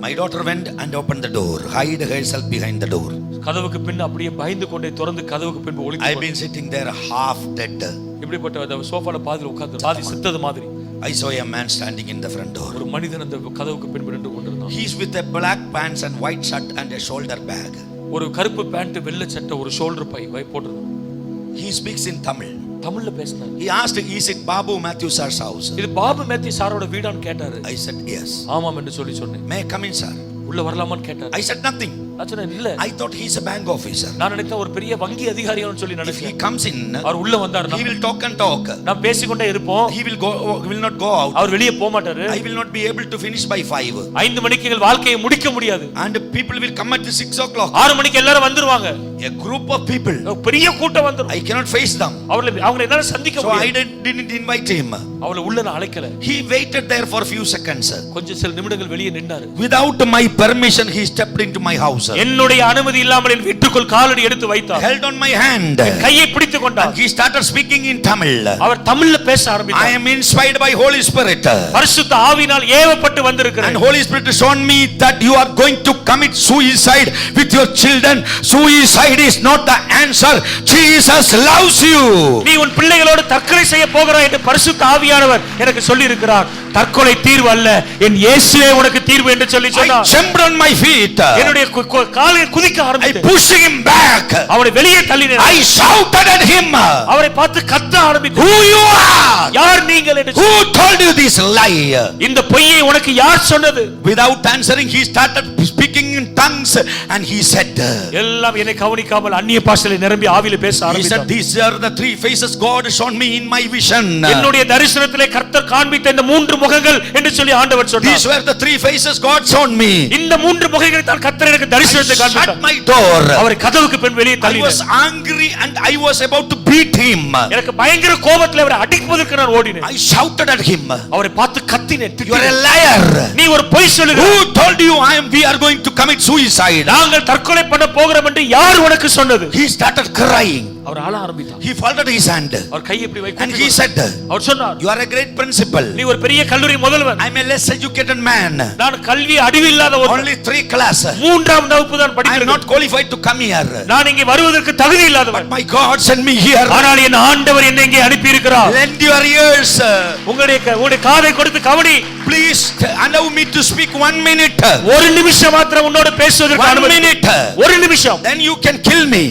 My daughter went and opened the door, hid herself behind the door. கதவுக்கு பின் அப்படியே பயந்து கொண்டே திறந்து கதவுக்கு பின் ஒளிந்து I've been sitting there half dead. இப்படிப்பட்ட அந்த சோஃபால பாதியில உட்கார்ந்து பாதி செத்தது மாதிரி. I saw a man standing in the front door. ஒரு மனிதன் அந்த கதவுக்கு பின் நின்று கொண்டிருந்தான். He's with a black pants and white shirt and a shoulder bag. ஒரு கருப்பு பேண்ட் வெள்ளை சட்டை ஒரு ஷோல்டர் பை போட்டிருந்தான். He speaks in Tamil. தமிழ்ல பேசினார். He asked, is it Babu Matthew sir's house? இது பாபு மேத்யூ சாரோட வீடான்னு கேட்டாரு. I said yes. ஆமாம் என்று சொன்னேன். May I come in, sir? உள்ள வரலாமான்னு கேட்டாரு. I said nothing. நான் சொன்னேன் இல்ல. I thought he's a bank officer. நான் நினைத்தேன் ஒரு பெரிய வங்கி அதிகாரின்னு சொல்லி If நினைச்சேன். he comes in, அவர் உள்ள வந்தாருன்னா he will talk and talk. நாம் பேசிக்கொண்டே இருப்போம். He will not go out. அவர் வெளியே போக மாட்டாரு. I will not be able to finish by 5. 5 மணிக்கு எங்கள் வாழ்க்கையை முடிக்க முடியாது. And people will come at 6 o'clock. 6 மணிக்கு எல்லாரும் வந்துருவாங்க. A group of people. பெரிய கூட்டம் வந்துரும். I cannot face them. அவங்களை என்னால சந்திக்க So I முடியாது. didn't invite him. அவளை உள்ள நான் அழைக்கல. He waited there for a few seconds. கொஞ்சம் சில நிமிடங்கள் வெளியே நின்னாரு. Without my permission, he stepped into my house. என்னுடைய அனுமதி இல்லாமல் என் வீட்டுக்குள் காலடி எடுத்து வைத்தார். Held on my hand. கையை பிடித்துக் கொண்டார். And he started speaking in Tamil. அவர் தமிழ்ல பேச ஆரம்பித்தார். I am inspired by Holy Spirit. பரிசுத்த ஆவியினால் ஏவப்பட்டு வந்திருக்கிறேன். And Holy Spirit shown me that you are going to commit suicide with your children. Suicide is not the answer. Jesus loves you. நீ உன் பிள்ளைகளோடு தற்கொலை செய்ய போகிறாய் என்று பரிசுத்த ஆவியானவர் எனக்கு சொல்லி இருக்கிறார். தற்கொலை தீர்வு அல்ல, என் இயேசுவே உனக்கு தீர்வு என்று சொல்லி சொன்னார். I jumped on my feet. என்னுடைய காலில் குதிக்க ஆரம்பித்தேன். I pushed him back. அவனை வெளியே தள்ளினேன். I shouted at him. அவரை பார்த்து கத்த ஆரம்பித்தேன். Who you are? யார் நீங்கள் என்று. Who told you this lie? இந்த பொய்யை உனக்கு யார் சொன்னது? Without answering, he started speaking in tongues and he said, எல்லாம் என்னை கவனிக்காமல் அந்நிய பாஷையில் நிரம்பி ஆவியில பேச he said, ஆரம்பித்தார். these are the 3 faces God shown me in my vision. என்னுடைய தரிசனத்திலே கர்த்தர் காண்பித்த இந்த 3 முகங்கள் என்று சொல்லி ஆண்டவர் சொன்னார். These were the 3 faces God shown me. இந்த 3 முகங்களை தான் கர்த்தர் எனக்கு தரிசனத்தை காண்பித்தார். Shut my door. அவரை கதவுக்கு பின் வெளியே I தள்ளினேன். was angry and I was about to beat him. எனக்கு பயங்கர கோபத்தில் அவரை அடிப்பதற்கு நான் ஓடினேன். I shouted at him. அவரை பார்த்து கத்தினேன். You are a liar. நீ ஒரு பொய் சொல்லுகிறாய். Who told you we are going to commit suicide? நாங்கள் தற்கொலை பண்ண போகிறோம் என்று யார் உனக்கு சொன்னது? He started crying. அவர் அழ ஆரம்பித்தார். He folded his hand. அவர் கையை இப்படி வைத்து And he said, அவர் சொன்னார், you are a great principal. நீ ஒரு பெரிய கல்லூரி முதல்வர். I am a less educated man. நான் கல்வி அறிவு இல்லாத ஒரு Only 3 class. 3ஆம் வகுப்பு தான் I am படிக்கிறேன். not qualified to come here. நான் இங்கே வருவதற்கு தகுதி இல்லாதவன். But my God sent me here. ஆனால் என் ஆண்டவர் என்னை இங்கே அனுப்பி இருக்கிறார். Lend your ears. உங்களுடைய காதை கொடுத்து கவனி. Please allow me to speak 1 minute. ஒரு நிமிஷம் மாத்திரம் உன்னோடு பேசுவதற்கு 1 அனுமதி. minute. ஒரு நிமிஷம். Then you can kill me.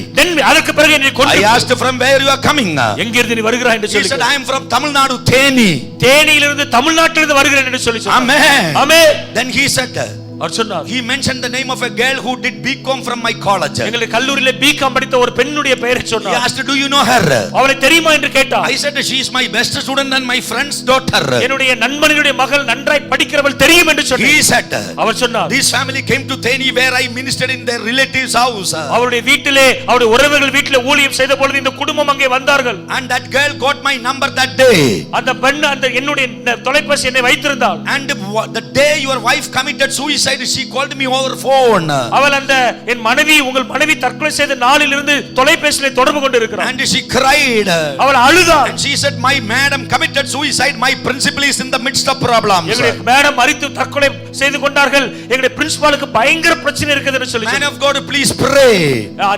அதற்கு பிறகு என்னை கொன்று. I asked from where you are coming. எங்கிருந்து நீ வருகிறாய் என்று He said, சொல்லி. I am from Tamil Nadu, Theni. தேனியிலிருந்து தமிழ்நாட்டிலிருந்து வருகிறேன் என்று சொல்லி சொன்னார். Amen. Amen. Then he said, அவர் சொன்னார், he mentioned the name of a girl who did BCom from my college. எங்களுடைய கல்லூரியிலே பிகாம் படித்த ஒரு பெண்ணுடைய பெயரை He சொன்னார். asked, do you know her? அவளை தெரியுமா என்று கேட்டார். I said, she is my best student and my friend's daughter. என்னுடைய நண்பனுடைய மகள் நன்றாய் படிக்கிறவள் தெரியும் என்று சொன்னார். He said, அவர் சொன்னார், this family came to Theni where I ministered in their relatives' house. அவருடைய வீட்டிலே அவருடைய உறவுகள் வீட்டிலே ஊழியம் செய்த பொழுது இந்த குடும்பம் அங்கே வந்தார்கள். And that girl got my number that day. அந்த பெண் அந்த என்னுடைய தொலைபேசி என்னை வைத்திருந்தாள். And the day your wife committed suicide, she called me over phone. அவள் அந்த என் மனைவி உங்கள் மனைவி தற்கொலை செய்த நாளிலிருந்து தொலைபேசியிலே தொடர்பு கொண்டு இருக்கிறாள். And she cried. அவள் அழுதாள். And she said, my madam committed suicide. My principal is in the midst of problems. எங்களுடைய மேடம் மரித்து தற்கொலை செய்து கொண்டார்கள். எங்களுடைய பிரின்சிபாலுக்கு பயங்கர பிரச்சனை இருக்குதுன்னு சொல்லி. Man of God, please pray.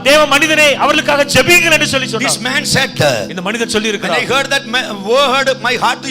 தேவ மனிதனே அவர்களுக்காக ஜெபியுங்கள் என்று சொல்லி சொன்னார். This man said, இந்த மனிதன் சொல்லி when இருக்கிறார். I heard that word, my heart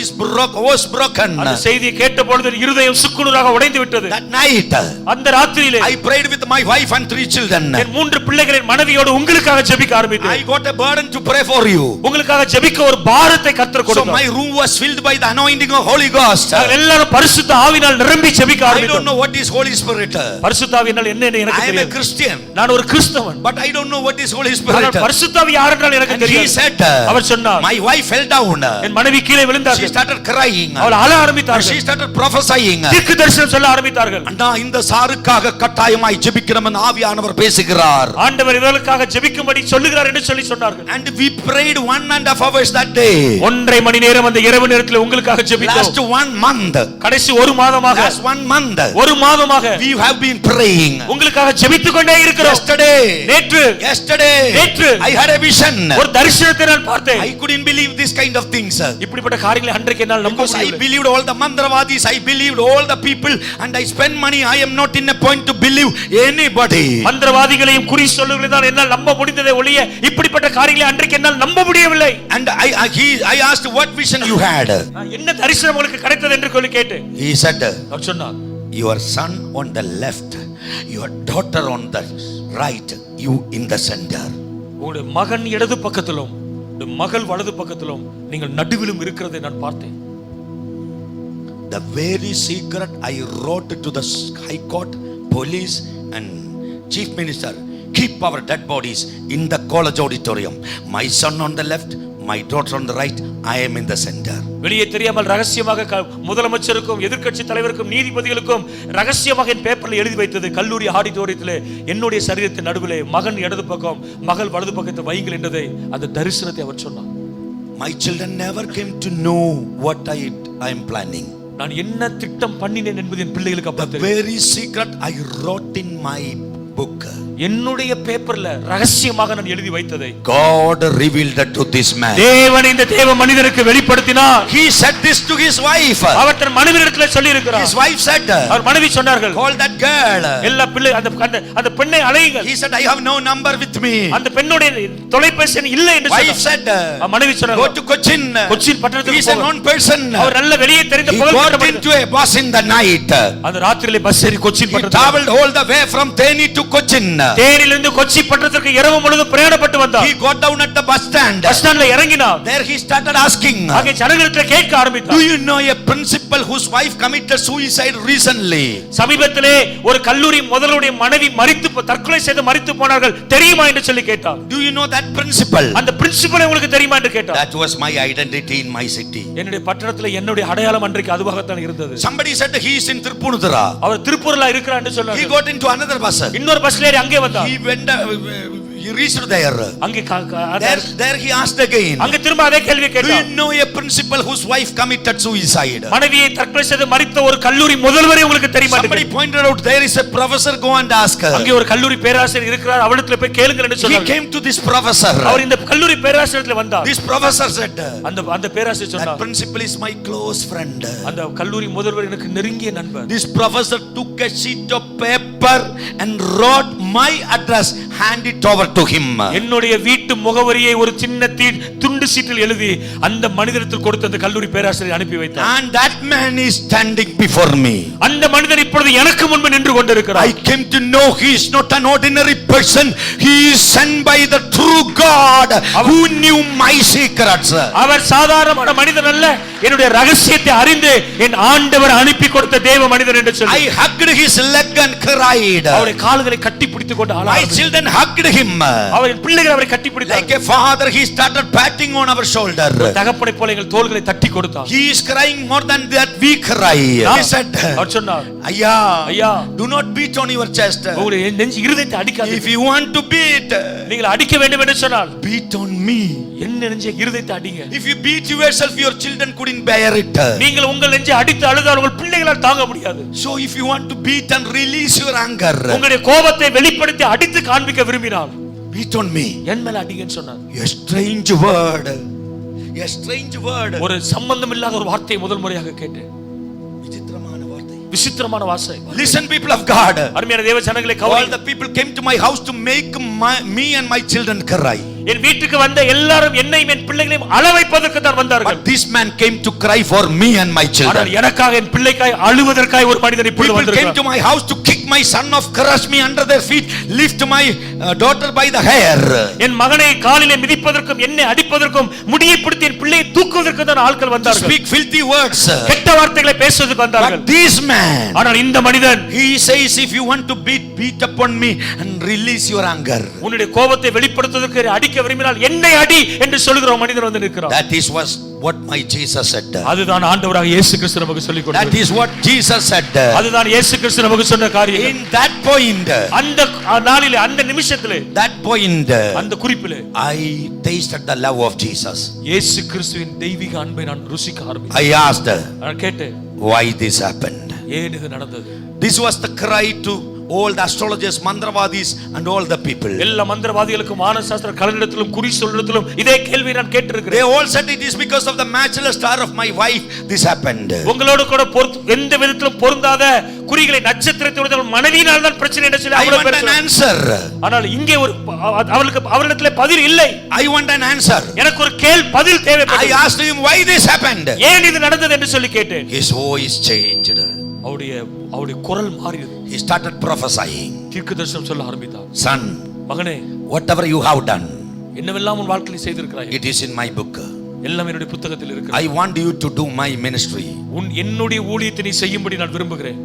was broken. அந்த செய்தியை கேட்ட பொழுது இருதயம் சுக்குநூறாக உடைந்து விட்டது. That night, அந்த ராத்திரியிலே I prayed with my wife and 3 children. என் 3 பிள்ளைகளின் மனைவியோடு உங்களுக்காக ஜெபிக்க ஆரம்பித்தேன். I got a burden to pray for you. உங்களுக்காக ஜெபிக்க ஒரு பாரத்தை கர்த்தர் So கொடுத்தார். my room was filled by the anointing of Holy Ghost. நாங்கள் எல்லாரும் பரிசுத்த ஆவியினால் நிரம்பி ஜெபிக்க I don't ஆரம்பித்தோம். know what is Holy Spirit. பரிசுத்த ஆவியினால் என்ன எனக்கு I am a தெரியாது. Christian. நான் ஒரு கிறிஸ்தவன். But I don't know what is Holy Spirit. ஆனால் பரிசுத்த ஆவி யார் என்றால் எனக்கு And he தெரியாது. said, அவர் சொன்னார், my wife fell down. என் மனைவி கீழே She விழுந்தார்கள். started crying. அவள் அழ And ஆரம்பித்தார்கள். she started prophesying. தீர்க்க தரிசனம் சொல்ல ஆரம்பித்தார்கள். And I இந்த சாருக்காக கட்டாயமாய் ஜெபிக்கணும் என்று ஆவியானவர் பேசுகிறார். ஆண்டவர் இவர்களுக்காக ஜெபிக்கும்படி சொல்லுகிறார் என்று சொல்லி சொன்னார்கள். And we prayed 1.5 hours that day. 1.5 மணி நேரம் அந்த இரவு நேரத்தில் உங்களுக்காக ஜெபித்தோம். Last 1 month. கடைசி ஒரு மாதமாக. Last 1 month. ஒரு மாதமாக we have been praying. உங்களுக்காக ஜெபித்துக் கொண்டே இருக்கிறோம். Yesterday I had a vision. ஒரு தரிசனத்தை நான் பார்த்தேன். I couldn't believe this kind of things. இப்படிப்பட்ட காரியங்களை அன்றைக்கு என்னால் நம்ப Because I முடியவில்லை. believed all the மந்திரவாதிஸ், I believed all the people, and I spend money. I am not in a point to believe anybody. மந்திரவாதிகளையும் குறி சொல்லுகிறதை தான் என்னால் நம்ப முடிந்ததே ஒழிய இப்படிப்பட்ட காரியங்களை அன்றைக்கு என்னால் நம்ப முடியவில்லை. And I asked what vision you had. என்ன தரிசனம் உங்களுக்கு கிடைத்தது என்று சொல்லி கேட்டேன். He said, அவர் சொன்னார், your son on the left, your daughter on the right, you in the center. உங்களுடைய மகன் இடது பக்கத்திலும் உங்களுடைய மகள் வலது பக்கத்திலும் நீங்கள் நடுவிலும் இருக்கிறதை நான் பார்த்தேன். The very secret I wrote to the High Court, police and Chief Minister, keep our dead bodies in the college auditorium. My son on the left, my daughter on the right, I am in the center. வெளியே தெரியாமல் ரகசியமாக முதலமைச்சருக்கும் எதிர்க்கட்சி தலைவருக்கும் நீதிபதிகளுக்கும் ரகசியமாக என் பேப்பர்ல எழுதி வைத்தது, கல்லூரி ஆடிட்டோரியத்திலே என்னுடைய சரீரத்தின் நடுவிலே மகன் இடது பக்கம் மகள் வலது பக்கத்தை வையுங்கள் என்றதை அந்த தரிசனத்தை அவர் சொன்னார். My children never came to know what I am planning. நான் என்ன திட்டம் பண்ணினேன் என்பது என் பிள்ளைகளுக்கு அப்ப தெரியும். The very secret I wrote in my book. என்னுடைய பேப்பர்ல ரகசியமாக நான் எழுதி வைத்ததை God revealed that to this man. தேவன் இந்த தேவ மனிதனுக்கு வெளிப்படுத்தினார். He said this to his wife. அவர் தன் மனைவியிடத்தில் சொல்லி இருக்கிறார். His wife said, அவர் மனைவி சொன்னார்கள், call that girl. எல்லா பிள்ளை அந்த பெண்ணை அழையுங்கள். He said, I have no number with me. அந்த பெண்ணுடைய தொலைபேசி எண் இல்லை என்று சொன்னார். Wife said, மனைவி சொன்னார், go to Cochin. கொச்சின் பட்டணத்துக்கு He is a known person. அவர் நல்ல வெளியே தெரிந்த He got into a bus in the night. அந்த ராத்திரியிலே பஸ் ஏறி கொச்சின் He பட்டணத்துக்கு traveled all the way from Theni to Cochin. தேனியிலிருந்து Kochi பட்டணத்திற்கு இரவு முழுவதும் பிரயாணப்பட்டு வந்தார். He got down at the bus stand. Bus ஸ்டாண்ட்ல இறங்கினார். There he started asking, அங்கே ஜனங்களிடத்தில் கேட்க ஆரம்பித்தார், do you know a principal whose wife committed suicide recently? சமீபத்திலே ஒரு கல்லூரி முதல்வருடைய மனைவி தற்கொலை செய்து மரித்து போனார்கள் தெரியுமா என்று சொல்லி கேட்டார். Do you know that principal? அந்த பிரின்சிபல் உங்களுக்கு தெரியுமா என்று கேட்டார். That was my identity in my city. என்னுடைய பட்டணத்திலே என்னுடைய அடையாளம் அன்றைக்கு அதுவாகத்தான் இருந்தது. Somebody said he is in Tirupur. அவர் திருப்பூர்ல இருக்கிறார் என்று சொன்னார். He got into another bus. இன்னொரு பஸ்ல ஏறி அங்கே வந்தார். He went he reached there. அங்கே There he asked again, அங்கே திரும்ப அதே கேள்வி do கேட்டார். you know a principal whose wife committed suicide? மனைவியை தற்கொலை செய்து மரித்த ஒரு கல்லூரி முதல்வரை உங்களுக்கு தெரியுமா? Somebody pointed out, there is a professor, go and ask her. அங்கே ஒரு கல்லூரி பேராசிரியர் இருக்கிறார், அவரிடத்துல போய் கேளுங்க என்று He சொன்னார். came to this professor. அவர் இந்த கல்லூரி பேராசிரியர்ல வந்தார். This professor said, அந்த பேராசிரியர் that சொன்னார், principal is my close friend. அந்த கல்லூரி முதல்வர் எனக்கு நெருங்கிய நண்பர். This professor took a sheet of paper and wrote my address, hand it over to him. என்னுடைய வீட்டு முகவரியை ஒரு சின்ன துண்டு சீட்டில் எழுதி அந்த மனிதனிடத்தில் கொடுத்து அந்த கல்லூரி பேராசிரியர் அனுப்பி வைத்தார். And that man is standing before me. அந்த மனிதன் இப்பொழுது எனக்கு முன்பு நின்று கொண்டிருக்கிறார். I came to know he is not an ordinary person. He is sent by the true God who knew my secrets. அவர் சாதாரணமான மனிதன் அல்ல, என்னுடைய ரகசியத்தை அறிந்து என் ஆண்டவர் அனுப்பி கொடுத்த தேவ மனிதன் என்று சொல்லி I hugged his leg and cried. அவருடைய கால்களை கட்டி பிடித்துக் கொண்டு My children hugged him. அவரின் பிள்ளைகள் அவரை கட்டி பிடித்தார்கள். Like a father, he started patting on our shoulder. தகப்பனை போல எங்கள் தோள்களை தட்டி கொடுத்தார். He is crying more than that we cry. He said, அவர் சொன்னார், ஐயா, do not beat on your chest. உங்களுடைய நெஞ்சு இருதயத்தை அடிக்காதீங்க. If you want to beat, நீங்கள் அடிக்க வேண்டும் என்று சொன்னால் beat on me. என்ன நெஞ்சை இருதயத்தை அடிங்க. If you beat yourself, your children couldn't bear it. நீங்கள் உங்கள் நெஞ்சை அடித்து அழுதால் உங்கள் பிள்ளைகளால் தாங்க முடியாது. So if you want to beat and release your anger, உங்களுடைய கோபத்தை வெளிப்படுத்தி அடித்து காண்பிக்க விரும்பினால் beat on me. என் மேல அடிங்கன்னு சொன்னார். A strange word. A strange word. ஒரு சம்பந்தம் இல்லாத ஒரு வார்த்தையை முதல் முறையாக கேட்டேன். விசித்திரமான வார்த்தை. விசித்திரமான வார்த்தை. Listen, people of God. அருமையான தேவ ஜனங்களே, all the people came to my house to make me and my children cry. என் வீட்டுக்கு வந்த எல்லாரும் என்னையும் என் பிள்ளைகளையும் அழ வைப்பதற்கு தான் வந்தார்கள். But this man came to cry for me and my children. ஆனால் எனக்காக என் பிள்ளைக்காய் அழுவதற்காய் ஒரு மனிதன் இப்பொழுது வந்திருக்கிறார். People came to my house to kick my son off, crush me under their feet, lift my daughter by the hair. என் மகனை காலிலே மிதிப்பதற்கும் என்னை அடிப்பதற்கும் முடியை பிடித்து என் பிள்ளையை தூக்குவதற்கு தான் ஆட்கள் வந்தார்கள். Speak filthy words. கெட்ட வார்த்தைகளை பேசுவதற்கு வந்தார்கள். But this man, ஆனால் இந்த மனிதன், he says, if you want to beat upon me and release your anger, உன்னுடைய கோபத்தை வெளிப்படுத்துவதற்கு அடிக்க விரும்பினால் என்னை அடி என்று சொல்லுகிற மனிதன் வந்து நிற்கிறார். that is what my Jesus said. அதுதான் ஆண்டவராக இயேசு கிறிஸ்து நமக்கு சொல்லிக் That கொடுத்தார். is what Jesus said. அதுதான் இயேசு கிறிஸ்து நமக்கு சொன்ன காரியம். In that point, அந்த நாளிலே, அந்த நிமிஷத்திலே, that point, அந்த குறிப்பிலே I tasted the love of Jesus. இயேசு கிறிஸ்துவின் தெய்வீக அன்பை நான் ருசிக்க ஆரம்பித்தேன். I asked, நான் கேட்டேன், why this happened? ஏன் இது நடந்தது? This was the cry to all the astrologers, mantravadis and all the people. எல்லா மந்திரவாதிகளுக்கும் வானசாஸ்திர கலைஞரிடத்திலும் குறி சொல்லிடத்திலும் இதே கேள்வி நான் கேட்டிருக்கிறேன். They all said it is because of the matchless star of my wife this happened. உங்களோட கூட எந்த விதத்திலும் பொருந்தாத குறிகளை நட்சத்திரத்தோட மனைவியினால் தான் பிரச்சனை என்று சொல்லி I want an answer. ஆனால் இங்கே ஒரு அவரிடத்திலே பதில் இல்லை. I want an answer. எனக்கு ஒரு பதில் தேவைப்பட்டது. I asked him why this happened. ஏன் இது நடந்தது என்று சொல்லி கேட்டேன். His voice changed. அவருடைய குரல் மாறியது. He started prophesying. தீர்க்கதரிசனம் சொல்ல ஆரம்பித்தார். Son, மகனே, whatever you have done, என்னவெல்லாம் உன் வாழ்க்கையில் செய்திருக்கிறாய், it is in my book. எல்லாம் என்னுடைய புத்தகத்தில் இருக்கிறது. I want you to do my ministry. என்னுடைய ஊழியத்தை நீ செய்யும்படி நான் விரும்புகிறேன்.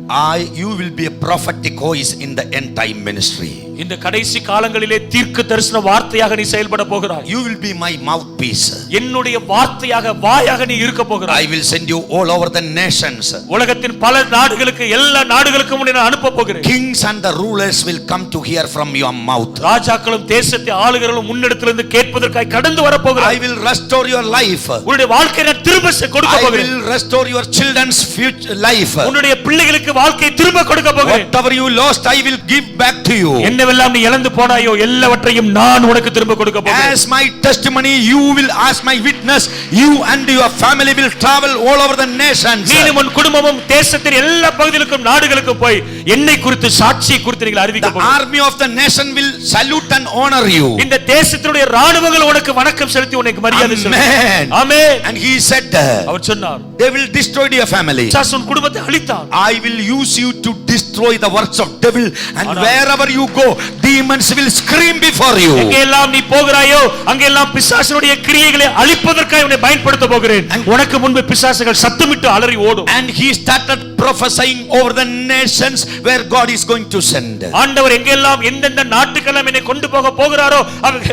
You will be a prophetic voice in the end time ministry. இந்த கடைசி காலங்களிலே தீர்க்க தரிசன வார்த்தையாக நீ செயல்பட போகிறாய். You will be my mouthpiece. என்னுடைய வார்த்தையாக, வாயாக நீ இருக்க போகிறாய். I will send you all over the nations. உலகத்தின் பல நாடுகளுக்கு, எல்லா நாடுகளுக்கும் உன்னை நான் அனுப்ப போகிறேன். Kings and the rulers will come to hear from your mouth. ராஜாக்களும் தேசத்தை ஆளுகிறவர்களும் முன்னெடுத்திலிருந்து கேட்பதற்காக கடந்து வர போகிறாய். I will restore your life. உன்னுடைய வாழ்க்கையை நான் திரும்ப கொடுக்க போகிறேன். I will restore your children's future life. உன்னுடைய பிள்ளைகளுக்கு வாழ்க்கையை திரும்ப கொடுக்க போகிறேன். Whatever you lost, I will give back to you. என்னவெல்லாம் நீ இழந்து போனாயோ எல்லாவற்றையும் நான் உனக்கு திரும்ப கொடுக்க போகிறேன். As my testimony, you will, as my witness, you and your family will travel all over the nations. நீயும் உன் குடும்பமும் தேசத்தின் எல்லா பகுதிகளுக்கும் நாடுகளுக்கும் போய் என்னை குறித்து, சாட்சியை குறித்து நீங்கள் அறிவிக்க போகிறீர்கள். The army of the nation will salute and honor you. இந்த தேசத்தினுடைய ராணுவங்கள் உனக்கு வணக்கம் செலுத்தி உனக்கு மரியாதை செலுத்தும். Amen. And he said, அவர் சொன்னார், they will destroy your family. உன் குடும்பத்தை அழித்தார். I will use you to destroy the works of devil, and wherever you go, demons will scream before you. எங்கெல்லாம் நீ போகிறாயோ அங்கெல்லாம் பிசாசுடைய கிரியைகளை அழிப்பதற்காக உன்னை பயன்படுத்த போகிறேன். உனக்கு முன்பு பிசாசுகள் சத்தமிட்டு அலறி ஓடும். And he started prophesying over the nations where God is going to send. ஆண்டவர் எங்கெல்லாம் எந்தெந்த நாட்டுக்கெல்லாம் என்னை கொண்டு போக போகிறாரோ அவங்க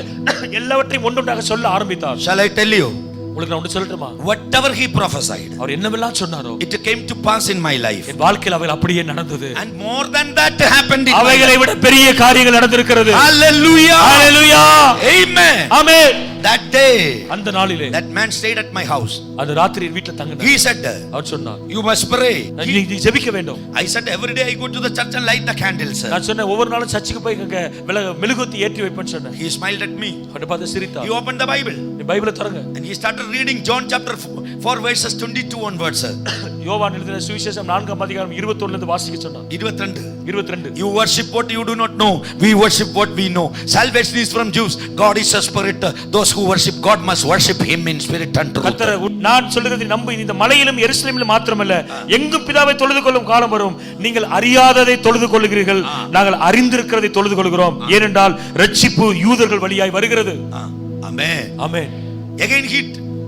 எல்லாவற்றையும் ஒன்றொன்றாக சொல்ல ஆரம்பித்தார். Shall I tell you? உங்களுக்கு நான் ஒன்று சொல்லட்டுமா? Whatever he prophesied, அவர் என்னவெல்லாம் சொன்னாரோ, it came to pass in my life. என் வாழ்க்கையில் அவைகள் அப்படியே நடந்தது. And more than that happened in அவைகளை விட பெரிய காரியங்கள் நடந்திருக்கிறது. Hallelujah. Hallelujah. Amen. Amen. That day, அந்த நாளிலே, that man stayed at my house. அந்த ராத்திரி வீட்ல தங்கினார். He said, அவர் சொன்னார், you must pray. நீ ஜெபிக்க வேண்டும். I said, every day I go to the church and light the candles. நான் சொன்னேன், ஒவ்வொரு நாளும் சர்ச்சுக்கு போய் மெழுகுவர்த்தி ஏற்றி வைப்பேன்னு சொன்னேன். He smiled at me. அவனை பார்த்து சிரித்தார். He opened the Bible. நீ பைபிளை திறங்க. And he started reading John chapter 4 verses 22 onwards. யோவான் எழுதின சுவிசேஷம் 4ஆம் அதிகாரம் 21 ல இருந்து வாசிக்க சொன்னார். 22. You worship what you do not know. We worship what we know. Salvation is from Jews. God is a spirit. Those who worship God must worship him in spirit and truth. கர்த்தர் நான் சொல்லுகிறதை நம்பு. இந்த மலையிலும் எருசலேமிலும் மாத்திரமல்ல, எங்கும் பிதாவை தொழுது கொள்ளும் காலம் வரும். நீங்கள் அறியாததை தொழுது கொள்ளுகிறீர்கள், நாங்கள் அறிந்திருக்கிறதை தொழுது கொள்கிறோம். ஏனென்றால் ரட்சிப்பு யூதர்கள் வழியாய் வருகிறது. Amen. Amen. Again he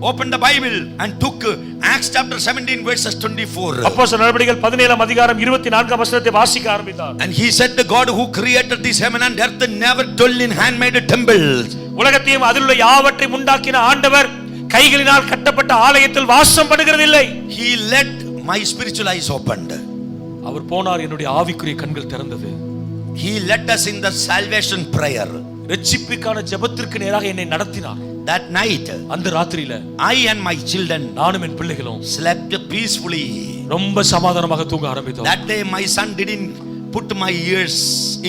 opened the Bible and took Acts chapter 17 verses 24. அப்போஸ்தலர் நடபடிகள் 17ஆம் அதிகாரம் 24ஆம் வசனத்தை வாசிக்க ஆரம்பித்தார். And he said, the God who created this heaven and earth never dwell in handmade temples. உலகத்தையும் அதிலுள்ள யாவற்றையும் உண்டாக்கின ஆண்டவர் கைகளினால் கட்டப்பட்ட ஆலயத்தில் வாசம் பண்ணுகிறதில்லை. He let my spiritual eyes opened. அவர் போனார், என்னுடைய ஆவிக்குரிய கண்கள் திறந்தது. He led us in the salvation prayer. ரட்சிப்புக்கான ஜெபத்திற்கு நேராக என்னை நடத்தினார். That night, அந்த ராத்திரியில I and my children, நானும் என் பிள்ளைகளும் slept peacefully. ரொம்ப சமாதானமாக தூங்க ஆரம்பித்தோம். That day my son didn't put my ears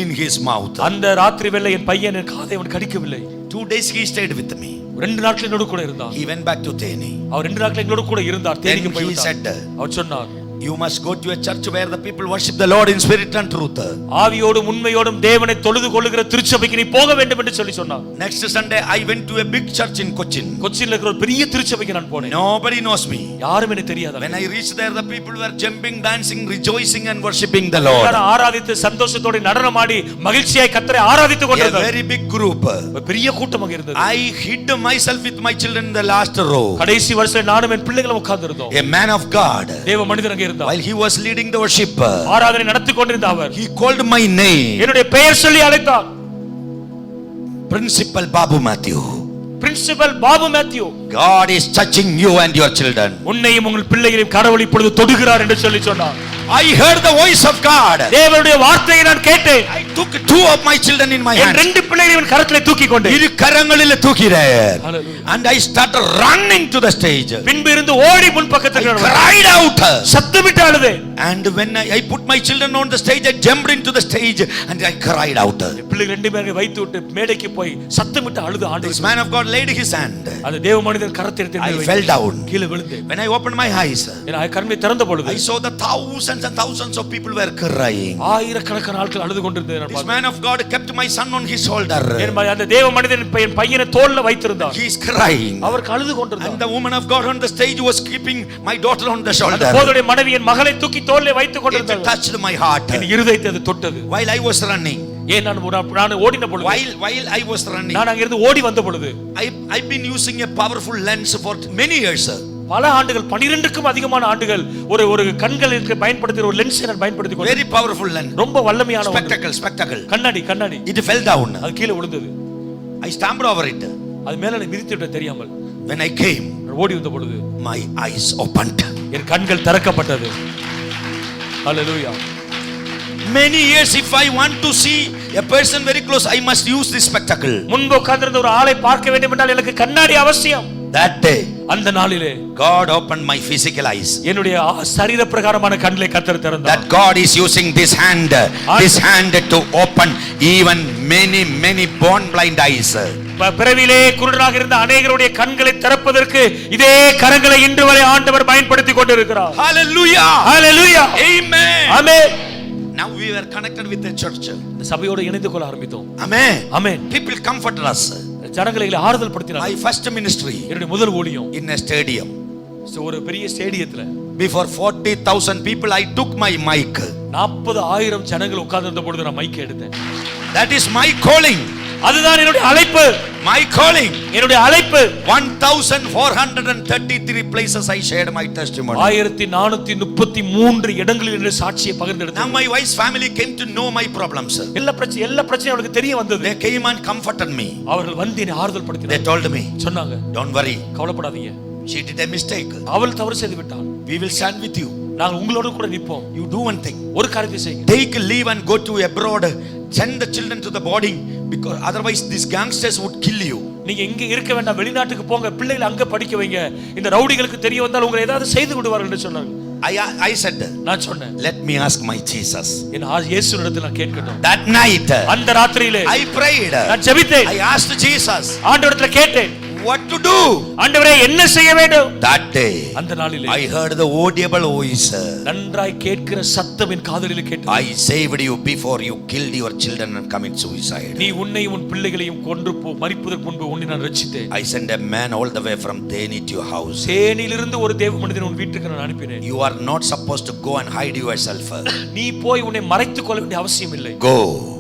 in his mouth. அந்த ராத்திரி வேளை என் பையன் என் காதை அவன் கடிக்கவில்லை. 2 days he stayed with me. 2 நாட்கள் என்னோடு கூட இருந்தார். He went back to Theni. அவர் 2 நாட்கள் எங்களோடு கூட இருந்தார். தேனிக்கு போய் He said, அவர் சொன்னார், you must go to a church where the people worship the Lord in spirit and truth. ஆவியோடும் உண்மையோடும் தேவனை தொழுது கொள்ளுகிற திருச்சபைக்கு நீ போக வேண்டும் என்று சொல்லி சொன்னார். Next Sunday I went to a big church in Cochin. கொச்சின்ல இருக்கிற ஒரு பெரிய திருச்சபைக்கு நான் போனேன். Nobody knows me. யாரும் எனக்கு தெரியாது. When I reached there, the people were jumping, dancing, rejoicing and worshiping the Lord. எல்லாரும் ஆராதித்து சந்தோஷத்தோட நடனமாடி மகிழ்ச்சியாய் கர்த்தரை ஆராதித்துக் A கொண்டிருந்தார்கள். very big group. பெரிய கூட்டம் அங்க இருந்தது. I hid myself with my children in the last row. கடைசி வரிசையில் நானும் என் பிள்ளைகளும் உட்கார்ந்து இருந்தோம். A man of God, தேவ மனிதன் அங்க இருந்தார். while he was leading the worship, ஆராதனை நடத்தி கொண்டிருந்த அவர் he called my name. என்னுடைய பெயர் சொல்லி அழைத்தார். Principal Babu Matthew. Principal Babu Matthew, God is touching you and your children. உன்னையும் உங்கள் பிள்ளைகளையும் கடவுள் இப்பொழுது தொடுகிறார் என்று சொல்லி சொன்னார். I heard the voice of God. தேவனுடைய வார்த்தையை நான் கேட்டேன். I took two of my children in my N hands. ரெண்டு பிள்ளைகளையும் கரத்திலே தூக்கி கொண்டேன். இரு கரங்களில் தூக்கினேன். Hallelujah. And I started running to the stage. பின்பு இருந்து ஓடி முன் பக்கத்துக்கு I cried out. சத்தமிட்டு அழுதேன். And when I put my children on the stage, I jumped into the stage and I cried out. பிள்ளைகள் ரெண்டு பேரை வைத்து விட்டு மேடைக்கு போய் சத்தமிட்டு அழுது ஆண்டவர். This man of God laid his hand. அந்த தேவ மனிதன் கரத்தை எடுத்து I fell down. கீழே விழுந்தேன். When I opened my eyes, என் கண்களை திறந்த பொழுது I saw the thousands and thousands of people were crying. ஆயிரக்கணக்கான ஆட்கள் அழுது கொண்டிருந்ததை நான் This பார்த்தேன். man of God kept my son on his shoulder. அந்த தேவ மனிதன் என் பையனை தோள்ல வைத்திருந்தார். He is crying. அவர் அழுது கொண்டிருந்தார். And the woman of God on the stage was keeping my daughter on the shoulder. போதோடைய மனைவி என் மகளை தூக்கி தோள்ல வைத்துக் It கொண்டிருந்தார். touched my heart. என் இருதயத்தை அது தொட்டது. While I was running. ஏன் நான் ஓடின பொழுது, While I was running, நான் அங்கிருந்து ஓடி வந்த பொழுது, I've been using a powerful lens for many years. பல ஆண்டுகள் 12க்கும் அதிகமான ஆண்டுகள் ஒரு கண்களுக்கு பயன்படுத்துகிற ஒரு லென்ஸை நான் பயன்படுத்தி கொண்டேன். Very powerful lens. ரொம்ப வல்லமையான Spectacle. கண்ணாடி. It fell down. அது கீழே விழுந்தது. I stumbled over it. அது மேல நான் மிதித்து விட்ட தெரியாமல். When I came, நான் ஓடி வந்த பொழுது my eyes opened. என் கண்கள் திறக்கப்பட்டது. Hallelujah. Many years, if I want to see a person very close, I must use this spectacle. முன்பு உட்கார்ந்திருந்த ஒரு ஆளை பார்க்க வேண்டும் என்றால் எனக்கு கண்ணாடி அவசியம். That day, அந்த நாளிலே God opened my physical eyes. என்னுடைய சரீர பிரகாரமான கண்களை கர்த்தர் திறந்தார். That God is using this hand to open even many born blind eyes. பிறவிலே குருடராக இருந்த அநேகருடைய கண்களை திறப்பதற்கு இதே கரங்களை இன்று வரை ஆண்டவர் பயன்படுத்தி கொண்டிருக்கிறார். Hallelujah. Hallelujah. Amen. Amen. Now we were connected with the church. இந்த சபையோடு இணைந்து கொள்ள ஆரம்பித்தோம். Amen. Amen. People comforted us. ஜனங்களை ஆறுதல் படுத்தினார். My first ministry என்னுடைய முதல் ஊழியம் in a stadium. ஒரு பெரிய ஸ்டேடியத்துல Before 40,000 people, I took my mic. 40,000 ஜனங்கள் உட்கார்ந்திருந்த பொழுது நான் மைக் எடுத்தேன். That is my calling. அதுதான் என்னுடைய அழைப்பு. My calling. என்னுடைய அழைப்பு. 1433 places I shared my testimony. 1433 இடங்களில் என்னுடைய சாட்சியை பகிர்ந்தெடுத்தேன். Now my wife's family came to know my problems. எல்லா பிரச்சனையும் அவங்களுக்கு தெரிய வந்தது. They came and comforted me. அவர்கள் வந்து என்னை ஆறுதல் படுத்தினார்கள். They told me, சொன்னாங்க, don't worry, கவலைப்படாதீங்க, she did a mistake. அவள் தவறு செய்து விட்டாள். We will stand with you. நாங்கள் உங்களோடு கூட நிற்போம். You do one thing. ஒரு காரியத்தை செய்யுங்க. Take leave and go to abroad. Send the children to the boarding, because otherwise these gangsters would kill you. நீங்க இங்க இருக்க வேண்டாம், வெளிநாட்டுக்கு போங்க, பிள்ளைகளை அங்க படிக்க வைங்க. இந்த ரவுடிகளுக்கு தெரிய வந்தால் உங்களை ஏதாவது செய்து விடுவார்கள் என்று சொன்னாங்க. I said, நான் சொன்னேன், let me ask my Jesus. என் இயேசுவிடத்தில் நான் கேட்கட்டும். That night, அந்த ராத்திரியிலே I prayed. நான் ஜெபித்தேன். I asked Jesus, ஆண்டவரிடத்தில் கேட்டேன், what to do? ஆண்டவரே என்ன செய்ய வேண்டும்? That day, அந்த நாளிலே I heard the audible voice. நன்றாய் கேட்கிற சத்தம் என் காதுகளில் கேட்டது. I saved you before you killed your children and commit suicide. நீ உன்னையும் உன் பிள்ளைகளையும் கொன்று மரிப்பதற்கு முன்பு உன்னை நான் ரட்சித்தேன். I sent a man all the way from Theni to your house. தேனிலிருந்து ஒரு தேவ மனிதனை உன் வீட்டுக்கு நான் அனுப்பினேன். You are not supposed to go and hide yourself. நீ போய் உன்னை மறைத்துக் கொள்ள வேண்டிய அவசியம் இல்லை. Go.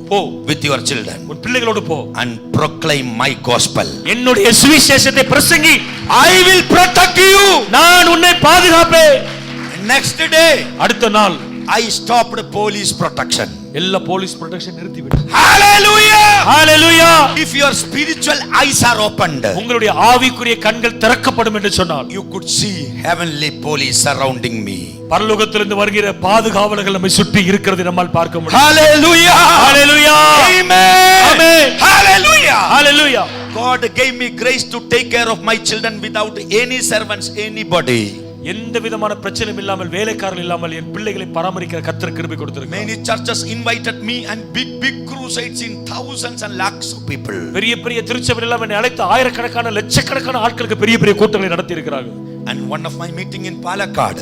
போ. With your children. உன் பிள்ளைகளோடு போ. And proclaim my gospel. என்னுடைய சுவிசேஷத்தை பிரசங்கி. I will protect you. நான் உன்னை பாதுகாப்பேன். Next day, அடுத்த நாள் I stopped police protection. எல்லா போலீஸ் ப்ரொடெக்ஷன் நிறுத்தி விட்டேன். Hallelujah. Hallelujah. If your spiritual eyes are opened, உங்களுடைய ஆவிக்குரிய கண்கள் திறக்கப்படும் என்று சொன்னார், you could see heavenly police surrounding me. பரலோகத்திலிருந்து வருகிற பாதுகாவலர்கள் நம்மை சுற்றி இருக்கிறது நம்மால் பார்க்க முடியும். Hallelujah. Hallelujah. Amen. Amen. Hallelujah. Hallelujah. God gave me grace to take care of my children without any servants, anybody. எந்த விதமான பிரச்சனையும் இல்லாமல், வேலைக்காரர்கள் இல்லாமல் என் பிள்ளைகளை பராமரிக்கிற கர்த்தர் கிருபை கொடுத்திருக்கிறார். Many churches invited me and big crusades in thousands and lakhs of people. பெரிய திருச்சபைகள் எல்லாம் என்னை அழைத்து ஆயிரக்கணக்கான லட்சக்கணக்கான ஆட்களுக்கு பெரிய கூட்டங்களை நடத்தி இருக்கிறார்கள். And one of my meeting in Palakkad,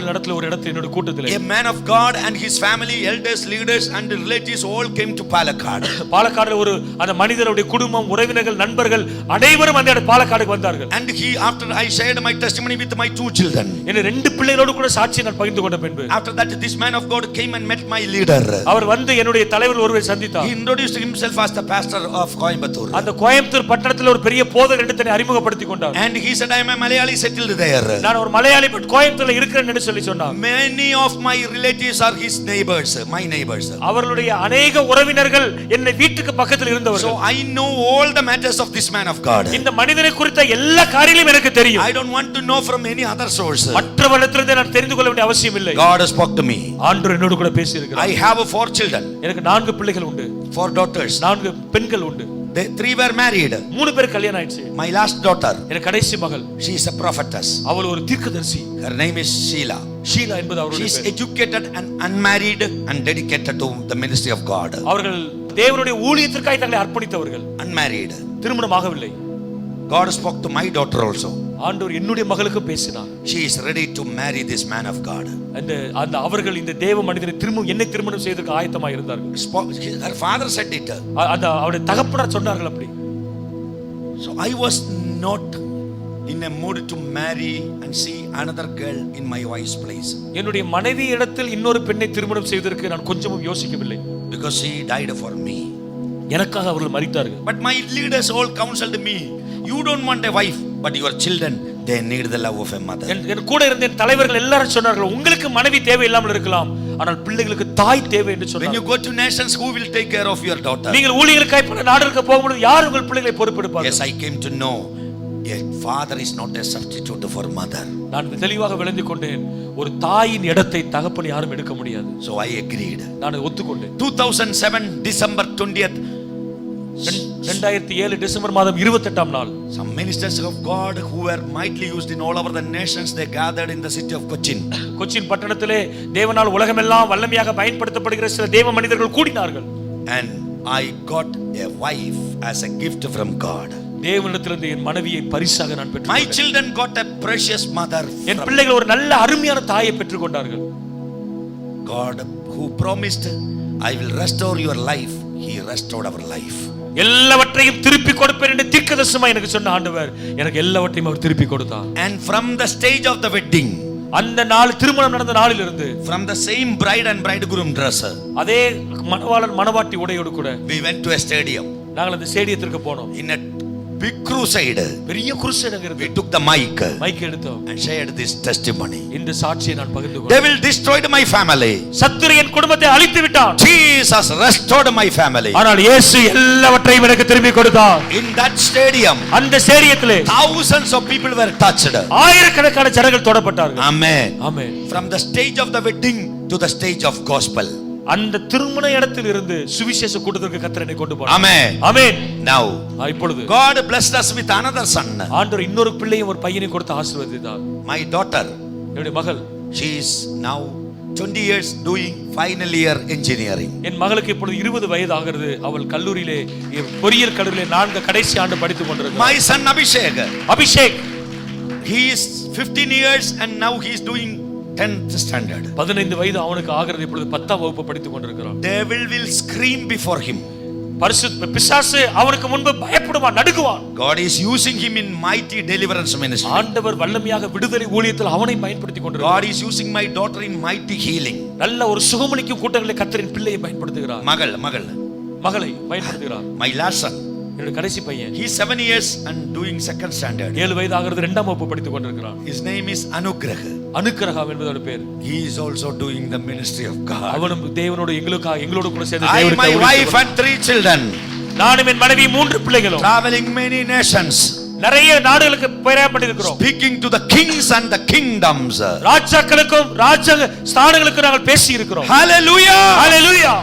நடத்துல ஒரு இடத்துல என்னோட கூட்டத்திலே a man of God and his family, elders, leaders and relatives all came to Palakkad. பாலக்காடுல ஒரு அந்த மனிதருடைய குடும்பம், உறவினர்கள், நண்பர்கள் அனைவரும் அந்த பாலக்காடுக்கு வந்தார்கள். And after I shared my testimony with my two children, என் ரெண்டு பிள்ளைகளோடு கூட சாட்சியை நான் பகிர்ந்து கொண்ட பின்பு, after that this man of God came and met my leader. அவர் வந்து என்னுடைய தலைவர் ஒருவரை சந்தித்தார். He introduced himself as the pastor of Coimbatore. அந்த கோயம்புத்தூர் பட்டணத்தில் ஒரு பெரிய போதகர் என்று தன்னை அறிமுகப்படுத்திக் கொண்டார். And he said, I am a Malayali settled settled there. நான் ஒரு மலையாளி பட் கோயம்புத்தூர்ல இருக்கிறேன்னு சொல்லி சொன்னார். Many of my relatives are his neighbors, my neighbors. அவர்களுடைய अनेक உறவினர்கள் என்னை வீட்டுக்கு பக்கத்தில் இருந்தவர்கள். So I know all the matters of this man of God. இந்த மனிதனை குறித்த எல்லா காரியங்களும் எனக்கு தெரியும். I don't want to know from any other source. மற்றவரிடத்திலிருந்து நான் தெரிந்து கொள்ள வேண்டிய அவசியம் இல்லை. God spoke to me. ஆண்டவர் என்னோடு கூட பேசி இருக்கிறார். I have 4 children. எனக்கு 4 பிள்ளைகள் உண்டு. 4 daughters. 4 பெண்கள் உண்டு. They 3 were married. 3 பேர் கல்யாணம் ஆயிடுச்சு. My last daughter, எனக்கு கடைசி மகள், she is a prophetess. அவள் ஒரு தீர்க்கதரிசி. Her name is Sheila. Sheila என்பது அவருடைய She is பெயர். educated and unmarried and dedicated to the ministry of God. அவர்கள் தேவனுடைய ஊழியத்திற்காக தங்களை அர்ப்பணித்தவர்கள். Unmarried. திருமணம் ஆகவில்லை. God spoke to my daughter also. ஆண்டவர் என்னுடைய மகளுக்கு பேசினார். She is ready to marry this man of God. அந்த அவர்கள் இந்த தேவ மனிதனை என்னை திருமணம் செய்வதற்கு ஆயத்தமாக இருந்தார்கள். Her father said it. அந்த அவருடைய தகப்பனார் சொன்னார்கள் அப்படி. So I was not in a mood to marry and see another girl in my wife's place. என்னுடைய மனைவி இடத்தில் இன்னொரு பெண்ணை திருமணம் செய்வதற்கு நான் கொஞ்சமும் யோசிக்கவில்லை. Because she died for me. எனக்காக அவர்கள் மரித்தார்கள். But my leaders all counseled me. You don't want a wife, but your children, they need the love of a mother. என் கூட இருந்த தலைவர்கள் எல்லாரும் சொன்னார்கள், உங்களுக்கு மனைவி தேவை இல்லாமல் இருக்கலாம், ஆனால் பிள்ளைகளுக்கு தாய் தேவை என்று சொன்னார்கள். When you go to nations, who will take care of your daughter? நீங்கள் ஊழியர்களுக்காய் பல நாடுகளுக்கு போகும்போது யார் உங்கள் பிள்ளைகளை பொறுப்பெடுப்பார்கள்? Yes, I came to know a father is not a substitute for mother. நான் தெளிவாக விளங்கிக் கொண்டேன், ஒரு தாயின் இடத்தை தகப்பன் யாரும் எடுக்க முடியாது. So I agreed. நான் ஒத்துக்கொண்டேன். 2007 December 20th, 2007 டிசம்பர் மாதம் 28ஆம் நாள், some ministers of God who were mightily used in all over the nations, they gathered in the city of Cochin. Cochin பட்டணத்திலே தேவனால் உலகமெல்லாம் வல்லமையாக பயன்படுத்தப்படுகிற சில தேவ மனிதர்கள் கூடினார்கள். And I got a wife as a gift from God. தேவனிடத்திலிருந்து என் மனைவியை பரிசாக நான் பெற்றேன். My children got a precious mother. என் பிள்ளைகள் ஒரு நல்ல அருமையான தாயை பெற்றுக்கொண்டார்கள். God who promised, I will restore your life, he restored our life. எல்லாவற்றையும் திருப்பி கொடுப்பேன் என்று தீர்க்கதரிசனமாக எனக்கு சொன்ன ஆண்டவர் எனக்கு எல்லாவற்றையும் அவர் திருப்பி கொடுத்தார். And from the stage of the wedding, அந்த நாள் திருமணம் நடந்த நாளிலிருந்து, from the same bride and bridegroom dress, அதே மணவாளன் மணவாட்டி உடையோடு கூட we went to a stadium. நாங்கள் அந்த ஸ்டேடியத்திற்கு போனோம். In a big crusade, பெரிய crusade அங்க we took the mic mic எடுத்தோம் and shared this testimony. இந்த சாட்சியை நான் பகிர்ந்து கொண்டேன். Devil destroyed my family. சத்துரு என் குடும்பத்தை அழித்து விட்டான். Jesus restored my family. ஆனால் இயேசு எல்லாவற்றையும் எனக்கு திருப்பி கொடுத்தார். In that stadium, அந்த ஸ்டேடியத்திலே thousands of people were touched. ஆயிரக்கணக்கான ஜனங்கள் தொடப்பட்டார்கள். Amen. Amen. From the stage of the wedding to the stage of gospel. அந்த திருமண இடத்தில் இருந்து சுவிசேஷ கூட்டத்திற்கு கர்த்தர் என்னை கொண்டு போனார். Amen. ஆமென். Now, இப்பொழுது God blessed us with another son. ஆண்டவர் இன்னொரு பிள்ளையை ஒரு பையனை கொடுத்து ஆசீர்வதித்தார். My daughter, என்னுடைய மகள், she is now 20 years doing final year engineering. என் மகளுக்கு இப்பொழுது 20 வயது ஆகிறது. அவள் கல்லூரியிலே பொறியியல் கல்லூரியிலே 4 கடைசி ஆண்டு படித்துக் கொண்டிருக்கிறார். My son Abhishek, he is 15 years and now he is doing 10th standard. 15 வயது அவனுக்கு ஆகிறது. இப்பொழுது 10ஆம் வகுப்பு படித்துக் கொண்டிருக்கிறான். Devil will scream before him. பிசாசு அவனுக்கு முன்பு பயப்படுவான், நடுங்குவான். God is using him in mighty deliverance ministry. ஆண்டவர் வல்லமையாக விடுதலை ஊழியத்தில் அவனை பயன்படுத்திக் கொண்டிருக்கிறார். God is using my daughter in mighty healing. நல்ல ஒரு சுகமளிக்கும் கூட்டங்களை கர்த்தரின் பிள்ளையை பயன்படுத்துகிறார். மகளை பயன்படுத்துகிறார். My last son, என்னுடைய கடைசி பையன், he is 7 years and doing 2nd standard. 7 வயது ஆகிறது. 2ஆம் வகுப்பு படித்துக் கொண்டிருக்கிறான். His name is Anugrah. அனுக்கிரகம் என்பதோட பேர். He is also doing the ministry of God. அவனும் தேவனோடு எங்களோடு கூட சேர்ந்து I, my wife and 3 children, நானும் என் மனைவி 3 பிள்ளைகளும் traveling many nations, நிறைய நாடுகளுக்கு பிரயாணப்பட்டிருக்கிறோம். speaking to the kings and the kingdoms. ராஜாக்களுக்கும் ராஜ ஸ்தானங்களுக்கும் நாங்கள் பேசி இருக்கிறோம். Hallelujah. Hallelujah.